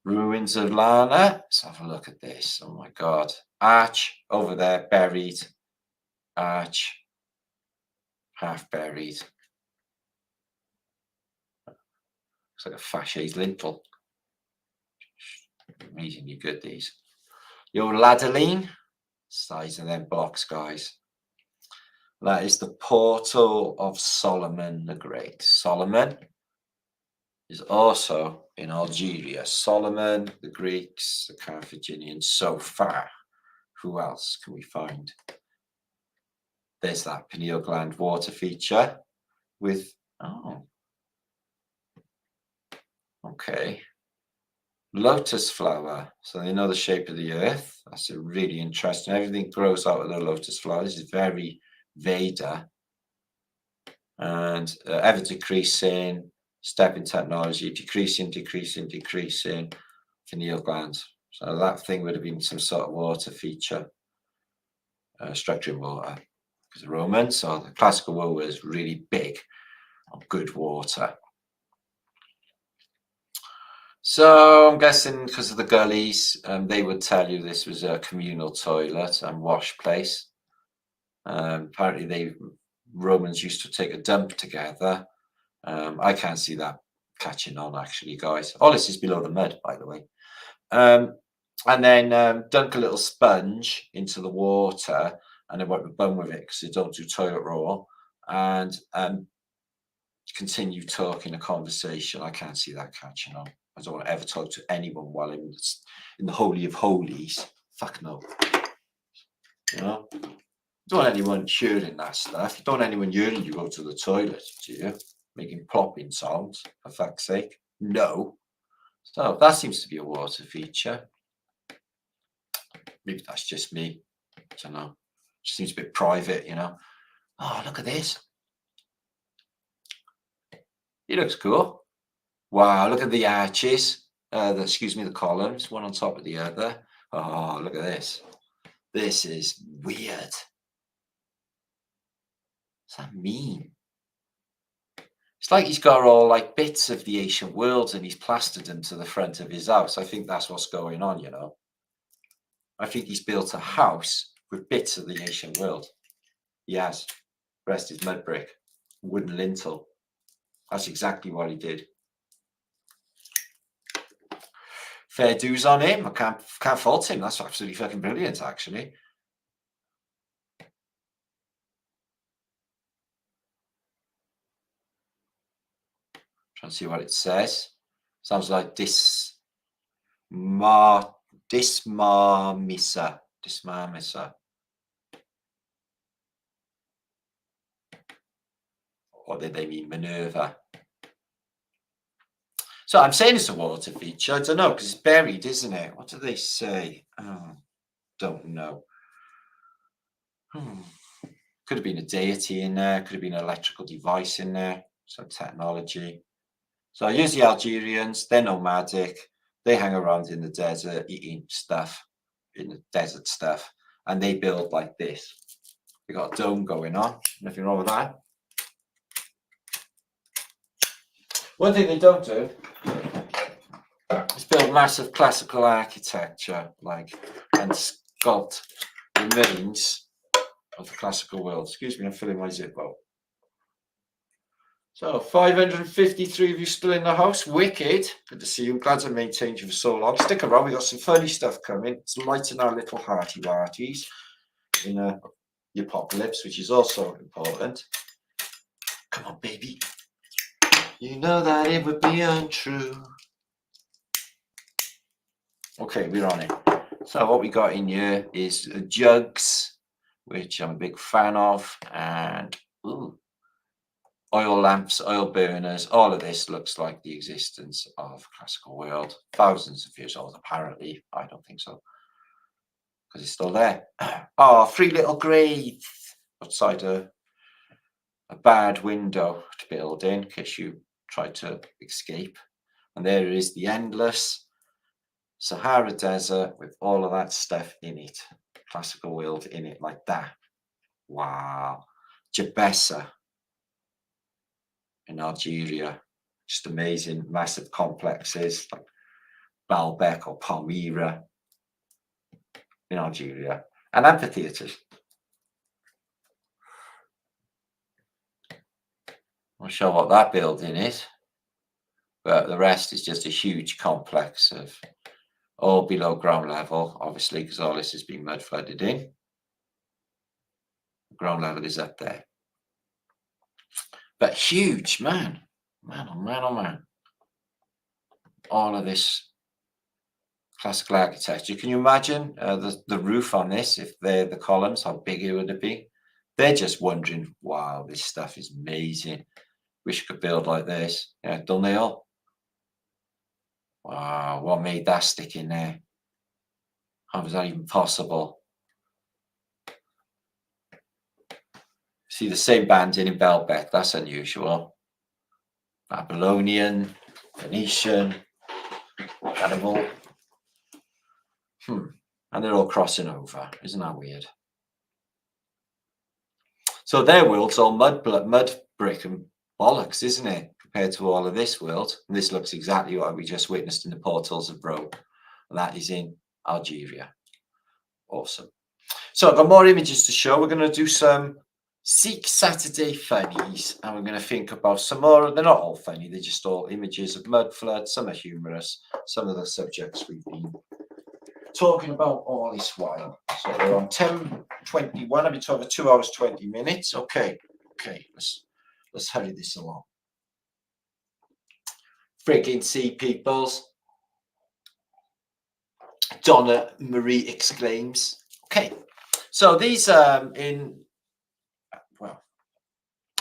Ruins of Lana. Let's have a look at this. Oh my God. Arch over there, buried. Arch, half buried. Looks like a fasces lintel. Amazingly good, these. Your Ladeline. Size of them blocks, guys. That is the portal of Solomon the Great. Solomon is also in Algeria. Solomon, the Greeks, the Carthaginians, so far. Who else can we find? There's that pineal gland water feature with, oh, okay. Lotus flower. So they know the shape of the earth. That's a really interesting. Everything grows out of the lotus flower. This is very Veda. And ever decreasing, step in technology, decreasing, pineal glands. So that thing would have been some sort of water feature, structure in water. Because the Romans, so the classical world was really big on good water. So I'm guessing because of the gullies, they would tell you this was a communal toilet and wash place. Apparently Romans used to take a dump together. I can't see that catching on, actually, guys. All this is below the mud, by the way. And then dunk a little sponge into the water and then wipe the bum with it because they don't do toilet roll, and continue talking a conversation. I can't see that catching on. I don't want to ever talk to anyone while in the Holy of Holies. Fuck no. You know? Don't want anyone hearing that stuff. You don't want anyone hearing you go to the toilet, do you? Making plopping sounds, for fuck's sake. No. So that seems to be a water feature. Maybe that's just me. I don't know. It seems a bit private, you know. Oh, look at this. He looks cool. Wow, look at the arches. The columns, one on top of the other. Oh, look at this. This is weird. What's that mean? It's like he's got all like bits of the ancient worlds and he's plastered them to the front of his house. I think that's what's going on, you know. I think he's built a house with bits of the ancient world. He has. The rest is mud brick, wooden lintel. That's exactly what he did. Fair dues on him. I can't fault him. That's absolutely fucking brilliant, actually. Trying to see what it says. Sounds like dismarmisa. Or did they mean Minerva? So I'm saying it's a water feature. I don't know, because it's buried, isn't it? What do they say? Oh, don't know. Could have been a deity in there. Could have been an electrical device in there. Some technology. So here's the Algerians. They're nomadic. They hang around in the desert eating stuff, in the desert stuff. And they build like this. They got a dome going on. Nothing wrong with that. One thing they don't do is build massive classical architecture, and sculpt remains of the classical world. Excuse me, I'm filling my Zippo. So 553 of you still in the house. Wicked. Good to see you. Glad I maintained you for so long. Stick around. We got some funny stuff coming. It's lighting our little hearty warties in the apocalypse, which is also important. Come on, baby. You know that it would be untrue. Okay, we're on it. So what we got in here is jugs, which I'm a big fan of, and oil lamps, oil burners. All of this looks like the existence of classical world. Thousands of years old, apparently. I don't think so, because it's still there. Oh, 3 little graves outside a bad window to build in case you try to escape. And there is the endless Sahara Desert with all of that stuff in it. Classical world in it like that. Wow. Jabessa. in Algeria. Just amazing, massive complexes like Baalbek or Palmyra in Algeria, and amphitheatres. I'll show what that building is, but the rest is just a huge complex of all below ground level, obviously, because all this has been mud flooded in. The ground level is up there. But huge, man. Man, oh man, oh man. All of this classical architecture. Can you imagine the roof on this, if they're the columns, how big it would be? They're just wondering, wow, this stuff is amazing. Wish I could build like this. Yeah, don't they all? Wow, what made that stick in there? How was that even possible? See the same banding in Baalbek, that's unusual. Babylonian, Phoenician, animal. And they're all crossing over. Isn't that weird? So their world's all mud brick and bollocks, isn't it? Compared to all of this world. And this looks exactly what we just witnessed in the portals of Rome. And that is in Algeria. Awesome. So I've got more images to show. We're going to do some Sikh Saturday funnies, and we're going to think about some more. They're not all funny, they're just all images of mud flood. Some are humorous, some of the subjects we've been talking about all this while. So we're on 10:21. I've been talking for 2 hours 20 minutes. Okay, let's hurry this along. Friggin' sea peoples, Donna Marie exclaims. Okay, so these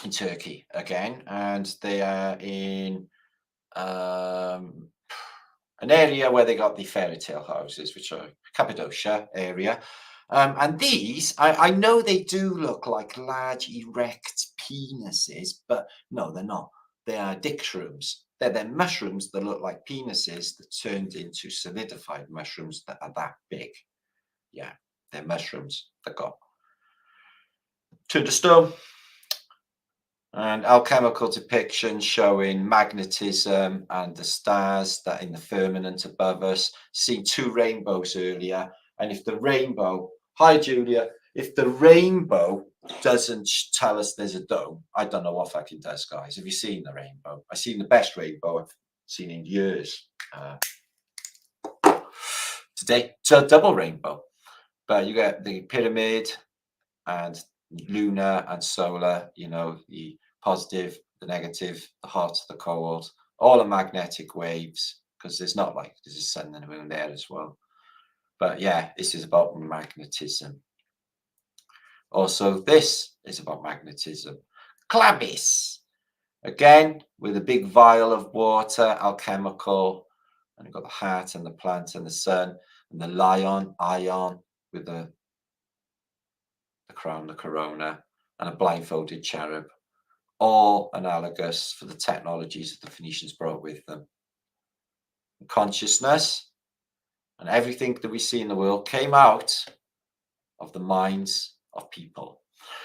in Turkey again, and they are in an area where they got the fairy tale houses, which are Cappadocia area. And these, I know they do look like large erect penises, but no, they're not. They are dichrooms. They're mushrooms that look like penises that turned into solidified mushrooms that are that big. Yeah, they're mushrooms that got turned to stone. And alchemical depictions showing magnetism and the stars that in the firmament above us. Seen 2 rainbows earlier. And if the rainbow, hi Julia, if the rainbow doesn't tell us there's a dome, I don't know what fucking does, guys. Have you seen the rainbow? I've seen the best rainbow I've seen in years. Today, it's a double rainbow. But you get the pyramid and lunar and solar, you know, the positive, the negative, the hot, the cold, all are magnetic waves, because there's a sun and a moon there as well. But yeah, this is about magnetism. Also, this is about magnetism. Clavis, again, with a big vial of water, alchemical, and you've got the heart and the plant and the sun, and the lion, ion, with the crown, the corona, and a blindfolded cherub, all analogous for the technologies that the Phoenicians brought with them. Consciousness and everything that we see in the world came out of the minds of people.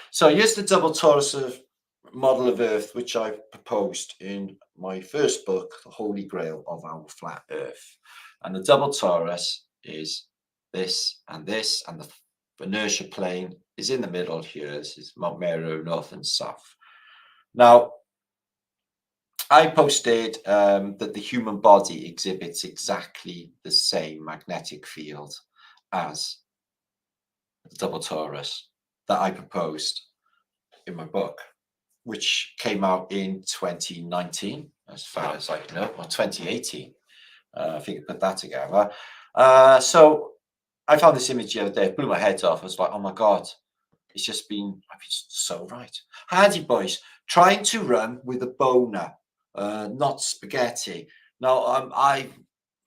So here's the double torus of model of Earth, which I proposed in my first book, The Holy Grail of Our Flat Earth. And the double torus is this, and the inertia plane is in the middle here. This is Mount Meru, north and south. Now, I posted that the human body exhibits exactly the same magnetic field as the double torus that I proposed in my book, which came out in 2019, as far as I know, or 2018. I think I put that together. So I found this image the other day, it blew my head off. I was like, oh my God, it's just been, I've been so right. Hardy boys, trying to run with a boner, not spaghetti. Now, I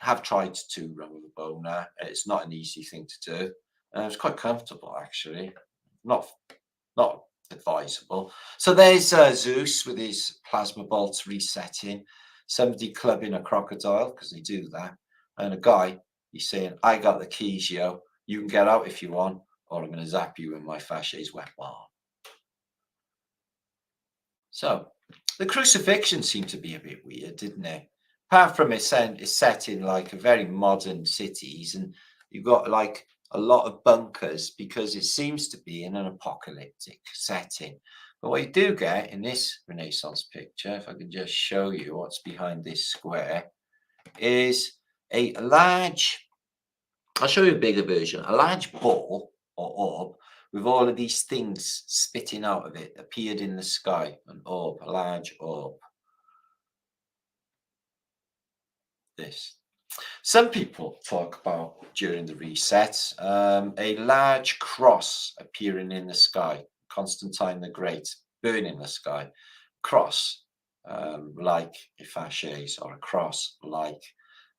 have tried to run with a boner. It's not an easy thing to do. It's quite comfortable, actually. Not advisable. So there's Zeus with his plasma bolts resetting. Somebody clubbing a crocodile, because they do that. And a guy, he's saying, I got the keys, yo. You can get out if you want, or I'm going to zap you in my Faches wet bar. So The crucifixion seemed to be a bit weird, didn't it? Apart from it's set in like a very modern cities, and you've got like a lot of bunkers because it seems to be in an apocalyptic setting. But what you do get in this Renaissance picture, if I can just show you what's behind this square, is a large, I'll show you a bigger version, a large ball or orb with all of these things spitting out of it appeared in the sky, an orb, a large orb. This. Some people talk about during the reset a large cross appearing in the sky, Constantine the Great burning the sky, cross like a fasces or a cross like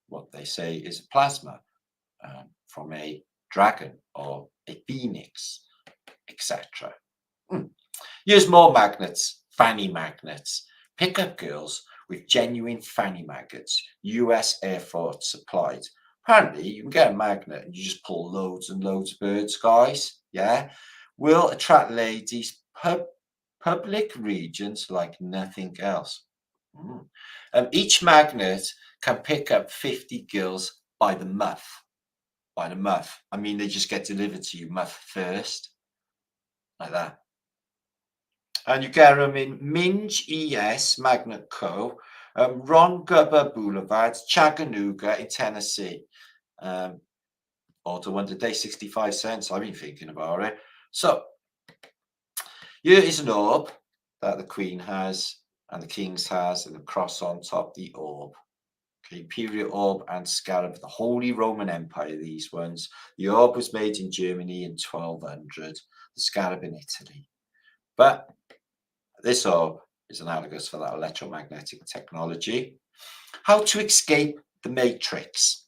what they say is a plasma from a dragon or a phoenix, etc. Use more magnets, fanny magnets. Pick up girls with genuine fanny maggots, US Air Force supplied. Apparently, you can get a magnet and you just pull loads and loads of birds, guys. Yeah. Will attract ladies, public regions like nothing else. Each magnet can pick up 50 girls by the month. By the month. I mean, they just get delivered to you month first. Like that. And you get them in Minge ES Magnet Co. Ron Gubber Boulevard, Chattanooga in Tennessee. Order one today, 65 cents. I've been thinking about it. So here is an orb that the Queen has and the King's has, and the cross on top, the orb. Okay, imperial orb and scarab, the Holy Roman Empire, these ones. The orb was made in Germany in 1200, the scarab in Italy. But this orb is analogous for that electromagnetic technology. How to escape the matrix.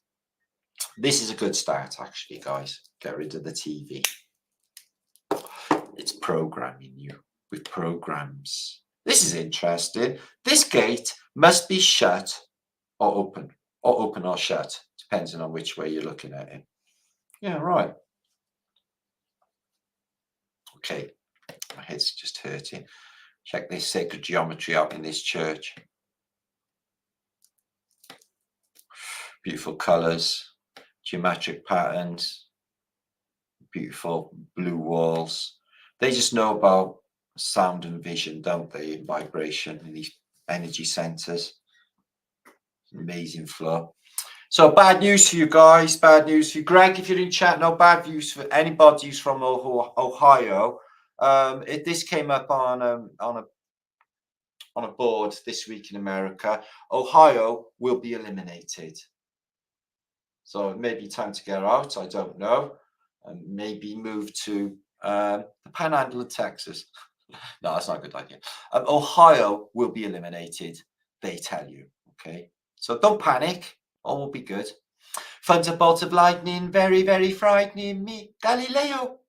This is a good start, actually, guys. Get rid of the TV. It's programming you with programs. This is interesting. This gate must be shut or open or shut, depending on which way you're looking at it. Yeah, right. Okay, my head's just hurting. Check this sacred geometry out in this church. Beautiful colors, geometric patterns, beautiful blue walls. They just know about sound and vision, don't they? Vibration in these energy centers. Amazing flow. So bad news for you guys. Bad news for you, Greg. If you're in chat, no bad news for anybody who's from Ohio. This came up on a board this week in America. Ohio will be eliminated. So it may be time to get out. I don't know. And maybe move to the Panhandle of Texas. No, that's not a good idea. Ohio will be eliminated. They tell you. Okay. So don't panic. All will be good. Thunderbolt of lightning, very, very frightening me. Galileo.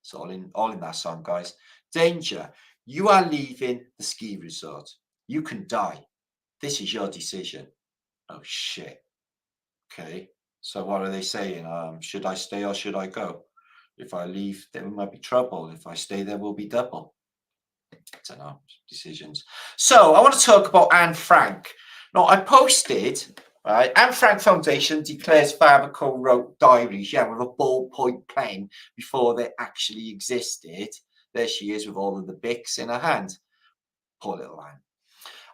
It's all in that song, guys. Danger. You are leaving the ski resort. You can die. This is your decision. Oh shit. Okay. So what are they saying? Should I stay or should I go? If I leave, there might be trouble. If I stay, there will be double. I don't know. Decisions. So I want to talk about Anne Frank. Now I posted. Right, Anne Frank Foundation declares father co-wrote diaries, yeah, with a ballpoint pen before they actually existed. There she is with all of the pics in her hand. Poor little Anne.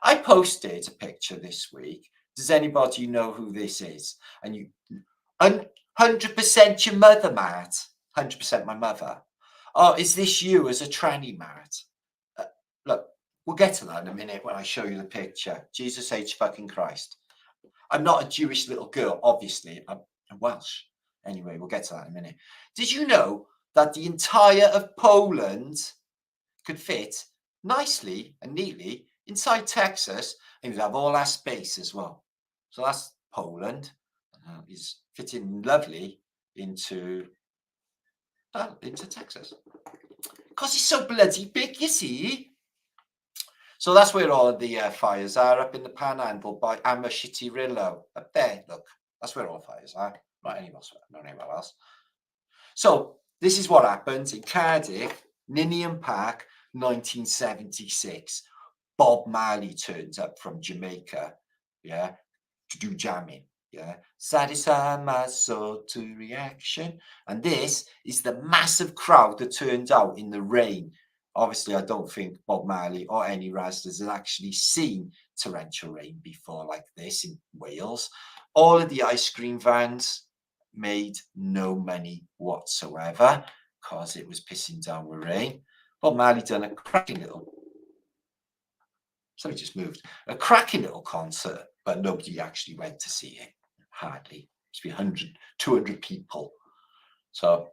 I posted a picture this week. Does anybody know who this is? And you, 100% your mother, Matt. 100% my mother. Oh, is this you as a tranny, Matt? Look, we'll get to that in a minute when I show you the picture. Jesus H. fucking Christ. I'm not a Jewish little girl, obviously. I'm Welsh. Anyway, we'll get to that in a minute. Did you know that the entire of Poland could fit nicely and neatly inside Texas, and you'd have all our space as well? So that's Poland. Is fitting lovely into Texas. Because it's so bloody big, you see. So that's where all the fires are, up in the Panhandle by Amashitirillo. Up there, look. That's where all the fires are. Not anywhere else. So this is what happened in Cardiff, Ninian Park, 1976. Bob Marley turns up from Jamaica, yeah, to do jamming, yeah. Satisfy my soul to reaction. And this is the massive crowd that turned out in the rain. Obviously, I don't think Bob Marley or any Rastas had actually seen torrential rain before like this in Wales. All of the ice cream vans made no money whatsoever because it was pissing down with rain. Bob Marley done a cracking little, something just moved, a cracking little concert, but nobody actually went to see it, hardly. It's 100, 200 people. So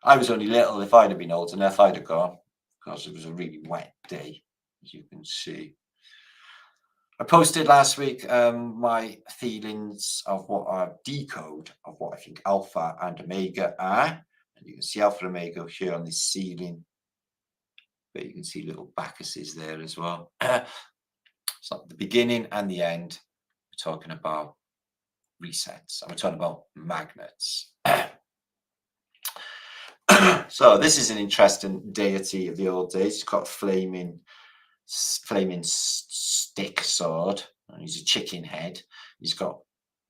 I was only little. If I'd have been old enough, I'd have gone, because it was a really wet day, as you can see. I posted last week my feelings of what I decode of what I think alpha and omega are. And you can see alpha and omega here on this ceiling. But you can see little Bacchuses there as well. So the beginning and the end, we're talking about resets. And we're talking about magnets. So this is an interesting deity of the old days. He's got a flaming stick sword. And he's a chicken head. He's got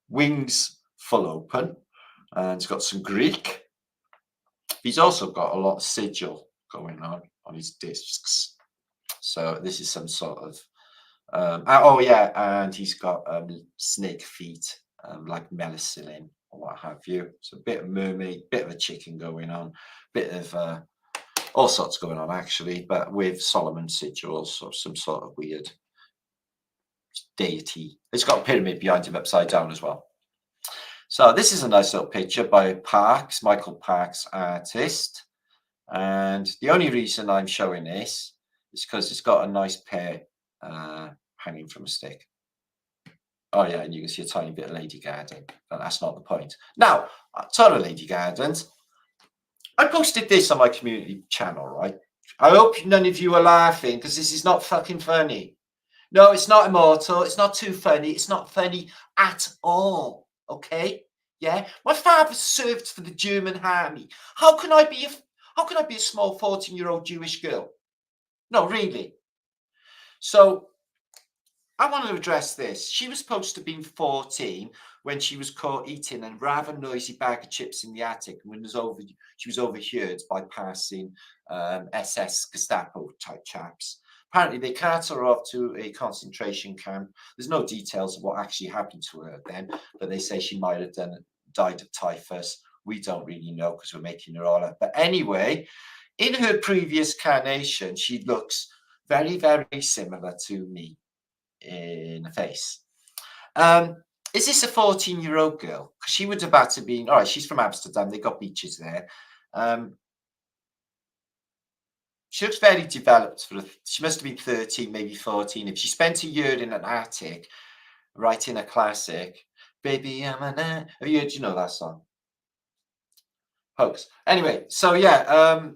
wings full open. And he's got some Greek. He's also got a lot of sigil going on his discs. So this is some sort of oh yeah, and he's got snake feet, like melicillin or what have you. So a bit of mermaid, bit of a chicken going on, bit of all sorts going on actually, but with Solomon sigils or some sort of weird deity. It's got a pyramid behind him upside down as well. So this is a nice little picture by Parks, Michael Parks, artist. And the only reason I'm showing this is because it's got a nice pair hanging from a stick. Oh yeah, and you can see a tiny bit of lady garden, but that's not the point. Now, sort of lady gardens. I posted this on my community channel, right? I hope none of you are laughing because this is not fucking funny. No, it's not immortal. It's not too funny. It's not funny at all. Okay? Yeah. My father served for the German army. How can I be a small 14-year-old Jewish girl? No, really. So I want to address this. She was supposed to have been 14 when she was caught eating a rather noisy bag of chips in the attic when she was overheard by passing SS Gestapo type chaps. Apparently, they carted her off to a concentration camp. There's no details of what actually happened to her then, but they say she might have died of typhus. We don't really know because we're making her all up. But anyway, in her previous carnation, she looks very, very similar to me in the face. Is this a 14-year-old girl? She would have had to be, all right, she's from Amsterdam. They got beaches there. She looks very developed. She must have been 13, maybe 14. If she spent a year in an attic writing a classic, Baby, I'm an have you heard, you know that song? Hoax. Anyway, so yeah,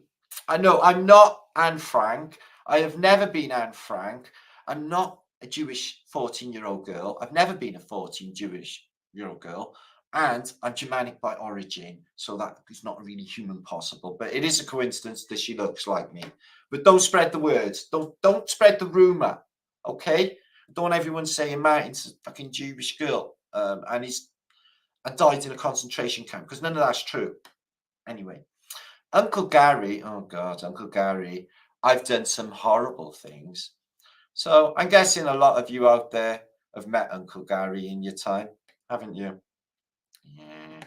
I know I'm not Anne Frank. I have never been Anne Frank. I'm not a Jewish 14-year-old girl. I've never been a 14 Jewish-year-old girl. And I'm Germanic by origin, so that is not really human possible. But it is a coincidence that she looks like me. But don't spread the words. Don't spread the rumor, okay? Don't want everyone saying Martin's a fucking Jewish girl and died in a concentration camp, because none of that's true. Anyway, Uncle Gary, oh God, Uncle Gary, I've done some horrible things. So I'm guessing a lot of you out there have met Uncle Gary in your time, haven't you? Yeah.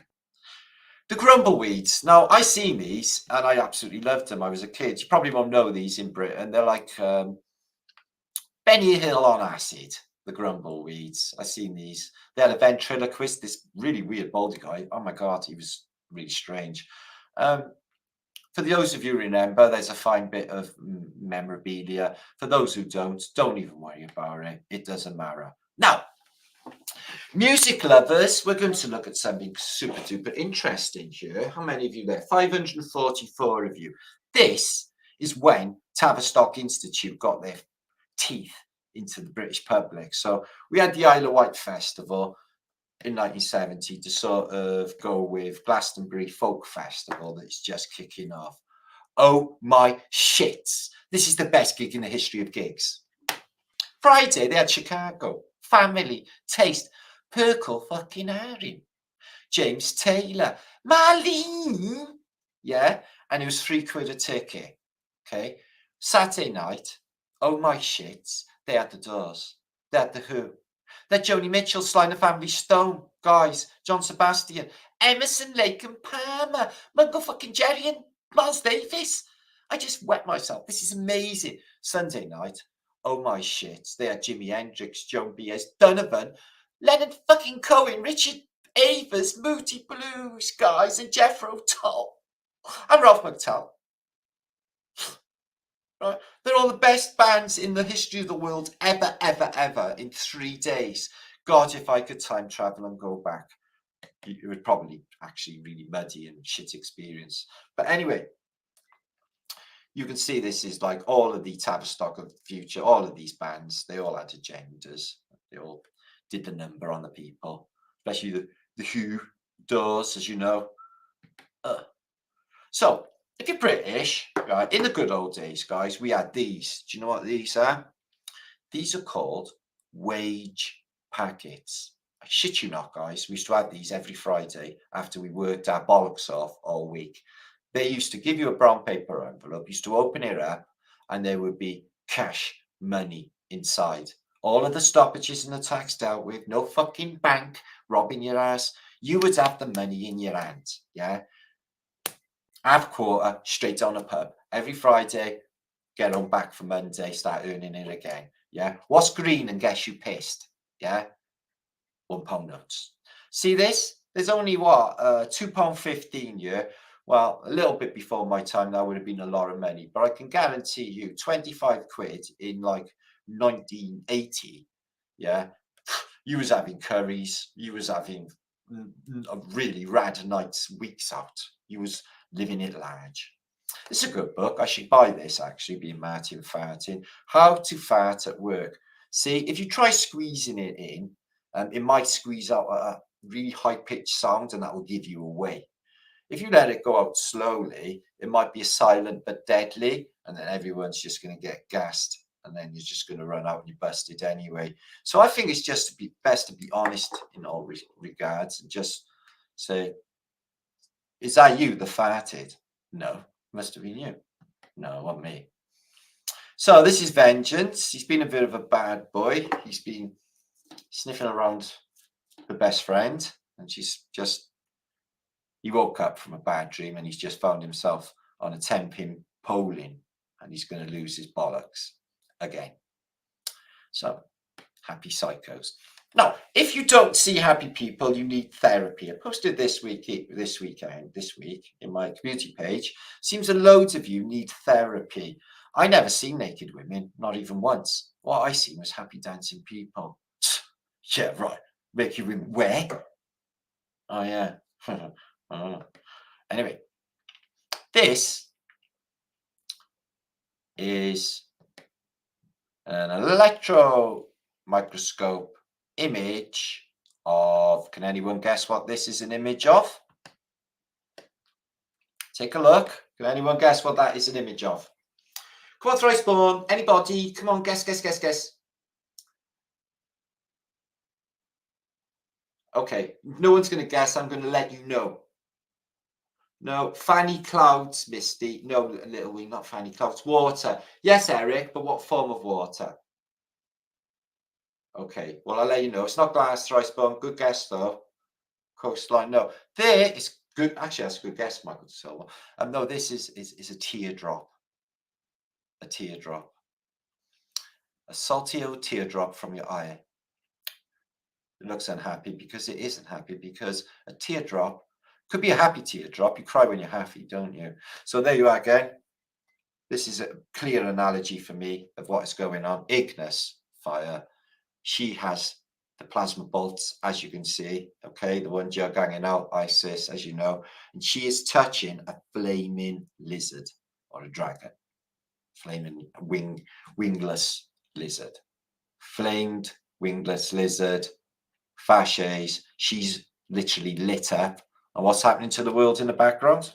The grumbleweeds. Now, I seen these and I absolutely loved them. I was a kid. You probably won't know these in Britain. They're like Benny Hill on acid, the grumbleweeds. I seen these. They had a ventriloquist, this really weird baldy guy. Oh my God, he was really strange. For those of you who remember, there's a fine bit of memorabilia. For those who don't even worry about it. It doesn't matter. Now, music lovers, we're going to look at something super duper interesting here. How many of you there? 544 of you. This is when Tavistock Institute got their teeth into the British public. So we had the Isle of Wight Festival in 1970 to sort of go with Glastonbury Folk Festival that's just kicking off. Oh my shits. This is the best gig in the history of gigs. Friday, they had Chicago, Family, Taste, Perkle fucking Haring, James Taylor, Marlene, yeah, and it was £3 a ticket, okay. Saturday night, oh my shits, they had the Doors, they had the Who, they had Joni Mitchell, Sly and the Family Stone, guys, John Sebastian, Emerson, Lake and Palmer, Mungo fucking Jerry and Miles Davis. I just wet myself. This is amazing. Sunday night, oh my shits, they had Jimi Hendrix, Joan Baez, Donovan, Leonard fucking Cohen, Richard Avers, Moody Blues, guys, and Jethro Tull, and Ralph McTell. Right? They're all the best bands in the history of the world ever, ever, ever in 3 days. God, if I could time travel and go back, it would probably actually really muddy and shit experience. But anyway, you can see this is like all of the Tavistock of the future, all of these bands, they all had agendas. They all did the number on the people, especially the Who, Doors, as you know. So if you're British, right, in the good old days, guys, we had these. Do you know what these are? These are called wage packets. I shit you not, guys. We used to have these every Friday after we worked our bollocks off all week. They used to give you a brown paper envelope, used to open it up, and there would be cash money inside. All of the stoppages and the tax dealt with, no fucking bank robbing your ass. You would have the money in your hand, yeah? Have a quarter, straight down a pub. Every Friday, get on back for Monday, start earning it again, yeah? What's green and gets you pissed, yeah? £1 notes. See this? There's only what, £2.15 here. Well, a little bit before my time, that would have been a lot of money, but I can guarantee you 25 quid in like 1980, yeah, you was having curries, you was having a really rad nights, weeks out, you was living it large. It's a good book. I should buy this, actually, being Martin farting. How to fart at work. See, if you try squeezing it in, it might squeeze out a really high-pitched sound, and that will give you away. If you let it go out slowly, it might be a silent but deadly, and then everyone's just going to get gassed, and then you're just going to run out and you're busted anyway. So I think it's just best to be honest in all regards and just say, is that you that farted? No, must have been you. No, not me. So this is Vengeance. He's been a bit of a bad boy. He's been sniffing around her best friend, and she's just, he woke up from a bad dream and he's just found himself on a 10-pin polling, and he's going to lose his bollocks again. So happy psychos. Now, if you don't see happy people, you need therapy. I posted this week in my community page. Seems that loads of you need therapy. I never seen naked women, not even once. What I seen was happy dancing people. Yeah, right. Make you women where? Oh yeah. Oh. Anyway, this is an electron microscope image of, can anyone guess what this is an image of? Take a look. Can anyone guess what that is an image of? Come on, Thriceborn. Anybody? Come on, guess. Okay, no one's going to guess. I'm going to let you know. No, Fanny Clouds, Misty. No, Little Wing, not Fanny Clouds. Water. Yes, Eric, but what form of water? Okay, well, I'll let you know. It's not glass, Thriceborn. Good guess, though. Coastline. No, there is good. Actually, that's a good guess, Michael Silva. No, this is a teardrop. A teardrop. A salty old teardrop from your eye. It looks unhappy because it isn't happy, because a teardrop could be a happy teardrop. You cry when you're happy, don't you? So there you are again. This is a clear analogy for me of what is going on. Ignis, fire. She has the plasma bolts, as you can see. Okay, the ones you're ganging out, Isis, as you know. And she is touching a flaming lizard or a dragon. Flaming wingless lizard. Flamed wingless lizard. Fasces. She's literally lit up. And what's happening to the world in the background?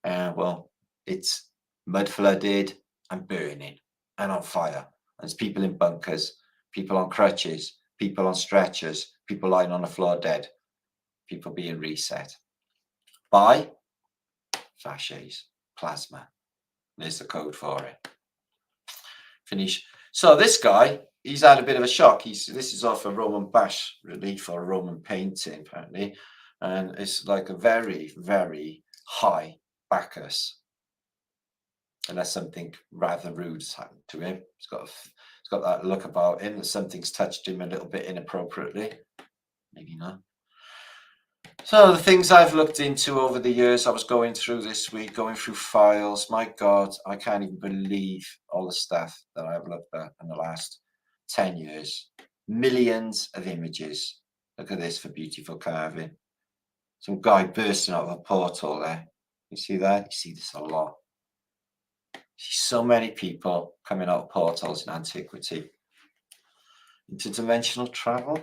Well, it's mud flooded and burning and on fire. There's people in bunkers, people on crutches, people on stretchers, people lying on the floor dead, people being reset by fasces, plasma. There's the code for it. Finish. So this guy, he's had a bit of a shock. This is off a Roman bas relief or a Roman painting, apparently. And it's like a very, very high Bacchus. Unless something rather rude has happened to him. He's got that look about him that something's touched him a little bit inappropriately. Maybe not. So the things I've looked into over the years, I was going through this week, going through files. My God, I can't even believe all the stuff that I've looked at in the last 10 years. Millions of images. Look at this for beautiful carving. Some guy bursting out of a portal there. You see that? You see this a lot. You see so many people coming out of portals in antiquity. Interdimensional travel.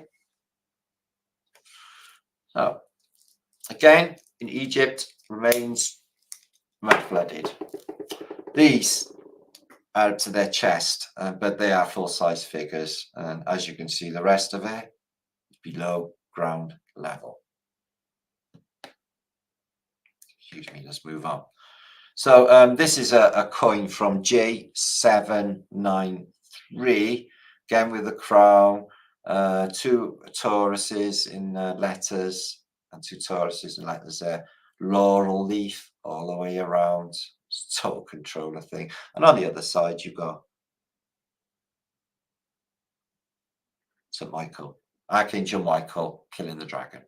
So, again, in Egypt, remains mud flooded. These are up to their chest, but they are full-size figures. And as you can see, the rest of it is below ground level. Excuse me, let's move on. So this is a coin from J793, again with the crown, two Tauruses in letters, and two Tauruses in letters there, laurel leaf all the way around. It's a total controller thing. And on the other side, you got St. Michael, Archangel Michael killing the dragon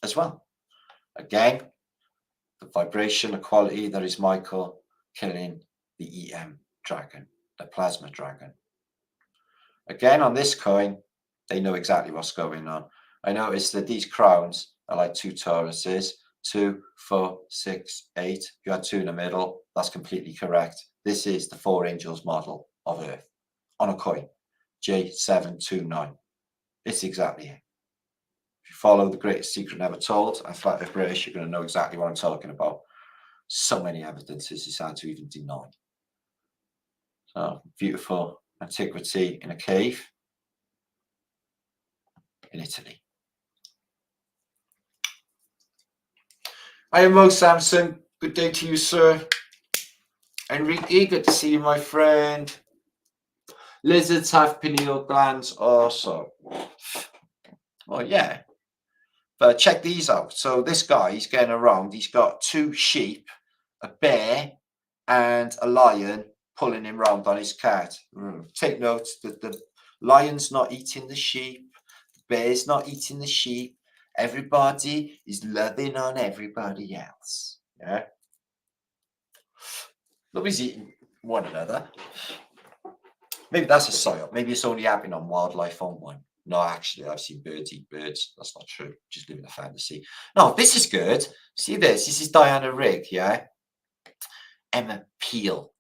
as well. Again, the vibration, the quality that is Michael killing the EM dragon, the plasma dragon. Again, on this coin, they know exactly what's going on. I noticed that these crowns are like two Tauruses, 2, 4, 6, 8. You had 2 in the middle. That's completely correct. This is the 4 angels model of Earth on a coin, J729. It's exactly it. If you follow The Greatest Secret Never Told and Flaterday British, you're going to know exactly what I'm talking about. So many evidences it's hard to even deny. So beautiful antiquity in a cave in Italy. I am Mo Sampson. Good day to you, sir. Enrique, good to see you, my friend. Lizards have pineal glands also. Well, yeah. But check these out. So this guy, he's getting around. He's got 2 sheep, a bear, and a lion pulling him round on his cart. Take note that the lion's not eating the sheep. The bear's not eating the sheep. Everybody is loving on everybody else. Yeah. Nobody's eating one another. Maybe that's a psyop. Maybe it's only happening on wildlife on one. No, actually, I've seen birds eat birds. That's not true. Just living a fantasy. No, this is good. See this? This is Diana Rigg, yeah? Emma Peel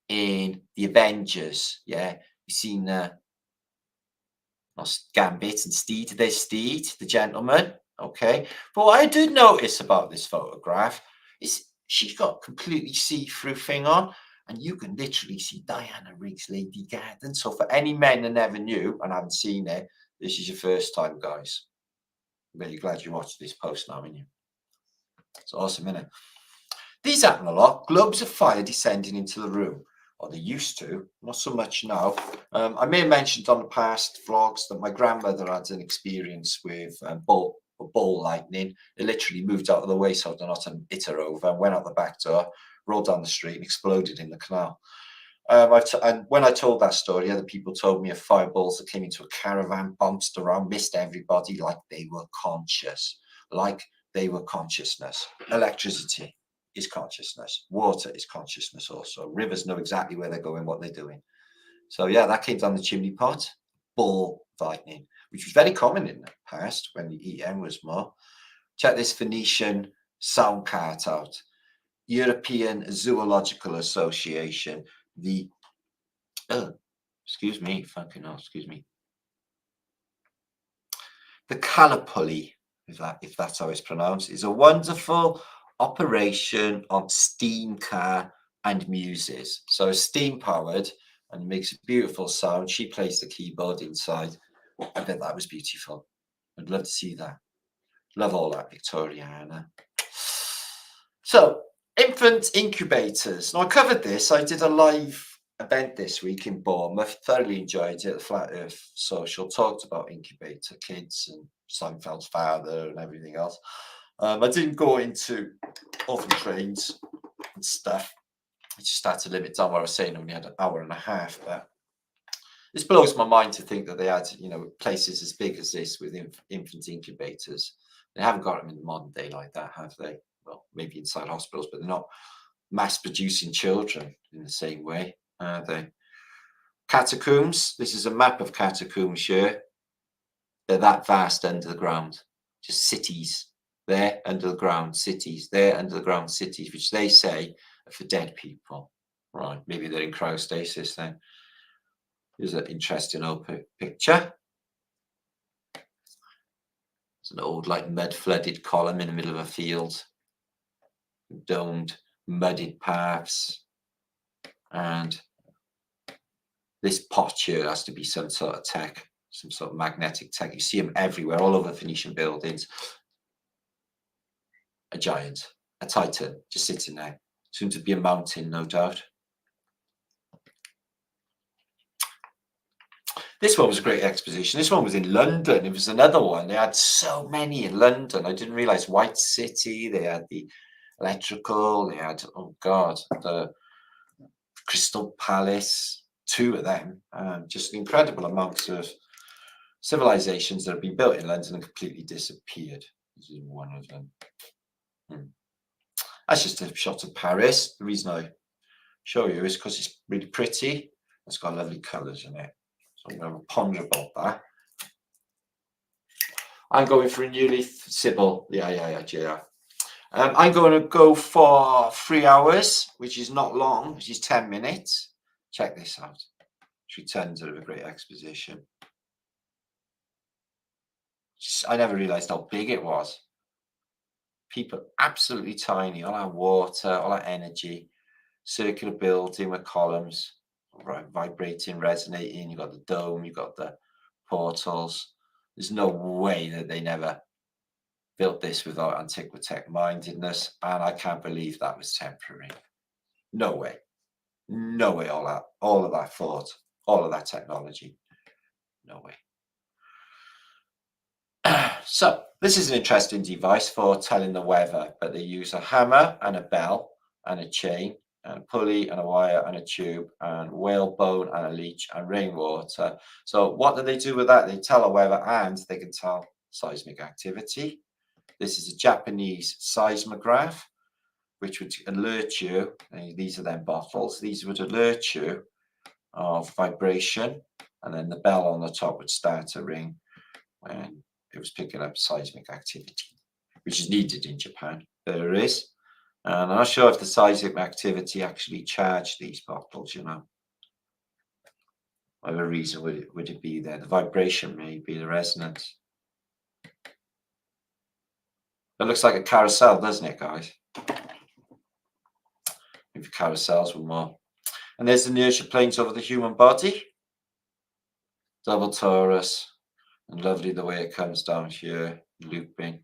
in The Avengers, yeah? You've seen Gambit and Steed. There's Steed, the gentleman, okay? But what I did notice about this photograph is she's got completely see-through thing on. And you can literally see Diana Rigg's Lady Garden. So for any men that never knew and haven't seen it, this is your first time, guys. I'm really glad you watched this post now, aren't you? It's awesome, isn't it? These happen a lot. Globes of fire descending into the room. Or they used to, not so much now. I may have mentioned on the past vlogs that my grandmother had an experience with ball lightning. It literally moved out of the way so I not to hit her over and went out the back door, rolled down the street and exploded in the canal. And when I told that story, other people told me of fireballs that came into a caravan, bounced around, missed everybody like they were conscious, like they were consciousness. Electricity is consciousness. Water is consciousness also. Rivers know exactly where they're going, what they're doing. So yeah, that came down the chimney pot. Ball lightning, which was very common in the past when the EM was more. Check this Phoenician sound card out. European Zoological Association. The excuse me, fucking hell, excuse me. The Callipoli, if that's how it's pronounced, is a wonderful operation on steam car and muses. So steam powered, and makes a beautiful sound. She plays the keyboard inside. I bet that was beautiful. I'd love to see that. Love all that Victoriana. So, infant incubators. Now, I covered this. I did a live event this week in Bournemouth. Thoroughly enjoyed it. The Flat Earth Social talked about incubator kids and Seinfeld's father and everything else. I didn't go into oven trains and stuff. I just had to limit down what I was saying. I only had an hour and a half. But this blows my mind to think that they had, places as big as this with infant incubators. They haven't got them in the modern day like that, have they? Well, maybe inside hospitals, but they're not mass producing children in the same way, are they? Catacombs. This is a map of catacombs here. They're that vast under the ground. Just cities there under the ground, cities there under the ground, cities, which they say are for dead people. Right, maybe they're in cryostasis then. Here's an interesting old picture. It's an old, mud-flooded column in the middle of a field. Domed, mudded paths. And this pot here has to be some sort of tech, some sort of magnetic tech. You see them everywhere, all over Phoenician buildings. A giant, a titan, just sitting there. Soon to be a mountain, no doubt. This one was a great exposition. This one was in London. It was another one. They had so many in London. I didn't realize White City. They had the electrical. They had, oh God, the Crystal Palace. 2 of them. Just an incredible amounts of civilizations that have been built in London and completely disappeared. This is one of them. That's just a shot of Paris. The reason I show you is because it's really pretty. It's got lovely colours in it. So I'm going to ponder about that. I'm going for a newly Sybil. Yeah. I'm going to go for 3 hours, which is not long, which is 10 minutes. Check this out. She returns out of a great exposition. I never realised how big it was. People absolutely tiny, all that water, all that energy, circular building with columns, right, vibrating, resonating. You've got the dome, you've got the portals. There's no way that they never built this without antiquitech mindedness, and I can't believe that was temporary. No way. No way, all of that thought, all of that technology. No way. So this is an interesting device for telling the weather, but they use a hammer and a bell and a chain and a pulley and a wire and a tube and whalebone and a leech and rainwater. So what do they do with that? They tell the weather and they can tell seismic activity. This is a Japanese seismograph, which would alert you. These are them bottles. These would alert you of vibration, and then the bell on the top would start to ring when it was picking up seismic activity, which is needed in Japan. There is. And I'm not sure if the seismic activity actually charged these bottles, Whatever reason would it be there? The vibration, maybe, the resonance. It looks like a carousel, doesn't it, guys? Maybe carousels were more. And there's the inertia planes over the human body. Double torus. And lovely the way it comes down here, looping.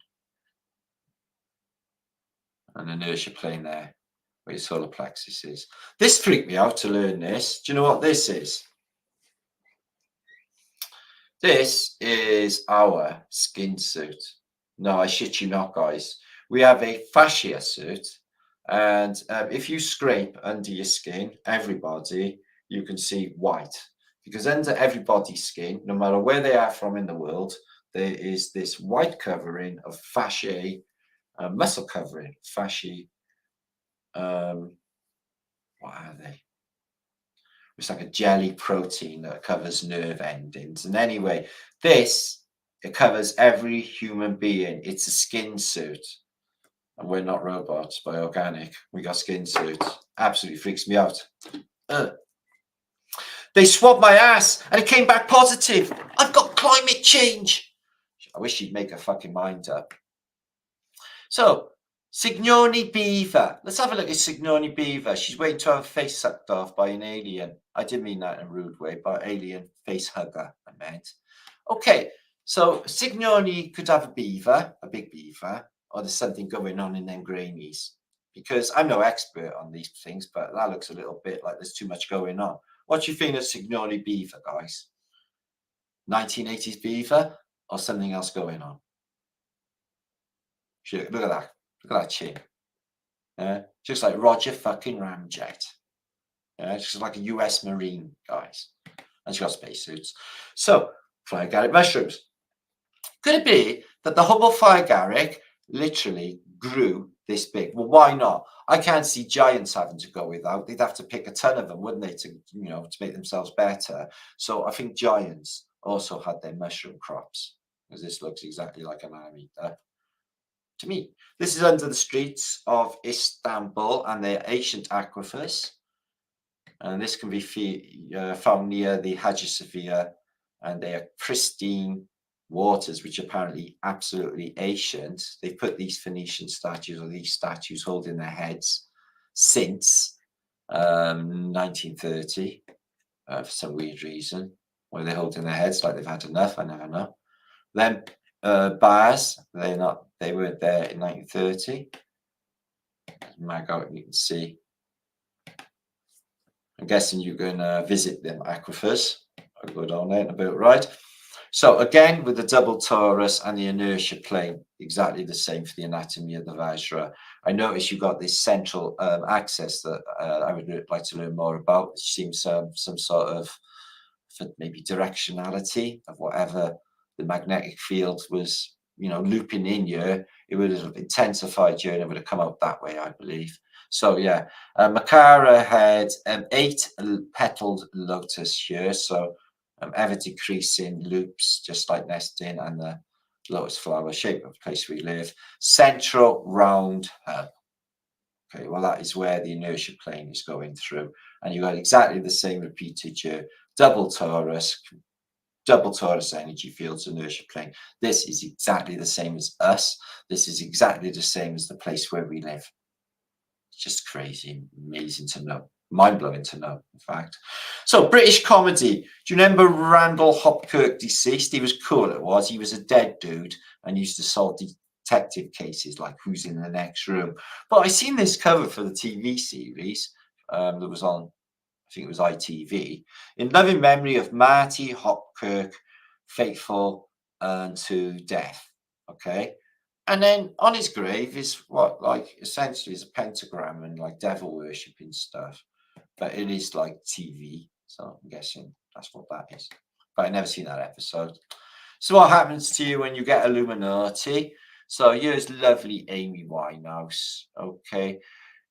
An inertia plane there, where your solar plexus is. This freaked me out to learn this. Do you know what this is? This is our skin suit. No, I shit you not, guys. We have a fascia suit. And if you scrape under your skin, everybody, you can see white. Because under everybody's skin, no matter where they are from in the world, there is this white covering of fasciae, muscle covering, fasciae. What are they? It's like a jelly protein that covers nerve endings. And anyway, it covers every human being. It's a skin suit. And we're not robots, by organic. We got skin suits. Absolutely freaks me out. They swabbed my ass and it came back positive. I've got climate change. I wish she'd make her fucking mind up. So, Signori Beaver. Let's have a look at Signori Beaver. She's waiting to have her face sucked off by an alien. I didn't mean that in a rude way, but alien face hugger, I meant. Okay, so Signori could have a beaver, a big beaver, or there's something going on in them grainies. Because I'm no expert on these things, but that looks a little bit like there's too much going on. What do you think of Signori Beaver, guys? 1980s beaver or something else going on? Look at that. Look at that chin. Just like Roger fucking Ramjet. Just like a US Marine, guys. And she's got spacesuits. So, fire Garrick mushrooms. Could it be that the Hubble fire Garrick literally grew this big? Well, why not? I can't see giants having to go without. They'd have to pick a ton of them, wouldn't they, to to make themselves better. So I think giants also had their mushroom crops, because this looks exactly like an amoeba to me. This is under the streets of Istanbul and their ancient aquifers. And this can be found near the Hagia Sophia, and they are pristine waters, which are apparently absolutely ancient. They've put these Phoenician statues, or these statues holding their heads, since 1930 for some weird reason. Why are they holding their heads like they've had enough? I never know. Then bars, they weren't there in 1930. Mag out and you can see. I'm guessing you're going to visit them aquifers. I'll go down there in about right. So again, with the double torus and the inertia plane, exactly the same for the anatomy of the Vajra. I notice you got this central axis that I would like to learn more about. It seems some sort of maybe directionality of whatever the magnetic field was, looping in here. It would have intensified here and it would have come out that way, I believe. So yeah, Makara had 8 petaled lotus here, so ever decreasing loops, just like nesting and the lotus flower shape of the place we live. Central round hub. Okay, well that is where the inertia plane is going through, and you got exactly the same repeated here. Double torus energy fields, inertia plane. This is exactly the same as us. This is exactly the same as the place where we live. It's just crazy, amazing to know, mind-blowing to know, in fact. So, British comedy. Do you remember Randall Hopkirk, deceased? He was cool, it was. He was a dead dude and used to solve detective cases like Who's in the Next Room. But I seen this cover for the TV series that was on, I think it was ITV, in loving memory of Marty Hopkirk, faithful unto death. Okay. And then on his grave is what, like, essentially is a pentagram and like devil worshipping stuff. But it is like TV. So I'm guessing that's what that is. But I never seen that episode. So what happens to you when you get Illuminati? So here's lovely Amy Winehouse. Okay.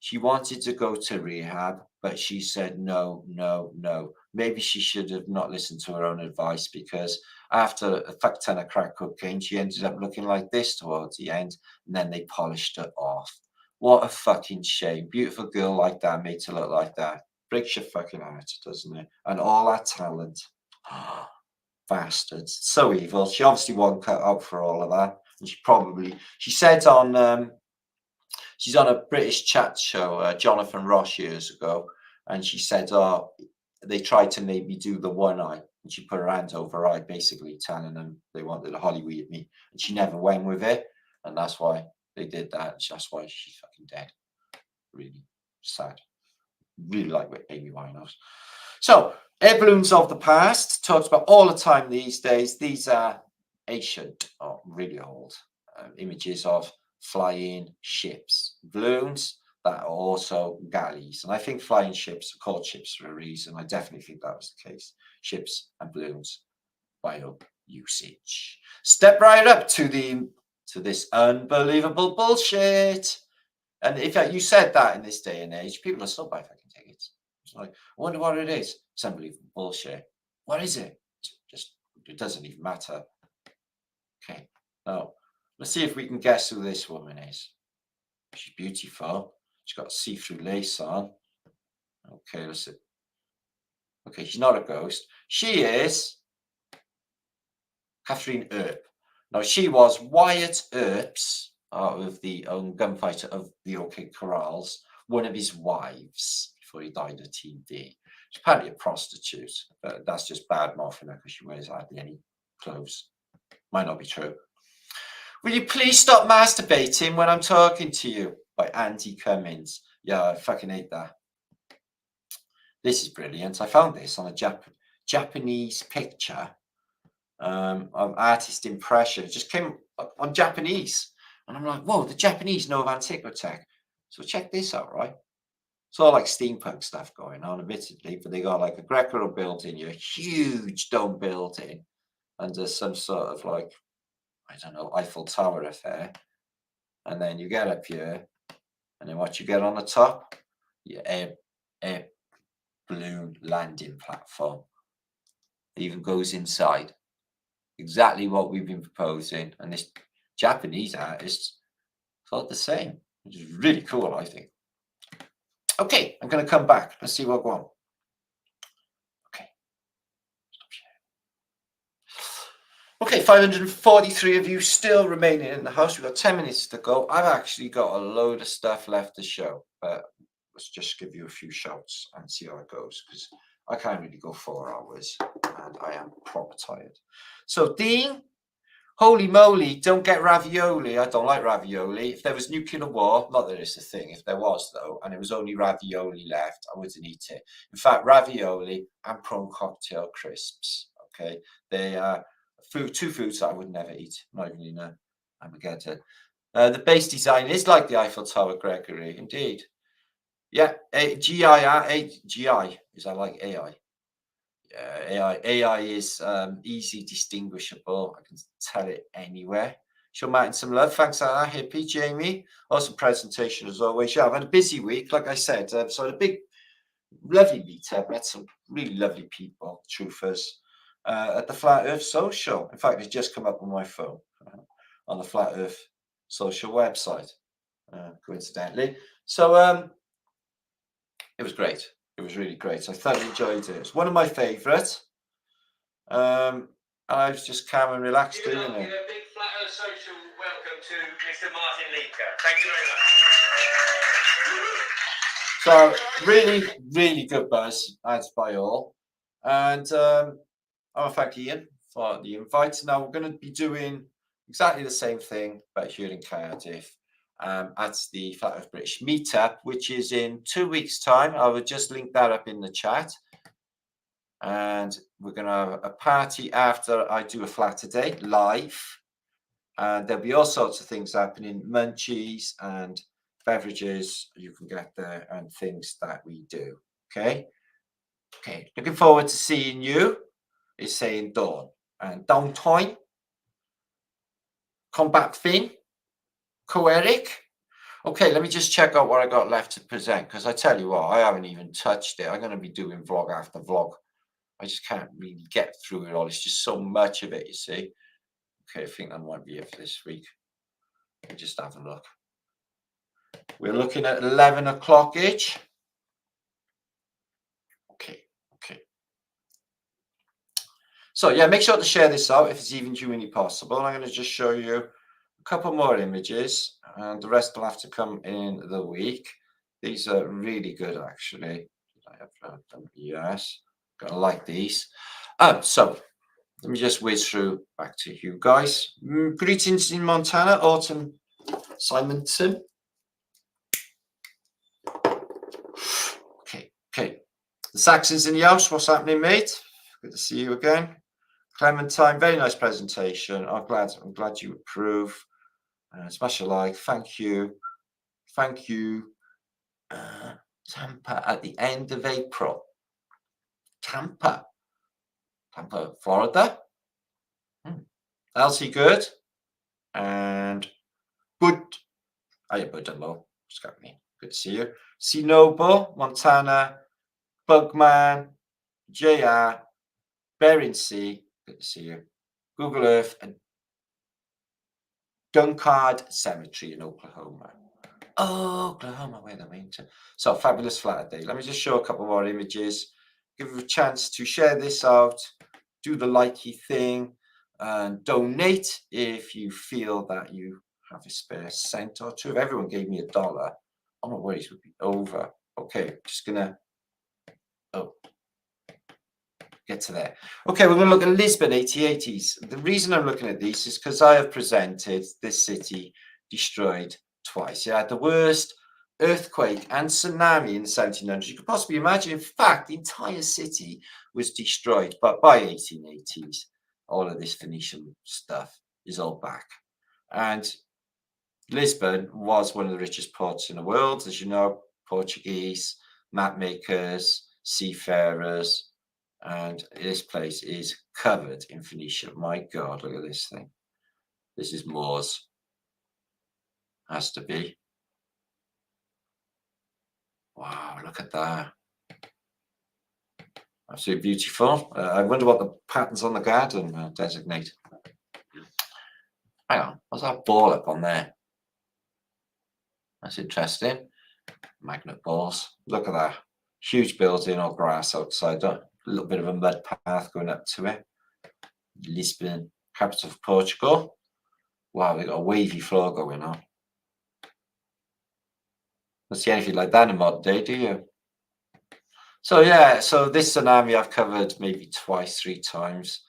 She wanted to go to rehab, but she said no, no, no. Maybe she should have not listened to her own advice, because after a fuck ton of crack cocaine, she ended up looking like this towards the end, and then they polished her off. What a fucking shame. Beautiful girl like that made to look like that. Breaks your fucking heart, doesn't it? And all that talent. Bastards. So evil. She obviously wasn't cut out for all of that. And she said on she's on a British chat show, Jonathan Ross, years ago, and she said, oh, they tried to make me do the one eye, and she put her hand over her eye, basically telling them they wanted to Hollywood me, and she never went with it, and that's why they did that. That's why she's fucking dead. Really sad. Really like Amy Winehouse. So, air balloons of the past, talked about all the time these days. These are ancient, or really old, images of flying ships. Balloons that are also galleys. And I think flying ships are called ships for a reason. I definitely think that was the case. Ships and balloons, bio usage. Step right up to this unbelievable bullshit. And if you said that in this day and age, people are still buying fucking tickets. It's like, I wonder what it is. It's unbelievable bullshit. What is it? It doesn't even matter. Okay, now let's see if we can guess who this woman is. She's beautiful. She's got see-through lace on. Okay, let's see. Okay, she's not a ghost. She is Catherine Earp. Now, she was Wyatt Earp's, out of the gunfighter of the OK Corrals, one of his wives before he died of TB. She's apparently a prostitute, but that's just bad mouthing her because she wears hardly any clothes. Might not be true. Will you please stop masturbating when I'm talking to you? By Andy Cummins. Yeah, I fucking hate that. This is brilliant. I found this on a Japanese picture of artist impression. It just came on Japanese. And I'm like, whoa, the Japanese know of antiquitech. So check this out, right? It's all like steampunk stuff going on, admittedly, but they got like a Greco building, a huge dome building, and there's some sort of like, I don't know, Eiffel Tower affair. And then you get up here, and then what you get on the top? Your air balloon landing platform. It even goes inside. Exactly what we've been proposing. And this Japanese artist thought the same, which is really cool, I think. Okay, I'm going to come back. Let's see what I want. Okay. Okay, 543 of you still remaining in the house. We've got 10 minutes to go. I've actually got a load of stuff left to show, but let's just give you a few shots and see how it goes, because I can't really go 4 hours and I am proper tired. So, Dean, holy moly, don't get ravioli. I don't like ravioli. If there was nuclear war, not that it's a thing, if there was though, and it was only ravioli left, I wouldn't eat it. In fact, ravioli and prawn cocktail crisps, okay? They are two foods that I would never eat, not even in a Armageddon. The base design is like the Eiffel Tower, Gregory, indeed. Yeah, GI, is that like AI? Yeah, AI is easy distinguishable. I can tell it anywhere. Show Martin some love. Thanks, Anna, Hippie, Jamie. Awesome presentation as always. Yeah, I've had a busy week, like I said. So a big, lovely meetup. Met some really lovely people, truthers, at the Flat Earth Social. In fact, it's just come up on my phone on the Flat Earth Social website, coincidentally. So it was great. It was really great. I thoroughly enjoyed it. It's one of my favourites. And I was just calm and relaxed doing it. A big Flat Earth Social welcome to Mr. Martin Leaker. Thank you very much. So really, really good buzz, as by all. And I want to thank Ian for the invite. Now we're going to be doing exactly the same thing, but here in Cardiff. At the Flat Earth British meetup, which is in 2 weeks' time. I will just link that up in the chat. And we're going to have a party after I do a Flaterday live. And there'll be all sorts of things happening, munchies and beverages you can get there and things that we do. Okay. Okay. Looking forward to seeing you. Is saying Dawn. And downtime. Combat Finn. Eric. Okay, let me just check out what I got left to present, because I tell you what, I haven't even touched it. I'm going to be doing vlog after vlog. I just can't really get through it all. It's just so much of it, you see. Okay, I think that might be it for this week. Let me just have a look. We're looking at 11 o'clock each. Okay. So yeah, make sure to share this out if it's even humanly possible. I'm going to just show you a couple more images, and the rest will have to come in the week. These are really good, actually. I have them. Yes, gonna like these. So let me just whiz through back to you guys. Greetings in Montana, Autumn Simonson. Okay. The Saxons in the house. What's happening, mate? Good to see you again. Clementine, very nice presentation. I'm glad you approve. Smash a like. Thank you. Tampa at the end of April. Tampa, Florida. Elsie, good. And good. Hiya, Budalo. Good to see you. Sinobo, Montana. Bugman. JR. Bering Sea. Good to see you. Google Earth. And Dunkard Cemetery in Oklahoma. Oklahoma, where the winter. So fabulous Flaterday. Let me just show a couple more images. Give you a chance to share this out. Do the likey thing and donate if you feel that you have a spare cent or two. If everyone gave me $1, all my worries would be over. Okay, just gonna get to there. Okay, we're going to look at Lisbon, 1880s. The reason I'm looking at these is because I have presented this city destroyed twice. You had the worst earthquake and tsunami in the 1700s you could possibly imagine. In fact, the entire city was destroyed. But by 1880s, all of this Phoenician stuff is all back. And Lisbon was one of the richest ports in the world. As you know, Portuguese, map makers, seafarers, and this place is covered in Phoenician. My God, look at this thing. This is Moors. Has to be. Wow, look at that. Absolutely beautiful. I wonder what the patterns on the garden designate. Hang on, what's that ball up on there? That's interesting. Magnet balls. Look at that. Huge building or grass outside. A little bit of a mud path going up to it. Lisbon, capital of Portugal. Wow, they've got a wavy floor going on. Don't see anything like that in modern day, do you? So yeah, so this tsunami I've covered maybe twice, 3 times.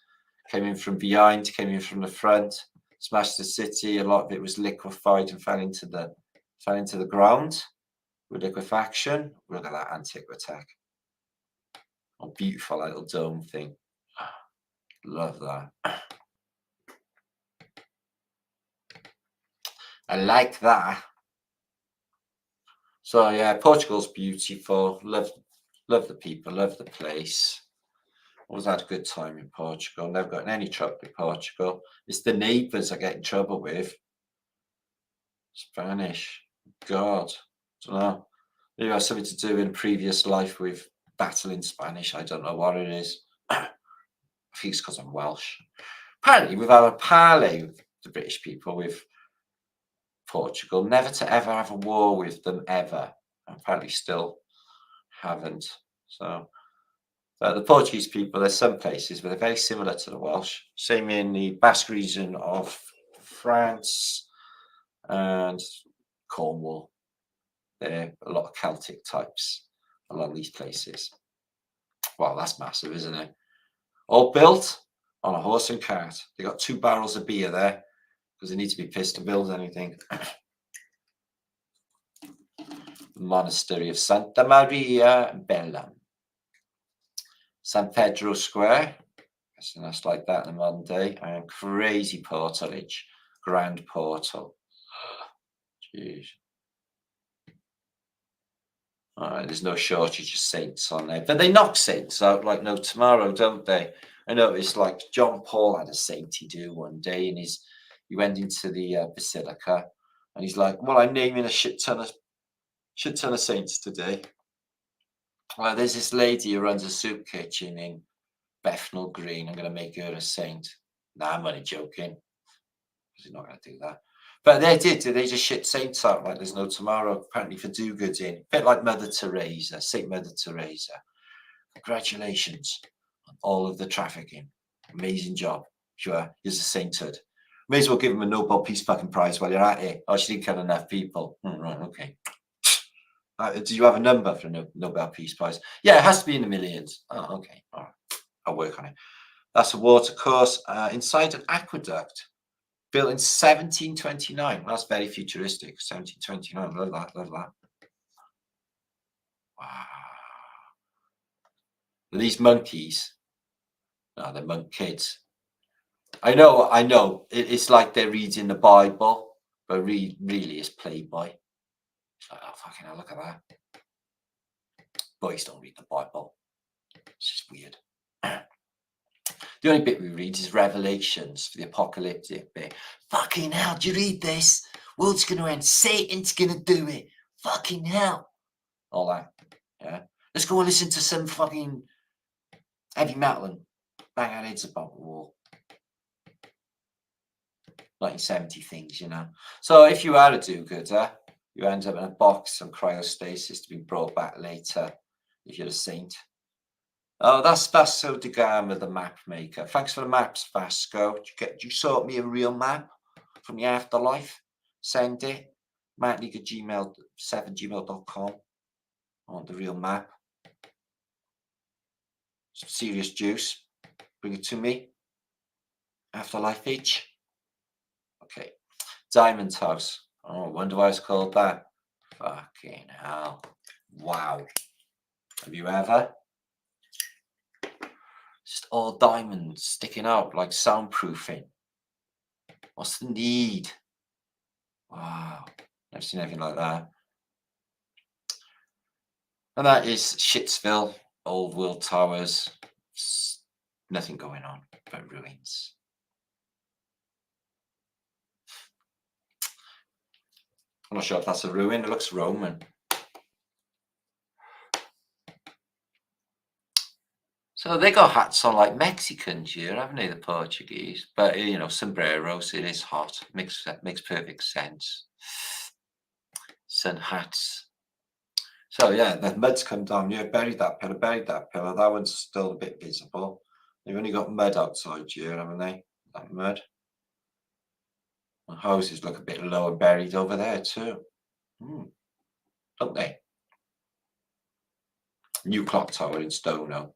Came in from behind, came in from the front, smashed the city. A lot of it was liquefied and fell into the ground with liquefaction. Look at that antiquitech. Oh, beautiful little dome thing. Love that. I like that. So yeah, Portugal's beautiful. Love the people, love the place. Always had a good time in Portugal. Never got in any trouble with Portugal. It's the neighbours I get in trouble with. Spanish. God. I don't know. Maybe it has something to do in previous life with battling Spanish. I don't know what it is. I think it's because I'm Welsh. Apparently, we've had a parley with the British people, with Portugal, never to ever have a war with them, ever. Apparently still haven't. So the Portuguese people, there's some places where they're very similar to the Welsh. Same in the Basque region of France and Cornwall. There are a lot of Celtic types along these places. Wow, that's massive, isn't it? All built on a horse and cart. They got 2 barrels of beer there because they need to be pissed to build anything. Monastery of Santa Maria Bella. San Pedro Square. So that's like that in the modern day. And crazy portalage. Grand portal. Jeez. All right, there's no shortage of saints on there. But they knock saints out like no tomorrow, don't they? I noticed like John Paul had a sainty do one day, and he went into the basilica, and he's like, well, I'm naming a shit ton of saints today. Well, there's this lady who runs a soup kitchen in Bethnal Green. I'm going to make her a saint. Nah, I'm only joking. He's not going to do that. But they did. They just shit saints out like there's no tomorrow, apparently, for do-gooding. A bit like Mother Teresa, Saint Mother Teresa. Congratulations on all of the trafficking. Amazing job. Sure, here's a sainthood. May as well give him a Nobel Peace fucking Prize while you're at it. Oh, she didn't kill enough people. Right, okay. Do you have a number for the Nobel Peace Prize? Yeah, it has to be in the millions. Oh, okay. All right. I'll work on it. That's a water course inside an aqueduct built in 1729. Well, that's very futuristic. 1729. Love that. Love that. Wow. These monkeys. No, they're monk kids. I know. It's like they're reading the Bible, but really it's Playboy. It's like, oh, fucking hell, look at that. Boys don't read the Bible. It's just weird. The only bit we read is Revelations, for the apocalyptic bit. Fucking hell, do you read this? World's going to end. Satan's going to do it. Fucking hell. All that. Yeah. Let's go and listen to some fucking heavy metal and bang our heads about the wall. 1970 things, you know. So if you are a do-gooder, you end up in a box on cryostasis to be brought back later if you're a saint. Oh, that's Vasco da Gama, the map maker. Thanks for the maps, Vasco. Did you sort me a real map from the afterlife? send it. mattleague@gmail.com. I want the real map. Some serious juice. Bring it to me. Afterlife Beach. Okay. Diamond House. Oh, I wonder why it's called that. Fucking hell. Wow. Have you ever? Just all diamonds sticking out like soundproofing. What's the need? Wow. Never seen anything like that. And that is Shitsville, Old World Towers. Nothing going on but ruins. I'm not sure if that's a ruin. It looks Roman. So they got hats on like Mexicans here, haven't they, the Portuguese? But, you know, sombreros, it is hot. Makes perfect sense. Sun hats. So, yeah, the mud's come down here, buried that pillar. That one's still a bit visible. They've only got mud outside here, haven't they? That mud. The houses look a bit low and buried over there too. Don't they? New clock tower in stone now.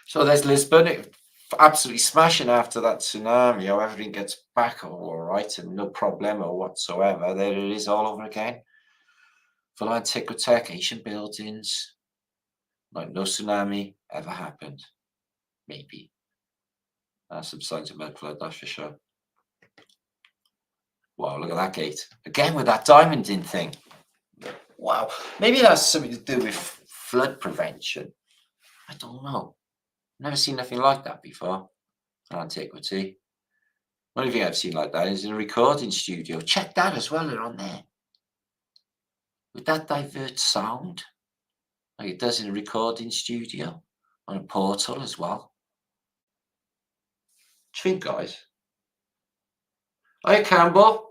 So there's Lisbon. It absolutely smashing after that tsunami. How everything gets back all right and no problemo whatsoever. There it is all over again. Full of antiquitech, ancient buildings. Like no tsunami ever happened. Maybe. Some signs of mud flood, that's for sure. Wow, look at that gate. Again with that diamond in thing. Wow. Maybe that's something to do with flood prevention. I don't know. Never seen nothing like that before in antiquity. The only thing I've seen like that is in a recording studio. Check that as well, they're on there. Would that divert sound like it does in a recording studio on a portal as well? What do you think, guys? Hiya, Campbell.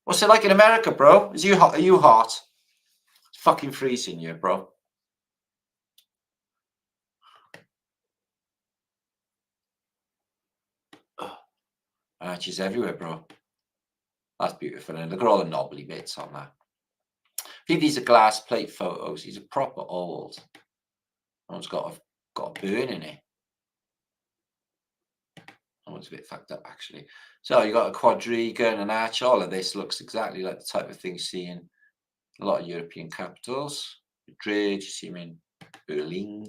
What's it like in America, bro? Are you hot? It's fucking freezing here, bro. Arches everywhere, bro. That's beautiful. And look at all the knobbly bits on that. I think these are glass plate photos. These are proper old. One's got a burn in it. That one's a bit fucked up, actually. So you got a quadriga and an arch. All of this looks exactly like the type of thing you see in a lot of European capitals. Madrid, you see them in Berlin.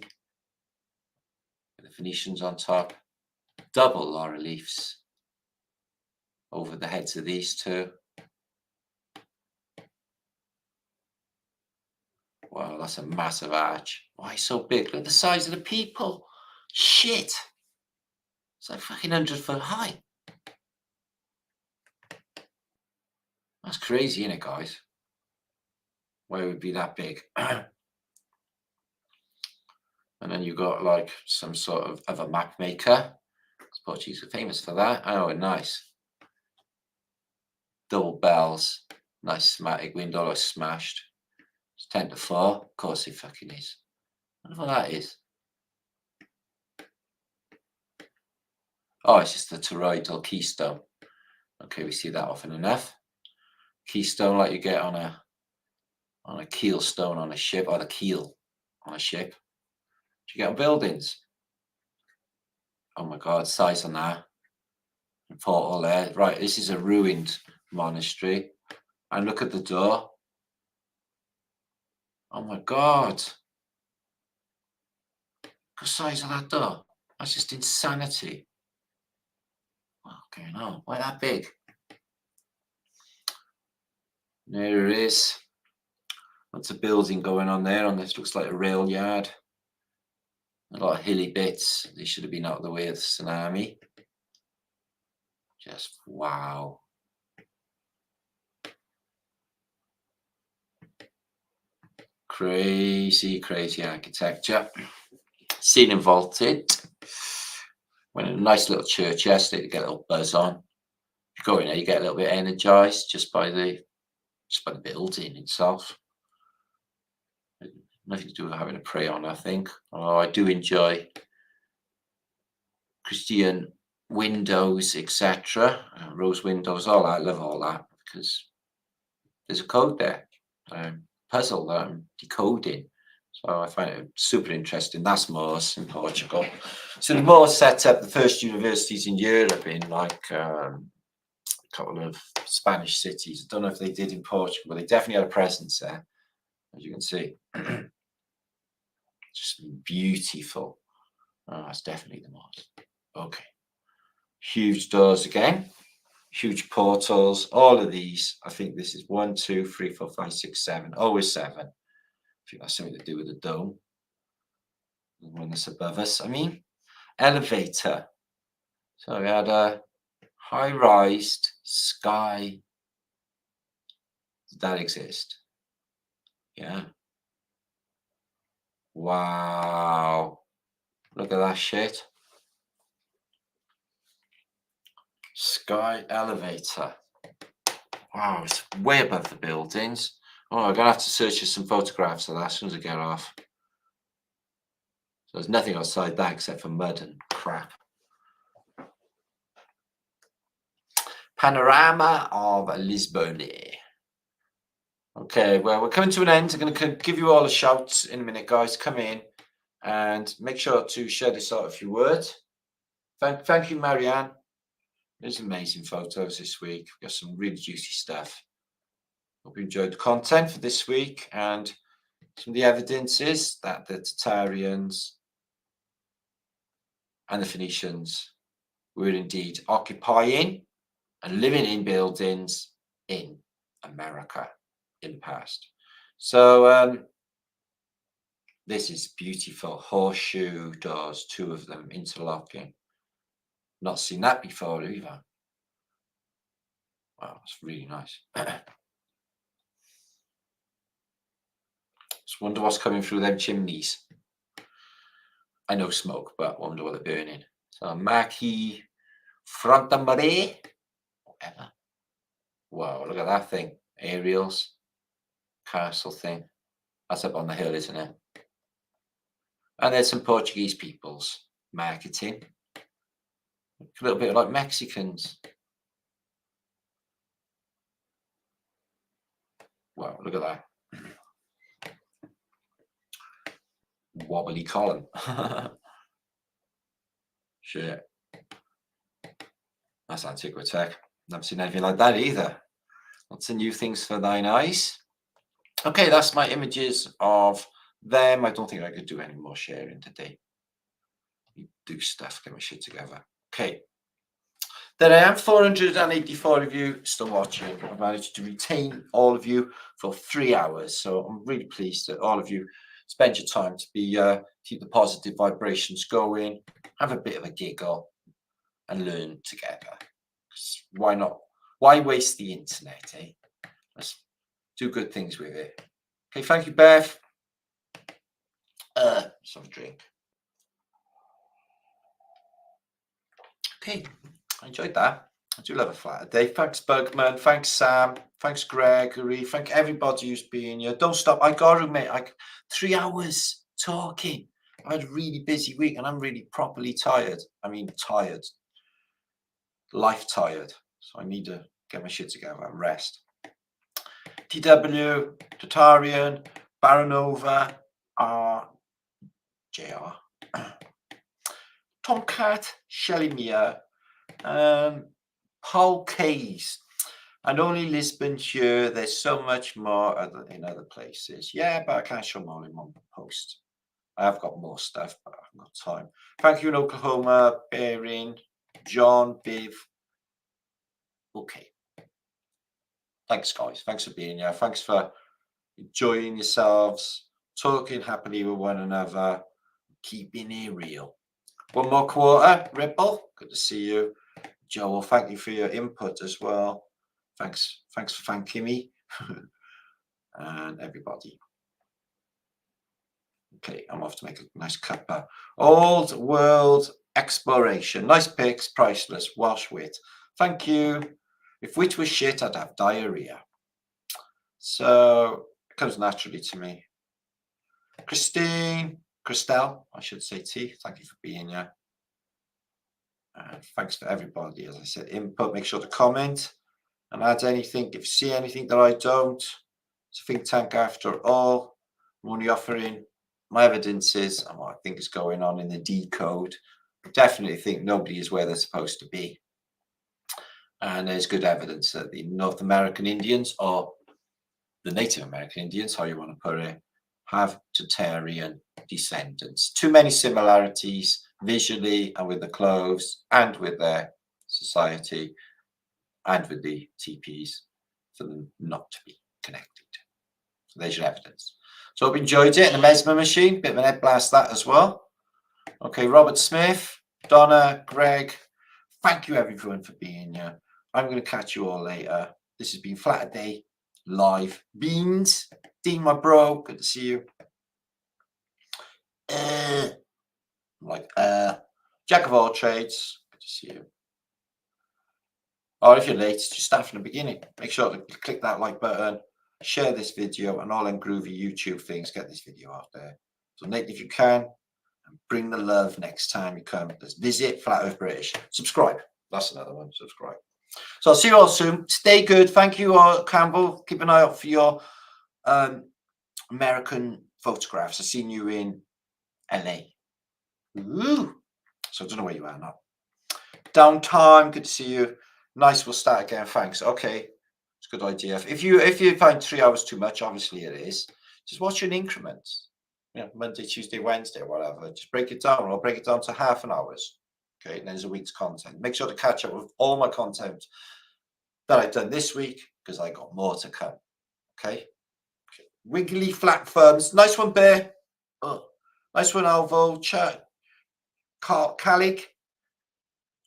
The Phoenicians on top. Double laurel reliefs over the heads of these two. Wow, that's a massive arch. Why so big? Look at the size of the people. Shit. It's like fucking 100 foot high. That's crazy, isn't it, guys? Why would it be that big? And then you got like some sort of a map maker. Portuguese are famous for that. Oh, nice. Double bells. Nice schematic window smashed. It's 10 to 4. Of course it fucking is. I wonder what that is. Oh, it's just a toroidal keystone. Okay, we see that often enough. Keystone like you get on a keel stone on a ship, or the keel on a ship. You get on buildings. Oh my God, size on that. Portal there. Right, this is a ruined monastery. And look at the door. Oh my God. Look at the size of that door. That's just insanity. Okay, no, why that big? There it is. That's a building going on there. On this looks like a rail yard. A lot of hilly bits. They should have been out of the way of the tsunami. Just wow. Crazy, crazy architecture. Seen and vaulted. Went in a nice little church yesterday to get a little buzz on. If you go in there, you get a little bit energized just by the building itself. Nothing to do with having to pray on, I think. Although I do enjoy Christian windows, etc. Rose windows, all that. I love all that. because there's a code there, puzzle that I'm decoding. So I find it super interesting. That's Moors in Portugal. So the Moors set up the first universities in Europe in like a couple of Spanish cities. I don't know if they did in Portugal, but they definitely had a presence there, as you can see. Just beautiful. Oh, that's definitely the Moors. Okay. Huge doors again. Huge portals. All of these. I think this is 1, 2, 3, 4, 5, 6, 7. Always 7. I think that's something to do with the dome. The one that's above us, I mean. Elevator. So we had a high-rise sky. Did that exist? Yeah. Wow. Look at that shit. Sky elevator. Wow, it's way above the buildings. Oh, I'm gonna have to search for some photographs of that as soon as I get off. So there's nothing outside that except for mud and crap. Panorama of Lisbon. Okay, well, we're coming to an end. I'm going to give you all a shout in a minute, guys. Come in and make sure to share this out if you would. Thank you, Marianne. There's amazing photos this week. We've got some really juicy stuff. Hope you enjoyed the content for this week, and some of the evidence is that the Tartarians and the Phoenicians were indeed occupying and living in buildings in America in the past. So this is beautiful. Horseshoe doors, 2 of them interlocking. Not seen that before either. Wow, it's really nice. Just wonder what's coming through them chimneys. I know smoke, but I wonder what they're burning. So Maki Frontamare, whatever. Wow, look at that thing. Aerials, castle thing. That's up on the hill, isn't it? And there's some Portuguese people's marketing. A little bit like Mexicans. Wow, look at that. Wobbly column. Shit. That's antiquitech. Never seen anything like that either. Lots of new things for thine eyes. Okay, that's my images of them. I don't think I could do any more sharing today. Do stuff, get my shit together. Okay. There I am, 484 of you still watching. I've managed to retain all of you for 3 hours. So I'm really pleased that all of you spend your time to be keep the positive vibrations going, have a bit of a giggle, and learn together. Why not? Why waste the internet, eh? Let's do good things with it. Okay, thank you, Beth. Let's have a drink. Okay, I enjoyed that. I do love a Flaterday. Thanks, Bugman. Thanks, Sam. Thanks, Gregory. Thank everybody who's been here. Don't stop. I got to admit, like 3 hours talking. I had a really busy week and I'm really properly tired. I mean, tired. Life tired. So I need to get my shit together and rest. TW, Tatarian, Baranova, JR, Tomcat, Shelly Mia, Paul Case, and only Lisbon here. There's so much more in other places. Yeah, but I can't show them all in one post. I have got more stuff, but I haven't got time. Thank you in Oklahoma, Bearing, John, Biv. Okay. Thanks, guys. Thanks for being here. Thanks for enjoying yourselves, talking happily with one another, keeping it real. One more quarter, Ripple. Good to see you. Joel, thank you for your input as well. Thanks for thanking me. And everybody. Okay, I'm off to make a nice cuppa. Old world exploration. Nice pics, priceless, Welsh wit. Thank you. If wit was shit, I'd have diarrhea. So it comes naturally to me. Christelle, I should say T. Thank you for being here. And thanks for everybody, as I said, input. Make sure to comment. and add anything. If you see anything that I don't, it's a think tank after all. I'm only offering my evidences and what I think is going on in the decode. I definitely think nobody is where they're supposed to be. And there's good evidence that the North American Indians, or the Native American Indians, how you want to put it, have Tartarian descendants. Too many similarities visually and with the clothes and with their society and with the TPs for them not to be connected. So there's your evidence. So I hope you enjoyed it. And the Mesmer machine, bit of an head blast that as well. Okay, Robert Smith, Donna, Greg, thank you everyone for being here. I'm going to catch you all later. This has been Flaterday Live. Beans, Dean, my bro, good to see you. Jack of all trades, good to see you. Or if you're late, just start from the beginning. Make sure to click that like button, share this video, and all them groovy YouTube things. Get this video out there. So Nate, if you can, and bring the love next time you come. Let's visit Flat Earth British. Subscribe. That's another one. Subscribe. So I'll see you all soon. Stay good. Thank you, Campbell. Keep an eye out for your American photographs. I've seen you in LA. Ooh. So I don't know where you are now. Downtime. Good to see you. Nice. We'll start again. Thanks. Okay. It's a good idea. If you find 3 hours too much, obviously it is. Just watch in increments. You know, Monday, Tuesday, Wednesday, whatever. Just break it down. I'll break it down to half an hour's. Okay, and there's a week's content. Make sure to catch up with all my content that I've done this week because I got more to come. Okay. Wiggly flat firms. Nice one, Bear. Oh, nice one, Alvo. Calic.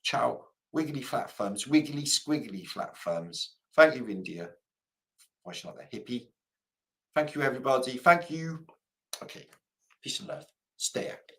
Ciao. Wiggly flat firms. Wiggly squiggly flat firms. Thank you, India. Why should not the hippie? Thank you, everybody. Thank you. Okay. Peace and love. Stay active.